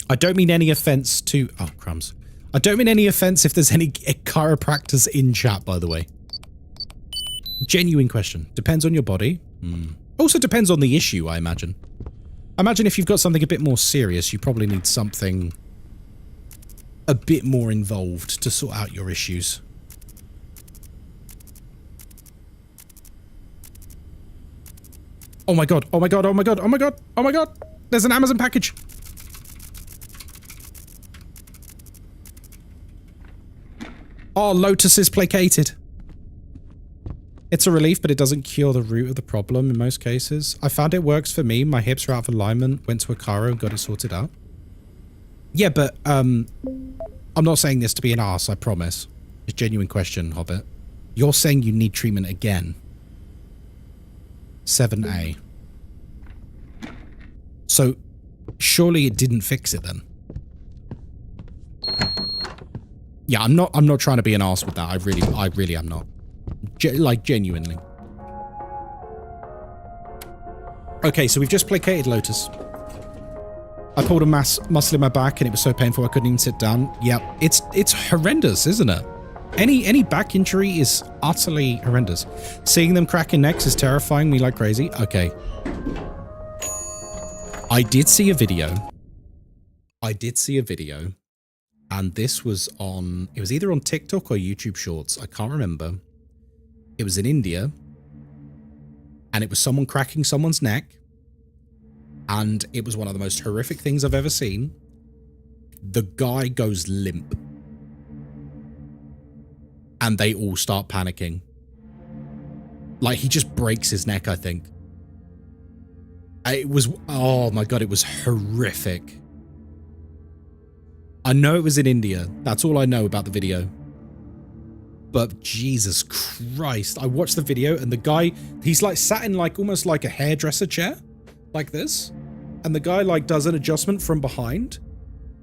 Speaker 1: I don't mean any offense to... Oh, crumbs. I don't mean any offense if there's any chiropractors in chat, by the way. Genuine question. Depends on your body. Also depends on the issue, I imagine. I imagine if you've got something a bit more serious, you probably need something a bit more involved to sort out your issues. Oh my god, oh my god, oh my god, oh my god, oh my god! There's an Amazon package! Oh, Lotus is placated. It's a relief, but it doesn't cure the root of the problem in most cases. I found it works for me. My hips are out of alignment, went to a chiro and got it sorted out. Yeah, but, I'm not saying this to be an arse, I promise. It's a genuine question, Hobbit. You're saying you need treatment again. 7A. So, surely it didn't fix it then. Yeah, I'm not trying to be an arse with that. I really am not. Like, genuinely. Okay, so we've just placated Lotus. I pulled a muscle in my back and it was so painful I couldn't even sit down. Yeah, it's horrendous, isn't it? Any back injury is utterly horrendous. Seeing them cracking necks is terrifying me like crazy. Okay. I did see a video. And this was on, it was either on TikTok or YouTube Shorts. I can't remember. It was in India. And it was someone cracking someone's neck. And it was one of the most horrific things I've ever seen. The guy goes limp. And they all start panicking. Like, he just breaks his neck, I think. It was, oh my God, it was horrific. I know it was in India. That's all I know about the video. But Jesus Christ, I watched the video and the guy, he's like sat in like almost like a hairdresser chair, like this. And the guy like does an adjustment from behind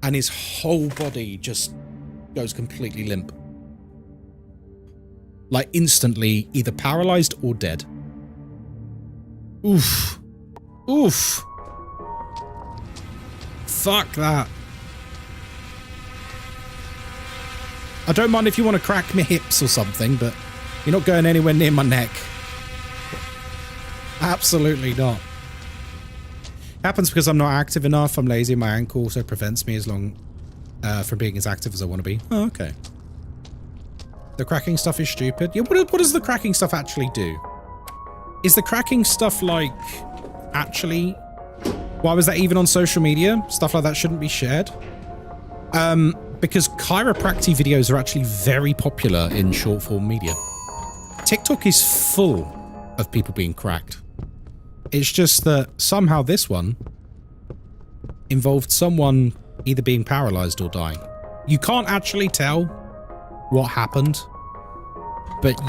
Speaker 1: and his whole body just goes completely limp. Like instantly either paralyzed or dead. Oof. Oof. Fuck that. I don't mind if you want to crack my hips or something, but you're not going anywhere near my neck. Absolutely not. Happens because I'm not active enough. I'm lazy. My ankle also prevents me from being as active as I want to be. Oh, okay. The cracking stuff is stupid. Yeah, what does the cracking stuff actually do? Is the cracking stuff like actually... Why was that even on social media? Stuff like that shouldn't be shared. Because chiropractic videos are actually very popular in short form media. TikTok is full of people being cracked. It's just that somehow this one involved someone either being paralyzed or dying. You can't actually tell what happened, but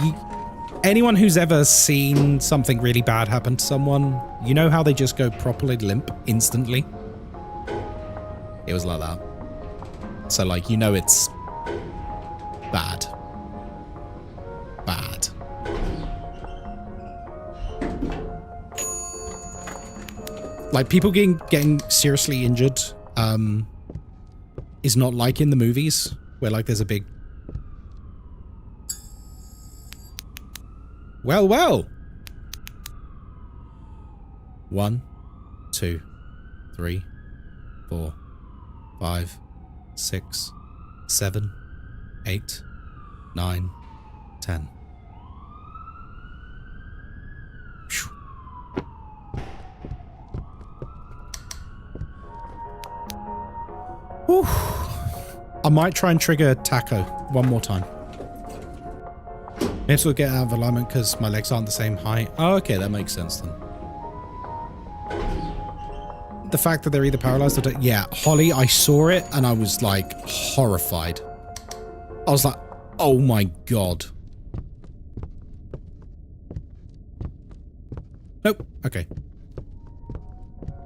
Speaker 1: anyone who's ever seen something really bad happen to someone, you know how they just go properly limp instantly? It was like that. So, like, you know it's bad. Bad. Like, people getting seriously injured is not like in the movies, where, like, there's a big... Well, well! 1, 2, 3, 4, 5... 6, 7, 8, 9, 10. Whew. Whew. I might try and trigger Taco one more time. Maybe we'll get out of alignment because my legs aren't the same height. Oh, okay, that makes sense then. The fact that they're either paralyzed or dead. Yeah, Holly, I saw it and I was like horrified. I was like, oh my God. Nope. Okay.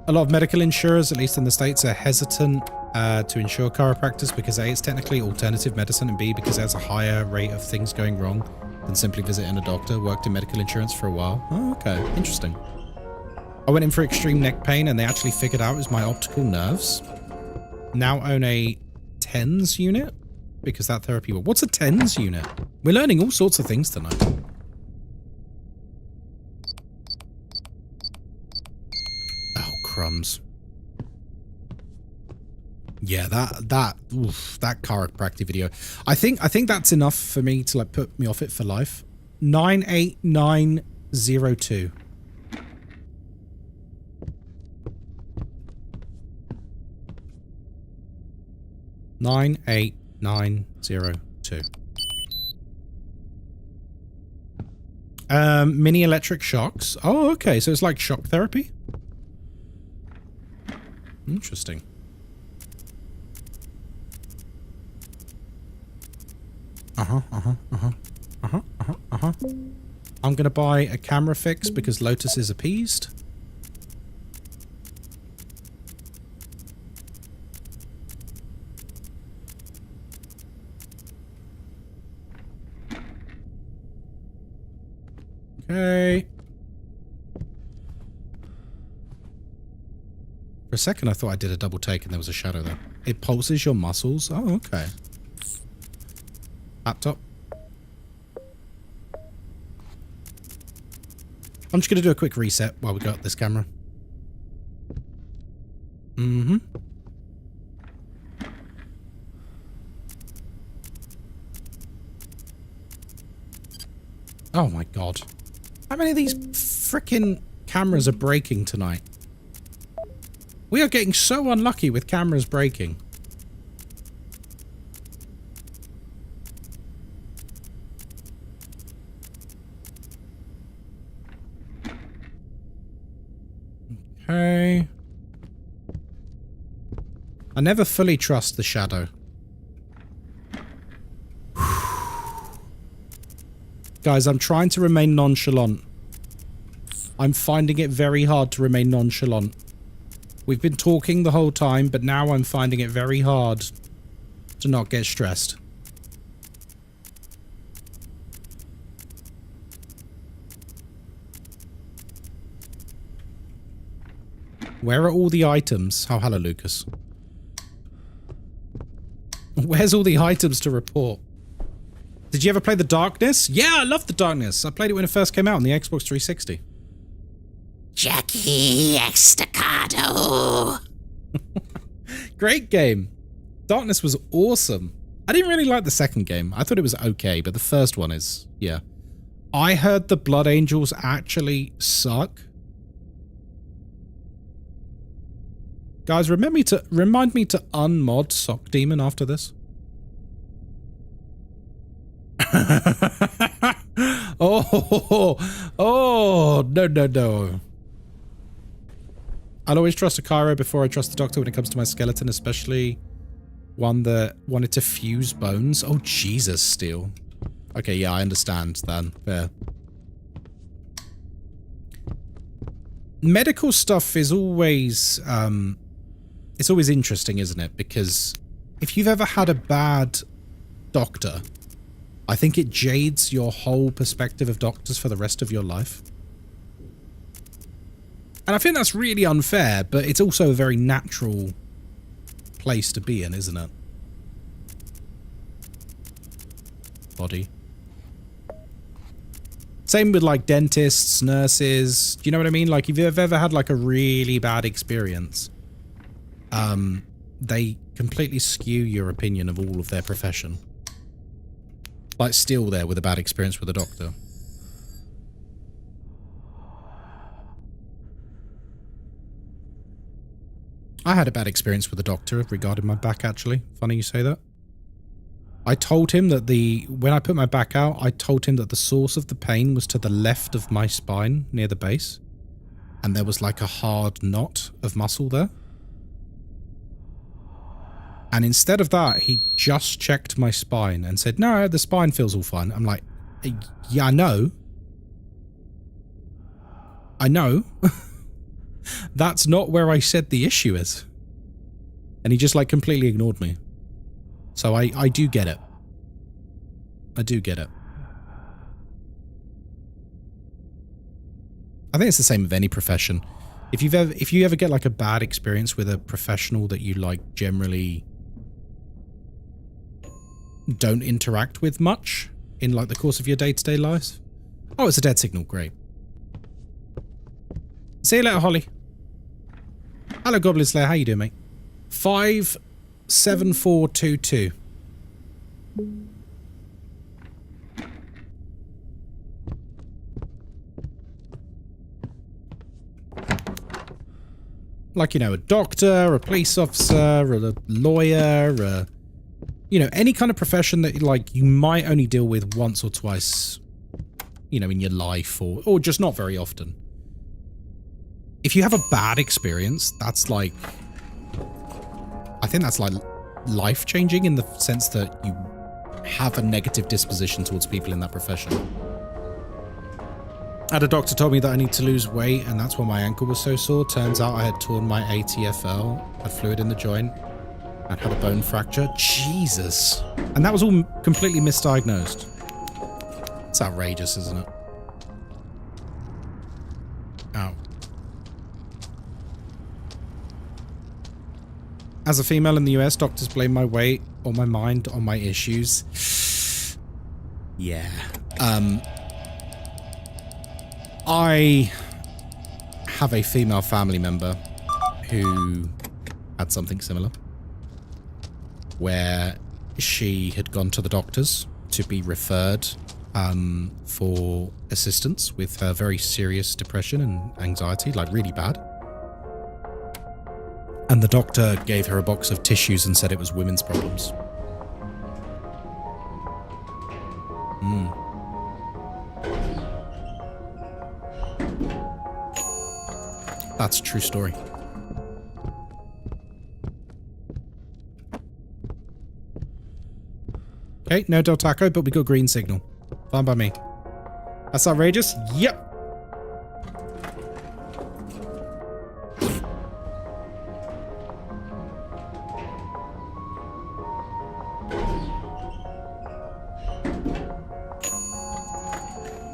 Speaker 1: A lot of medical insurers, at least in the States, are hesitant to insure chiropractors because A, it's technically alternative medicine, and B, because it has a higher rate of things going wrong than simply visiting a doctor. Worked in medical insurance for a while. Oh, okay. Interesting. I went in for extreme neck pain and they actually figured out it was my optical nerves. Now own a TENS unit because that therapy... What's a TENS unit? We're learning all sorts of things tonight. Oh, crumbs. Yeah, that chiropractic video. I think that's enough for me to like put me off it for life. 98902. Nine 8902. Mini electric shocks. Oh, okay. So it's like shock therapy. Interesting. I'm gonna buy a camera fix because Lotus is appeased. Okay. For a second, I thought I did a double take and there was a shadow there. It pulses your muscles. Oh, okay. Laptop. I'm just going to do a quick reset while we got this camera. Mm-hmm. Oh my god. How many of these frickin' cameras are breaking tonight? We are getting so unlucky with cameras breaking. Okay. I never fully trust the shadow. Guys, I'm trying to remain nonchalant. I'm finding it very hard to remain nonchalant. We've been talking the whole time, but now I'm finding it very hard to not get stressed. Where are all the items? Oh, hello, Lucas. Where's all the items to report? Did you ever play The Darkness? Yeah, I love The Darkness. I played it when it first came out on the Xbox 360.
Speaker 7: Jackie Estacado.
Speaker 1: Great game. Darkness was awesome. I didn't really like the second game. I thought it was okay, but the first one is, yeah. I heard the Blood Angels actually suck. Guys, remind me to unmod Sock Demon after this. No. I'll always trust a Cairo before I trust the doctor when it comes to my skeleton, especially one that wanted to fuse bones. Oh, Jesus, Steel. Okay, yeah, I understand then. Fair. Medical stuff is always, it's always interesting, isn't it? Because if you've ever had a bad doctor, I think it jades your whole perspective of doctors for the rest of your life. And I think that's really unfair, but it's also a very natural place to be in, isn't it? Body. Same with like dentists, nurses. Do you know what I mean? Like if you've ever had like a really bad experience, they completely skew your opinion of all of their profession. Like Steel there with a bad experience with a doctor. I had a bad experience with a doctor regarding my back, actually. Funny you say that. I told him that when I put my back out, I told him that the source of the pain was to the left of my spine, near the base. And there was like a hard knot of muscle there. And instead of that, he just checked my spine and said, no, the spine feels all fine. I'm like, yeah, I know. I know. That's not where I said the issue is. And he just like completely ignored me. So I do get it. I do get it. I think it's the same with any profession. If you ever get like a bad experience with a professional that you like generally don't interact with much in like the course of your day-to-day lives. Oh, it's a dead signal. Great. See you later, Holly. Hello, Goblin Slayer. How you doing, mate? 57422. Like, you know, a doctor, a police officer, a lawyer, you know, any kind of profession that, like, you might only deal with once or twice, you know, in your life, or just not very often. If you have a bad experience, that's like, I think that's like life-changing in the sense that you have a negative disposition towards people in that profession. I had a doctor told me that I need to lose weight, and that's why my ankle was so sore. Turns out I had torn my ATFL, had fluid in the joint, and had a bone fracture. Jesus. And that was all completely misdiagnosed. It's outrageous, isn't it? Ow. As a female in the US, doctors blame my weight or my mind on my issues. Yeah. I have a female family member who had something similar, where she had gone to the doctors to be referred for assistance with her very serious depression and anxiety, like really bad. And the doctor gave her a box of tissues and said it was women's problems. That's a true story. Okay, no Del Taco, but we got green signal. Fine by me. That's outrageous? Yep.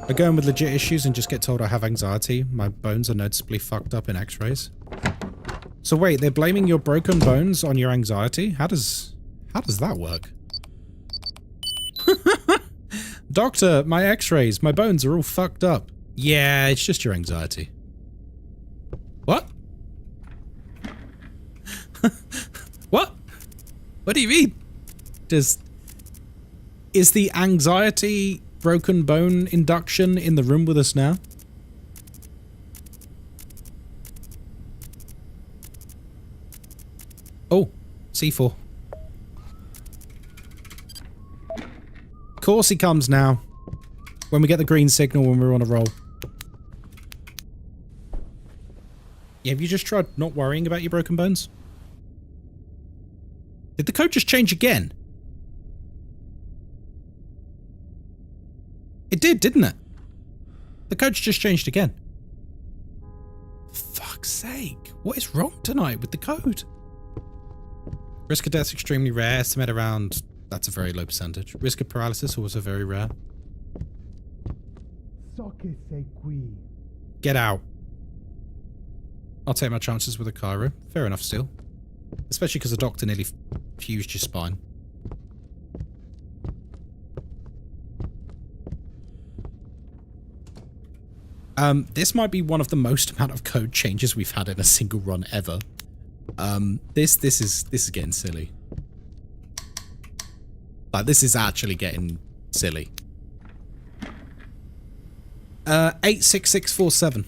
Speaker 1: I go in with legit issues and just get told I have anxiety. My bones are noticeably fucked up in x-rays. So wait, they're blaming your broken bones on your anxiety? How does that work? Doctor, my x-rays, my bones are all fucked up. Yeah, it's just your anxiety. What? What? What do you mean? Is the anxiety broken bone induction in the room with us now? Oh, C4. Of course he comes now. When we get the green signal when we're on a roll. Yeah, have you just tried not worrying about your broken bones? Did the code just change again? It did, didn't it? The code's just changed again. Fuck's sake. What is wrong tonight with the code? Risk of death extremely rare. Estimate around... That's a very low percentage. Risk of paralysis also very rare.
Speaker 6: So che sei qui.
Speaker 1: Get out. I'll take my chances with a Cairo. Fair enough still. Especially because the doctor nearly fused your spine. This might be one of the most amount of code changes we've had in a single run ever. This is getting silly. Like, this is actually getting silly. 86647.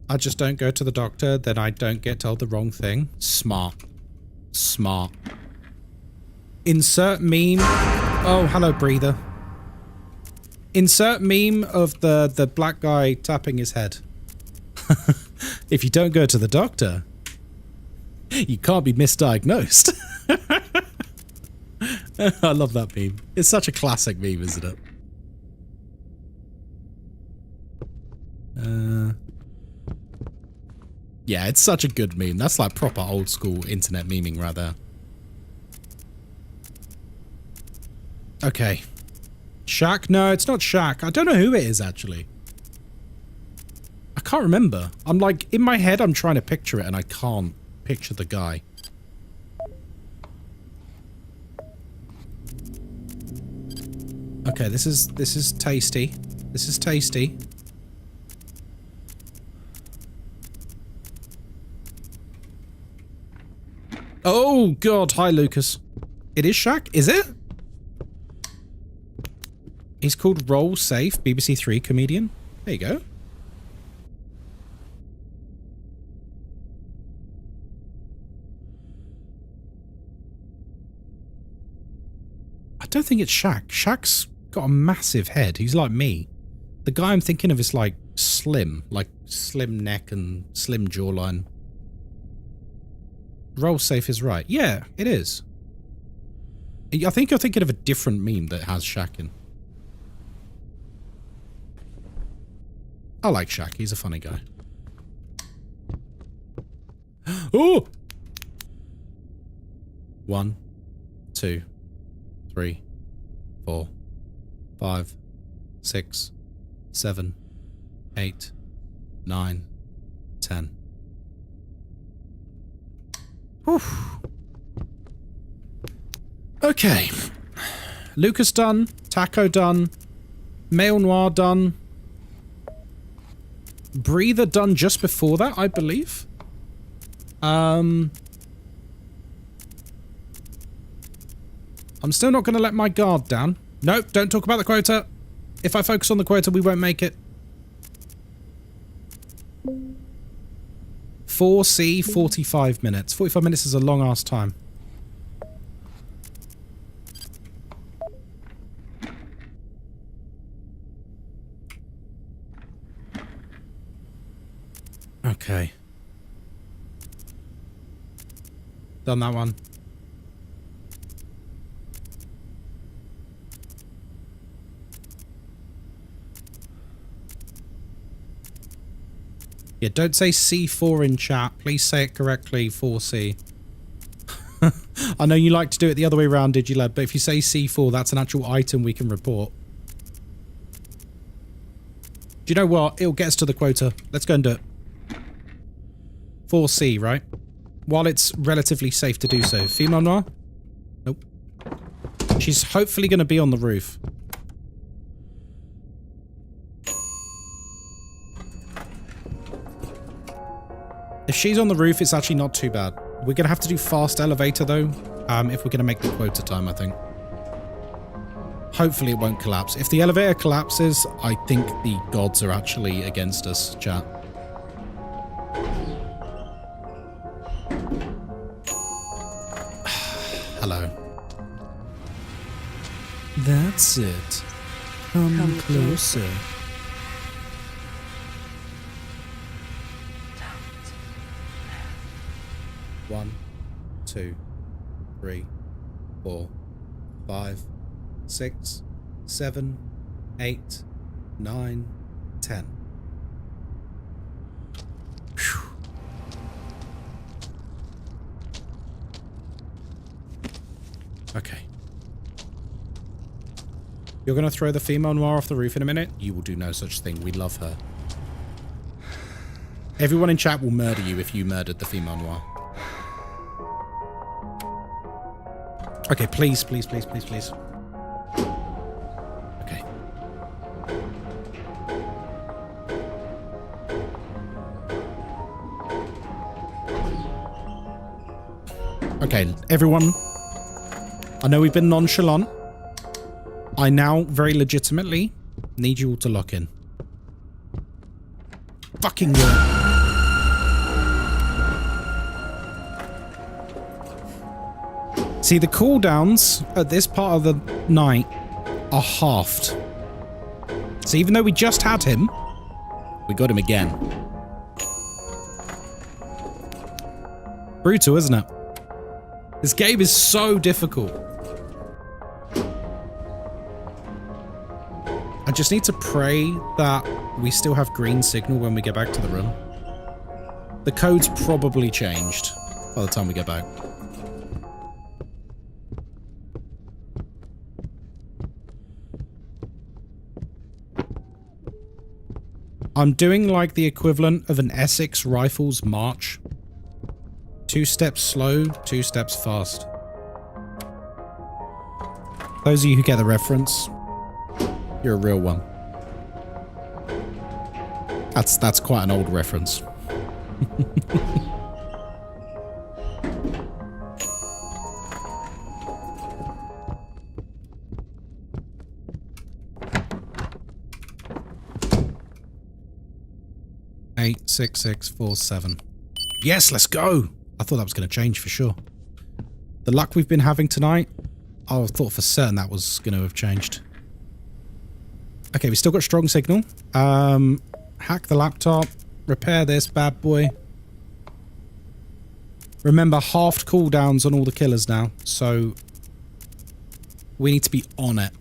Speaker 1: I just don't go to the doctor, then I don't get told the wrong thing. Smart. Smart. Insert meme. Oh, hello, breather. Insert meme of the black guy tapping his head. If you don't go to the doctor, you can't be misdiagnosed. I love that meme. It's such a classic meme, isn't it? Yeah, it's such a good meme. That's like proper old school internet memeing right there. Okay. Shaq? No, it's not Shaq. I don't know who it is, actually. I can't remember. I'm like, in my head, I'm trying to picture it, and I can't picture the guy. Okay, this is tasty. This is tasty. Oh, God. Hi, Lucas. It is Shaq? Is it? He's called Roll Safe, BBC Three comedian. There you go. I don't think it's Shaq. Shaq's got a massive head. He's like me. The guy I'm thinking of is like slim neck and slim jawline. Roll Safe is right. Yeah, it is. I think you're thinking of a different meme that has Shaq in. I like Shaq. He's a funny guy. Oh! 1, 2, 3, 4, 5, 6, 7, 8, 9, 10. Whew. Okay. Lucas done. Taco done. Male Noir done. Breather done just before that, I believe. I'm still not going to let my guard down. Nope, don't talk about the quota. If I focus on the quota, we won't make it. 4C, 45 minutes. 45 minutes is a long-ass time. Okay. Done that one. Yeah, don't say C4 in chat. Please say it correctly, 4C. I know you like to do it the other way around, Digilab, but if you say C4, that's an actual item we can report. Do you know what? It'll get us to the quota. Let's go and do it. 4C, right? While it's relatively safe to do so. Female Noir? Nope. She's hopefully going to be on the roof. If she's on the roof, it's actually not too bad. We're going to have to do fast elevator, though, if we're going to make the quota time, I think. Hopefully it won't collapse. If the elevator collapses, I think the gods are actually against us, chat. Hello. That's it. Come closer.
Speaker 5: Don't.
Speaker 1: 1, 2, 3, 4, 5, 6, 7, 8, 9, 10. Whew. Okay. You're going to throw the female Noir off the roof in a minute? You will do no such thing. We love her. Everyone in chat will murder you if you murdered the female Noir. Okay, please, please, please, please, please. Okay. Okay, everyone. I know we've been nonchalant. I now very legitimately need you all to lock in. Fucking work. See, the cooldowns at this part of the night are halved. So even though we just had him, we got him again. Brutal, isn't it? This game is so difficult. I just need to pray that we still have green signal when we get back to the room. The code's probably changed by the time we get back. I'm doing like the equivalent of an Essex Rifles march. 2 steps slow, 2 steps fast. Those of you who get the reference, you're a real one. That's quite an old reference. Eight, 6, 6, 4, 7. Yes, let's go. I thought that was going to change for sure. The luck we've been having tonight, I thought for certain that was going to have changed. Okay, we still got strong signal. Hack the laptop. Repair this bad boy. Remember, halved cooldowns on all the killers now, so we need to be on it.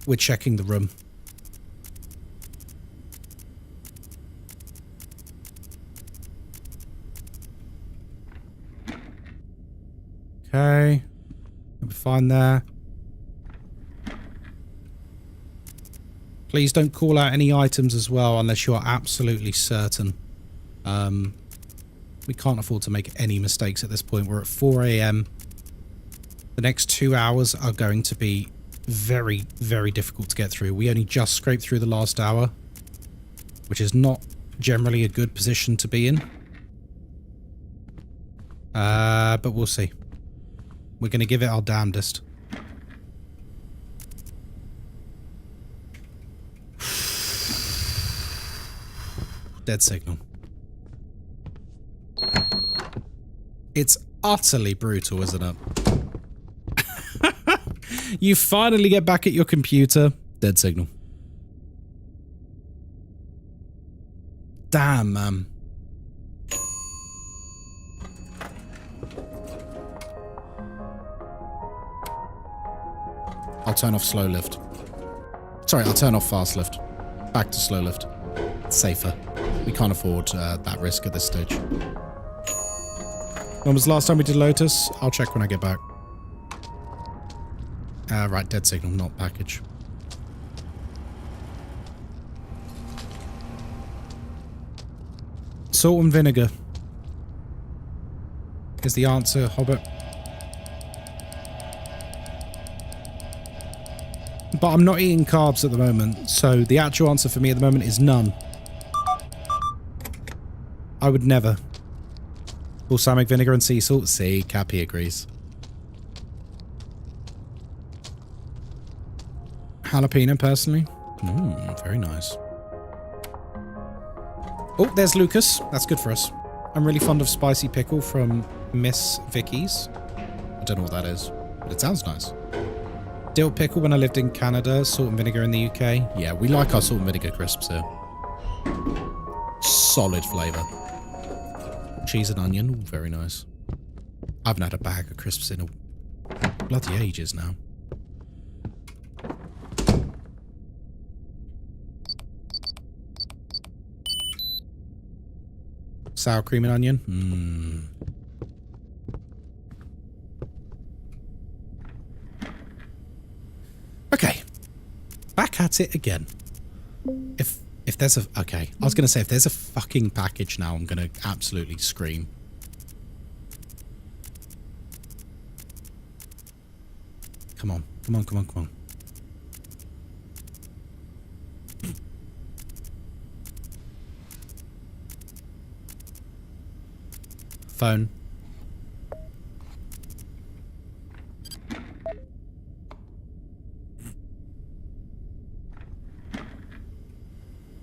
Speaker 1: We're checking the room. Okay. We'll be fine there. Please don't call out any items as well unless you're absolutely certain. We can't afford to make any mistakes at this point. We're at 4 a.m. The next 2 hours are going to be very, very difficult to get through. We only just scraped through the last hour, which is not generally a good position to be in. But we'll see. We're going to give it our damnedest. Dead signal. It's utterly brutal, isn't it? You finally get back at your computer. Dead signal. Damn, man. I'll turn off slow lift. Sorry, I'll turn off fast lift. Back to slow lift. It's safer. We can't afford that risk at this stage. When was the last time we did Lotus? I'll check when I get back. Right, dead signal, not package. Salt and vinegar is the answer, Hobbit. But I'm not eating carbs at the moment, so the actual answer for me at the moment is none. I would never. Balsamic vinegar and sea salt? See, Cappy agrees. Jalapeno, personally. Very nice. Oh, there's Lucas. That's good for us. I'm really fond of spicy pickle from Miss Vicky's. I don't know what that is, but it sounds nice. Dill pickle when I lived in Canada. Salt and vinegar in the UK. Yeah, we like our salt and vinegar crisps here. Solid flavour. Cheese and onion. Ooh, very nice. I haven't had a bag of crisps in a bloody ages now. Sour cream and onion. Okay. Back at it again. If there's a... Okay. I was going to say, if there's a fucking package now, I'm going to absolutely scream. Come on. Come on, come on, come on. Phone.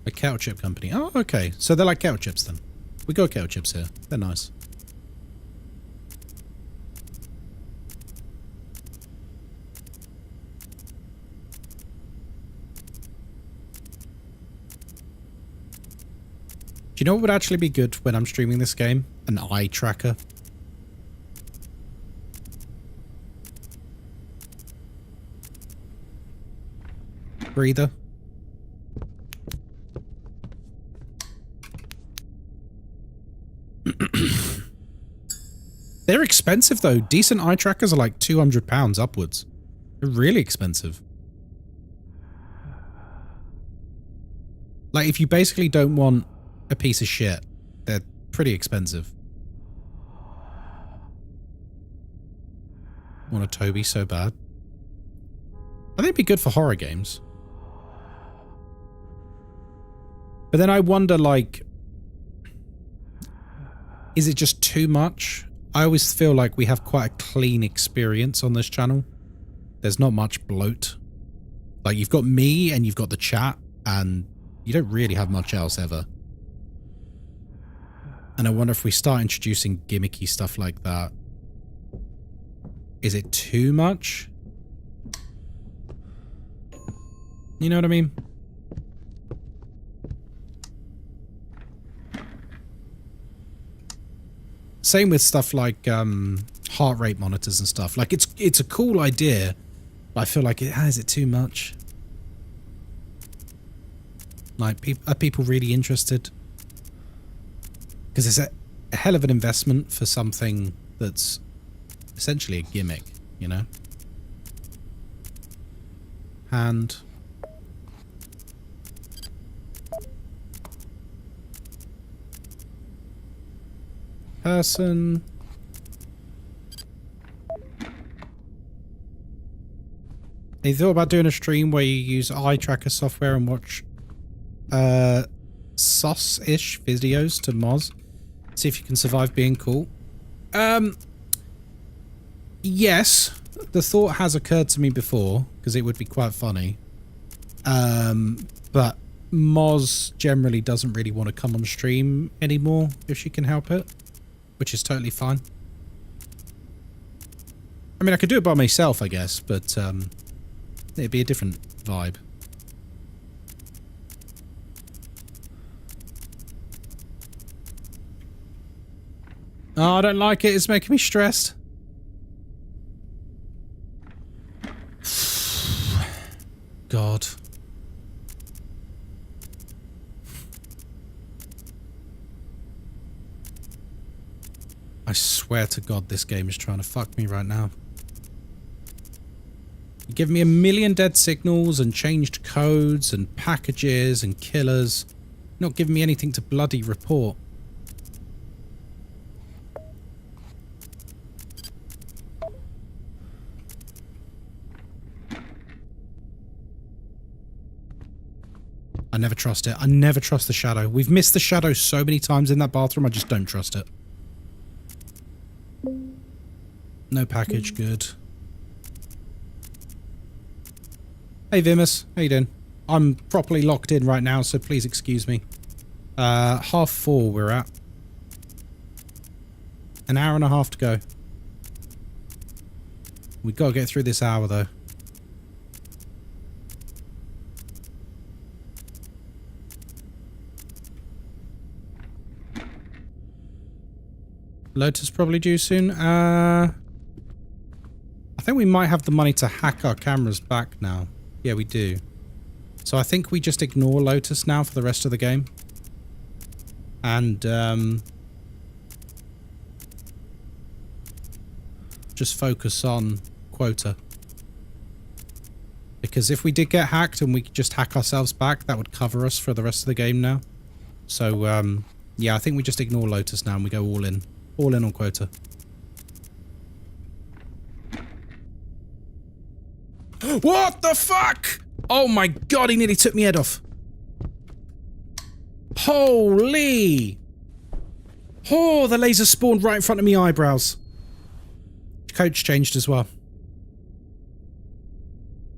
Speaker 1: A kettle chip company. Oh, okay. So they're like kettle chips then. We got kettle chips here. They're nice. Do you know what would actually be good when I'm streaming this game? An eye tracker. Breather. They're expensive though. Decent eye trackers are like £200 upwards. They're really expensive. Like if you basically don't want a piece of shit, they're pretty expensive. Want a Toby so bad. I think it'd be good for horror games. But then I wonder, like, is it just too much? I always feel like we have quite a clean experience on this channel. There's not much bloat. Like, you've got me and you've got the chat, and you don't really have much else ever. And I wonder if we start introducing gimmicky stuff like that. Is it too much? You know what I mean? Same with stuff like heart rate monitors and stuff. Like it's a cool idea, but I feel like is it too much? Like, are people really interested? Because it's a hell of an investment for something that's essentially a gimmick, you know? Hand. person. Have you thought about doing a stream where you use eye tracker software and watch sus-ish videos to Moz? See if you can survive being cool. Yes, the thought has occurred to me before, because it would be quite funny. But Moz generally doesn't really want to come on stream anymore if she can help it, which is totally fine. I mean, I could do it by myself, I guess, but it'd be a different vibe. Oh, I don't like it. It's making me stressed. God. I swear to God this game is trying to fuck me right now. You give me a million dead signals and changed codes and packages and killers. Not giving me anything to bloody report. I never trust it. I never trust the shadow. We've missed the shadow so many times in that bathroom, I just don't trust it. No package, good. Hey Vimus, how you doing? I'm properly locked in right now, so please excuse me. 4:30 we're at. An hour and a half to go. We've got to get through this hour though. Lotus probably due soon. I think we might have the money to hack our cameras back now. Yeah, we do. So I think we just ignore Lotus now for the rest of the game. And just focus on Quota. Because if we did get hacked and we could just hack ourselves back, that would cover us for the rest of the game now. So yeah, I think we just ignore Lotus now and we go all in. All in on Quota. What the fuck? Oh my God, he nearly took my head off. Holy. Oh, the laser spawned right in front of me eyebrows. Coach changed as well.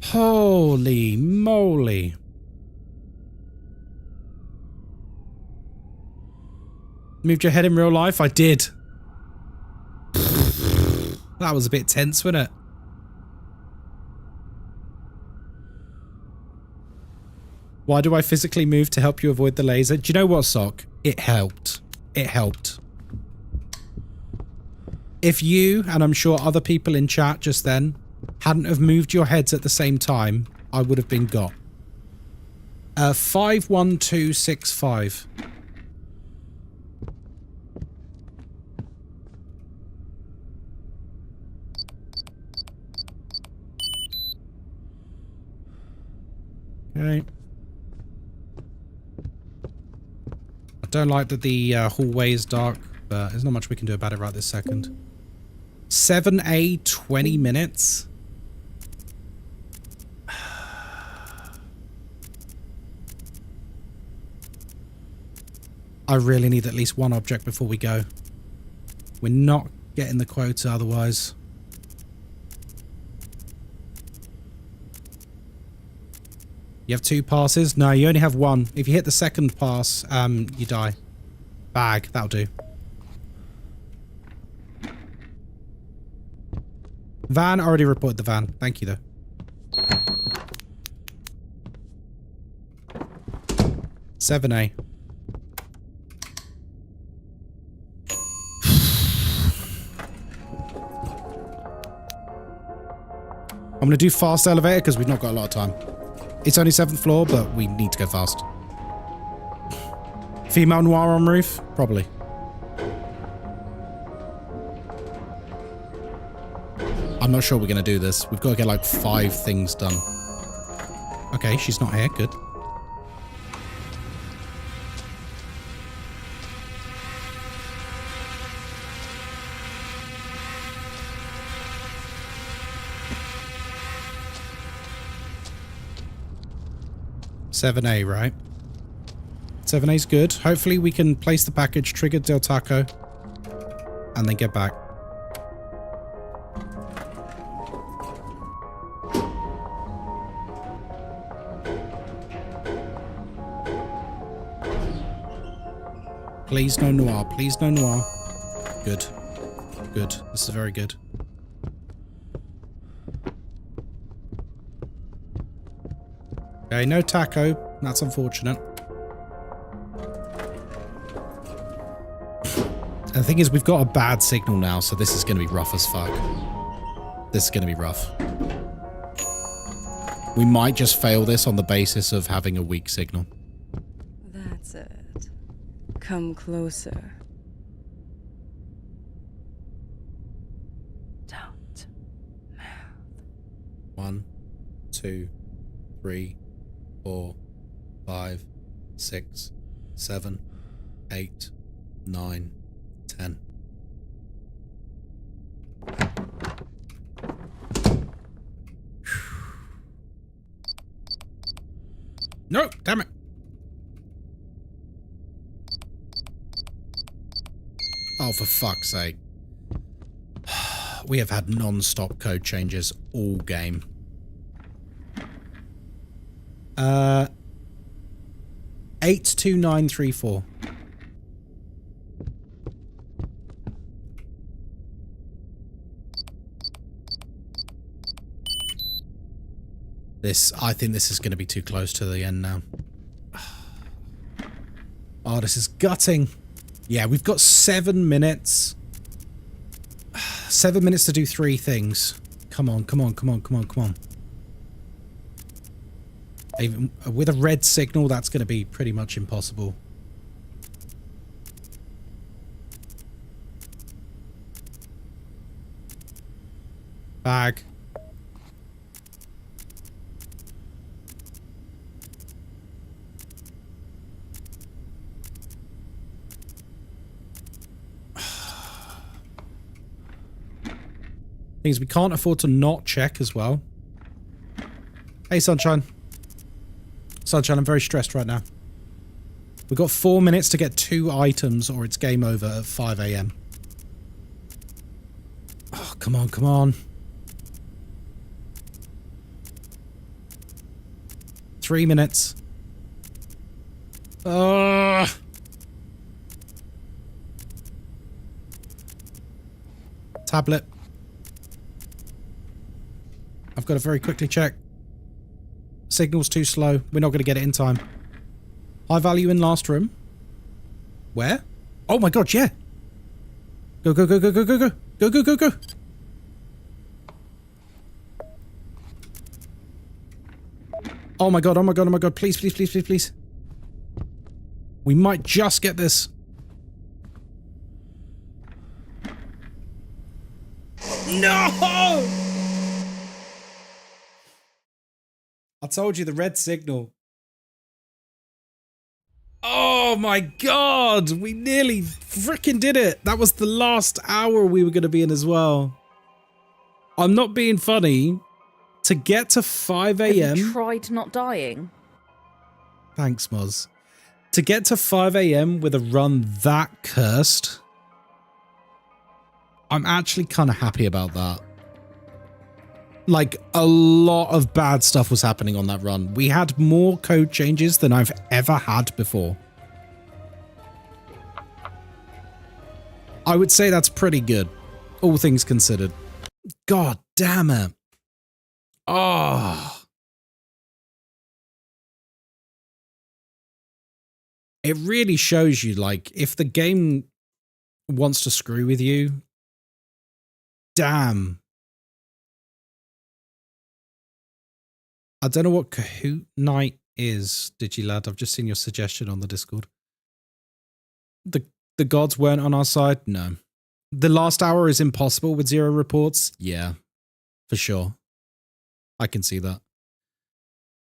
Speaker 1: Holy moly. Moved your head in real life? I did. That was a bit tense, wasn't it? Why do I physically move to help you avoid the laser? Do you know what, Sock? It helped. It helped. If you, and I'm sure other people in chat just then, hadn't have moved your heads at the same time, I would have been got. 51265. Okay. I don't like that the hallway is dark, but there's not much we can do about it right this second. 7A, 20 minutes? I really need at least one object before we go. We're not getting the quota otherwise. You have 2 passes? No, you only have 1. If you hit the second pass, you die. Bag, that'll do. Van, already reported the van. Thank you, though. "7A. I'm going to do fast elevator because we've not got a lot of time. It's only 7th floor, but we need to go fast. Female noir on roof? Probably. I'm not sure we're going to do this. We've got to get like 5 things done. Okay, she's not here. Good. 7A, right? 7A's good. Hopefully we can place the package, trigger Del Taco, and then get back. Please no noir. Please no noir. Good. Good. This is very good. Okay, no taco. That's unfortunate. And the thing is, we've got a bad signal now, so this is going to be rough as fuck. This is going to be rough. We might just fail this on the basis of having a weak signal.
Speaker 5: That's it. Come closer. Don't move.
Speaker 1: 1, 2, 3, 4, 5, 6, 7, 8, 9, 10. No, damn it. Oh, for fuck's sake. We have had non-stop code changes all game. 82934. I think this is going to be too close to the end now. Oh, this is gutting. Yeah, we've got 7 minutes. 7 minutes to do 3 things. Come on, come on, come on, come on, come on. Even with a red signal, that's going to be pretty much impossible. Bag. Things we can't afford to not check as well. Hey, Sunshine. Sunshine, I'm very stressed right now. We've got 4 minutes to get 2 items or it's game over at 5 AM. Oh, come on, come on. 3 minutes. Tablet. I've got to very quickly check. Signal's too slow. We're not going to get it in time. High value in last room. Where? Oh my god, yeah. Go, go, go, go, go, go, go. Go, go, go, go. Oh my god, oh my god, oh my god. Please, please, please, please, please. We might just get this. No! I told you the red signal. Oh my god! We nearly freaking did it! That was the last hour we were going to be in as well. I'm not being funny. To get to 5 AM...
Speaker 8: Have you tried not dying?
Speaker 1: Thanks, Moz. To get to 5 AM with a run that cursed... I'm actually kind of happy about that. Like, a lot of bad stuff was happening on that run. We had more code changes than I've ever had before. I would say that's pretty good, all things considered. God damn it. Oh. It really shows you, like, if the game wants to screw with you, damn. I don't know what Kahoot Night is, Digilad. I've just seen your suggestion on the Discord. The gods weren't on our side? No. The last hour is impossible with 0 reports? Yeah, for sure. I can see that.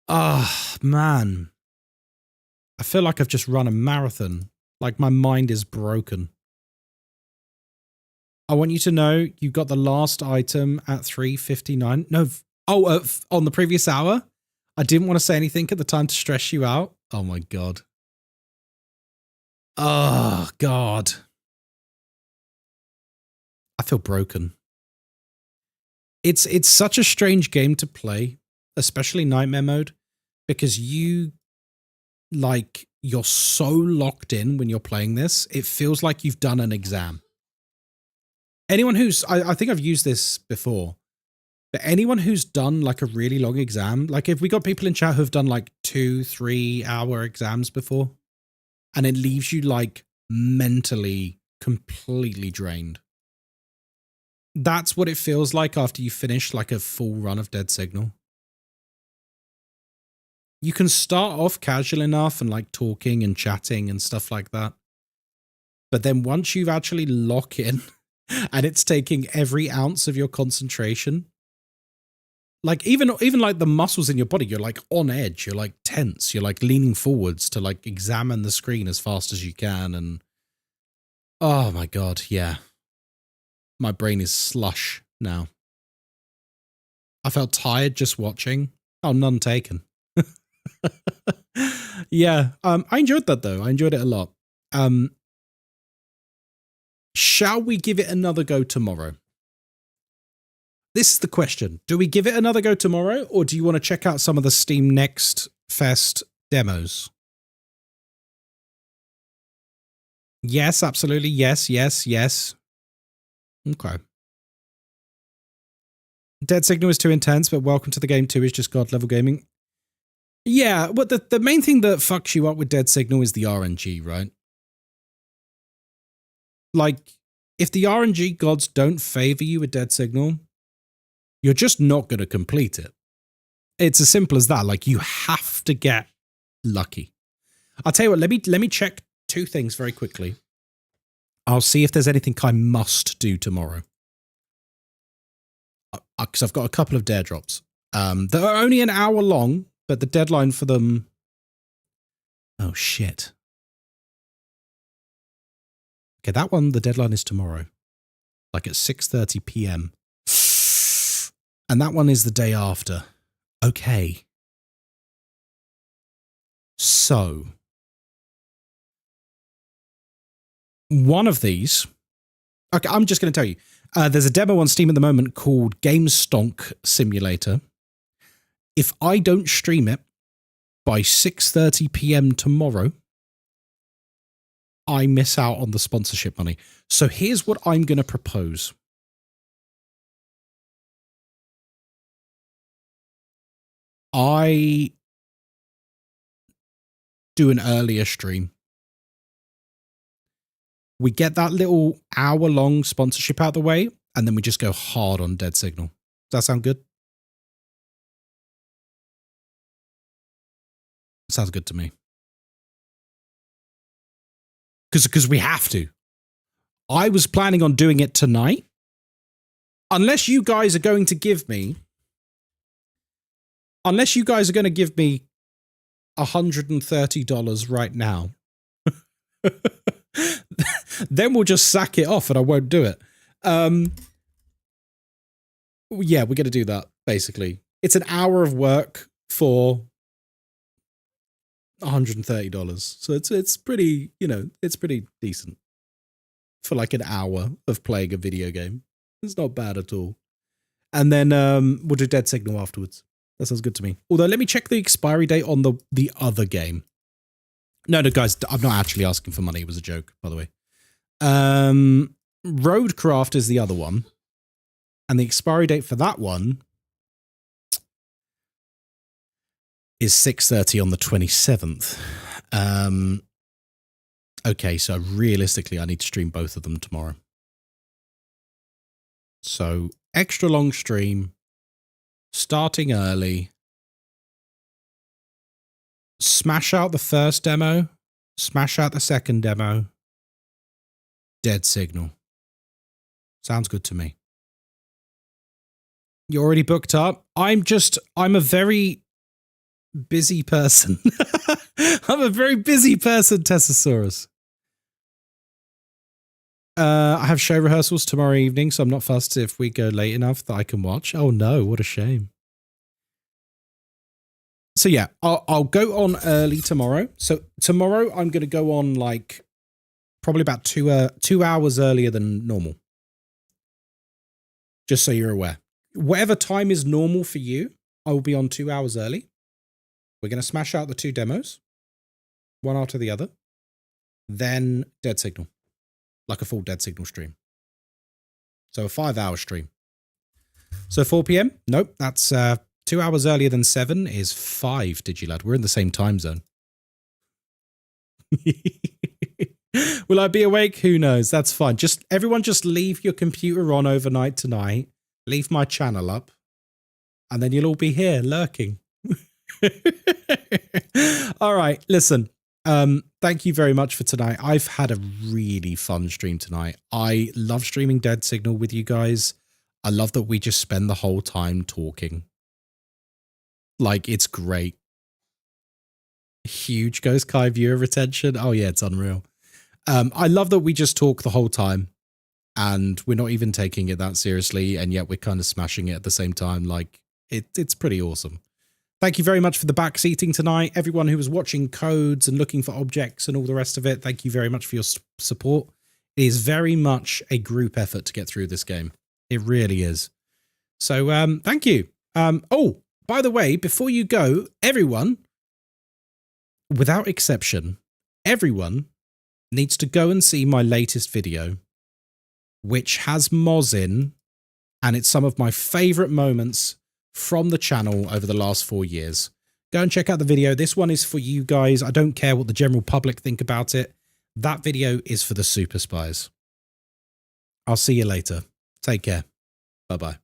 Speaker 1: Ah, man. I feel like I've just run a marathon. Like my mind is broken. I want you to know you got the last item at 3:59. No. Oh, on the previous hour? I didn't want to say anything at the time to stress you out. Oh my God. Oh God. I feel broken. It's such a strange game to play, especially Nightmare mode, because you're so locked in when you're playing this. It feels like you've done an exam. Anyone who's, I think I've used this before, but anyone who's done like a really long exam, like if we got people in chat who've done like 2-3 hour exams before, and it leaves you like mentally completely drained. That's what it feels like after you finish like a full run of Dead Signal. You can start off casual enough and like talking and chatting and stuff like that. But then once you've actually lock in and it's taking every ounce of your concentration, like even like the muscles in your body, you're like on edge, you're like tense, you're like leaning forwards to like examine the screen as fast as you can. And oh my God, yeah. My brain is slush now. I felt tired just watching. Oh, none taken. Yeah, I enjoyed that though. I enjoyed it a lot. Shall we give it another go tomorrow? This is the question. Do we give it another go tomorrow, or do you want to check out some of the Steam Next Fest demos? Yes, absolutely. Yes, yes, yes. Okay. Dead Signal is too intense, but Welcome to the Game 2 is just God level gaming. Yeah, but the main thing that fucks you up with Dead Signal is the RNG, right? Like, if the RNG gods don't favor you with Dead Signal, you're just not going to complete it. It's as simple as that. Like, you have to get lucky. I'll tell you what, let me check two things very quickly. I'll see if there's anything I must do tomorrow. Because I've got a couple of dare drops. That are only an hour long, but the deadline for them... Oh, shit. Okay, that one, the deadline is tomorrow. Like at 6:30 p.m. And that one is the day after. Okay. So... one of these... Okay, I'm just going to tell you. There's a demo on Steam at the moment called Game Stonk Simulator. If I don't stream it by 6:30 p.m. tomorrow, I miss out on the sponsorship money. So here's what I'm going to propose. I do an earlier stream. We get that little hour-long sponsorship out of the way, and then we just go hard on Dead Signal. Does that sound good? Sounds good to me. Because we have to. I was planning on doing it tonight. Unless you guys are going to give me... Unless you guys are going to give me $130 right now. Then we'll just sack it off and I won't do it. Yeah, we're going to do that, basically. It's an hour of work for $130. So it's pretty, you know, it's pretty decent for like an hour of playing a video game. It's not bad at all. And then we'll do Dead Signal afterwards. That sounds good to me. Although, let me check the expiry date on the other game. No, guys, I'm not actually asking for money. It was a joke, by the way. Roadcraft is the other one. And the expiry date for that one is 6:30 on the 27th. Okay, so realistically, I need to stream both of them tomorrow. So, extra long stream, starting early, smash out the first demo, smash out the second demo, Dead Signal. Sounds good to me. You're already booked up? I'm a very busy person. I'm a very busy person, Tessosaurus. I have show rehearsals tomorrow evening, so I'm not fussed if we go late enough that I can watch. Oh no, what a shame. So yeah, I'll go on early tomorrow. So tomorrow I'm going to go on like probably about 2 hours earlier than normal. Just so you're aware. Whatever time is normal for you, I will be on 2 hours early. We're going to smash out the 2 demos, one after the other. Then Dead Signal, like a full Dead Signal stream. So a 5-hour stream. So 4 p.m. Nope, that's 2 hours earlier than 7 is 5, Digilad. We're in the same time zone. Will I be awake? Who knows? That's fine. Everyone just leave your computer on overnight tonight. Leave my channel up. And then you'll all be here lurking. All right, listen. Thank you very much for tonight. I've had a really fun stream tonight. I love streaming Dead Signal with you guys. I love that we just spend the whole time talking. Like, it's great. Huge Ghostkai viewer retention. Oh yeah, it's unreal. I love that we just talk the whole time and we're not even taking it that seriously, and yet we're kind of smashing it at the same time. Like, it's pretty awesome. Thank you very much for the backseating tonight. Everyone who was watching codes and looking for objects and all the rest of it, thank you very much for your support. It is very much a group effort to get through this game. It really is. So, thank you. Oh, by the way, before you go, everyone, without exception, everyone needs to go and see my latest video, which has Moz in, and it's some of my favorite moments from the channel over the last 4 years. Go and check out the video. This one is for you guys. I don't care what the general public think about it. That video is for the super spies. I'll see you later. Take care. Bye-bye.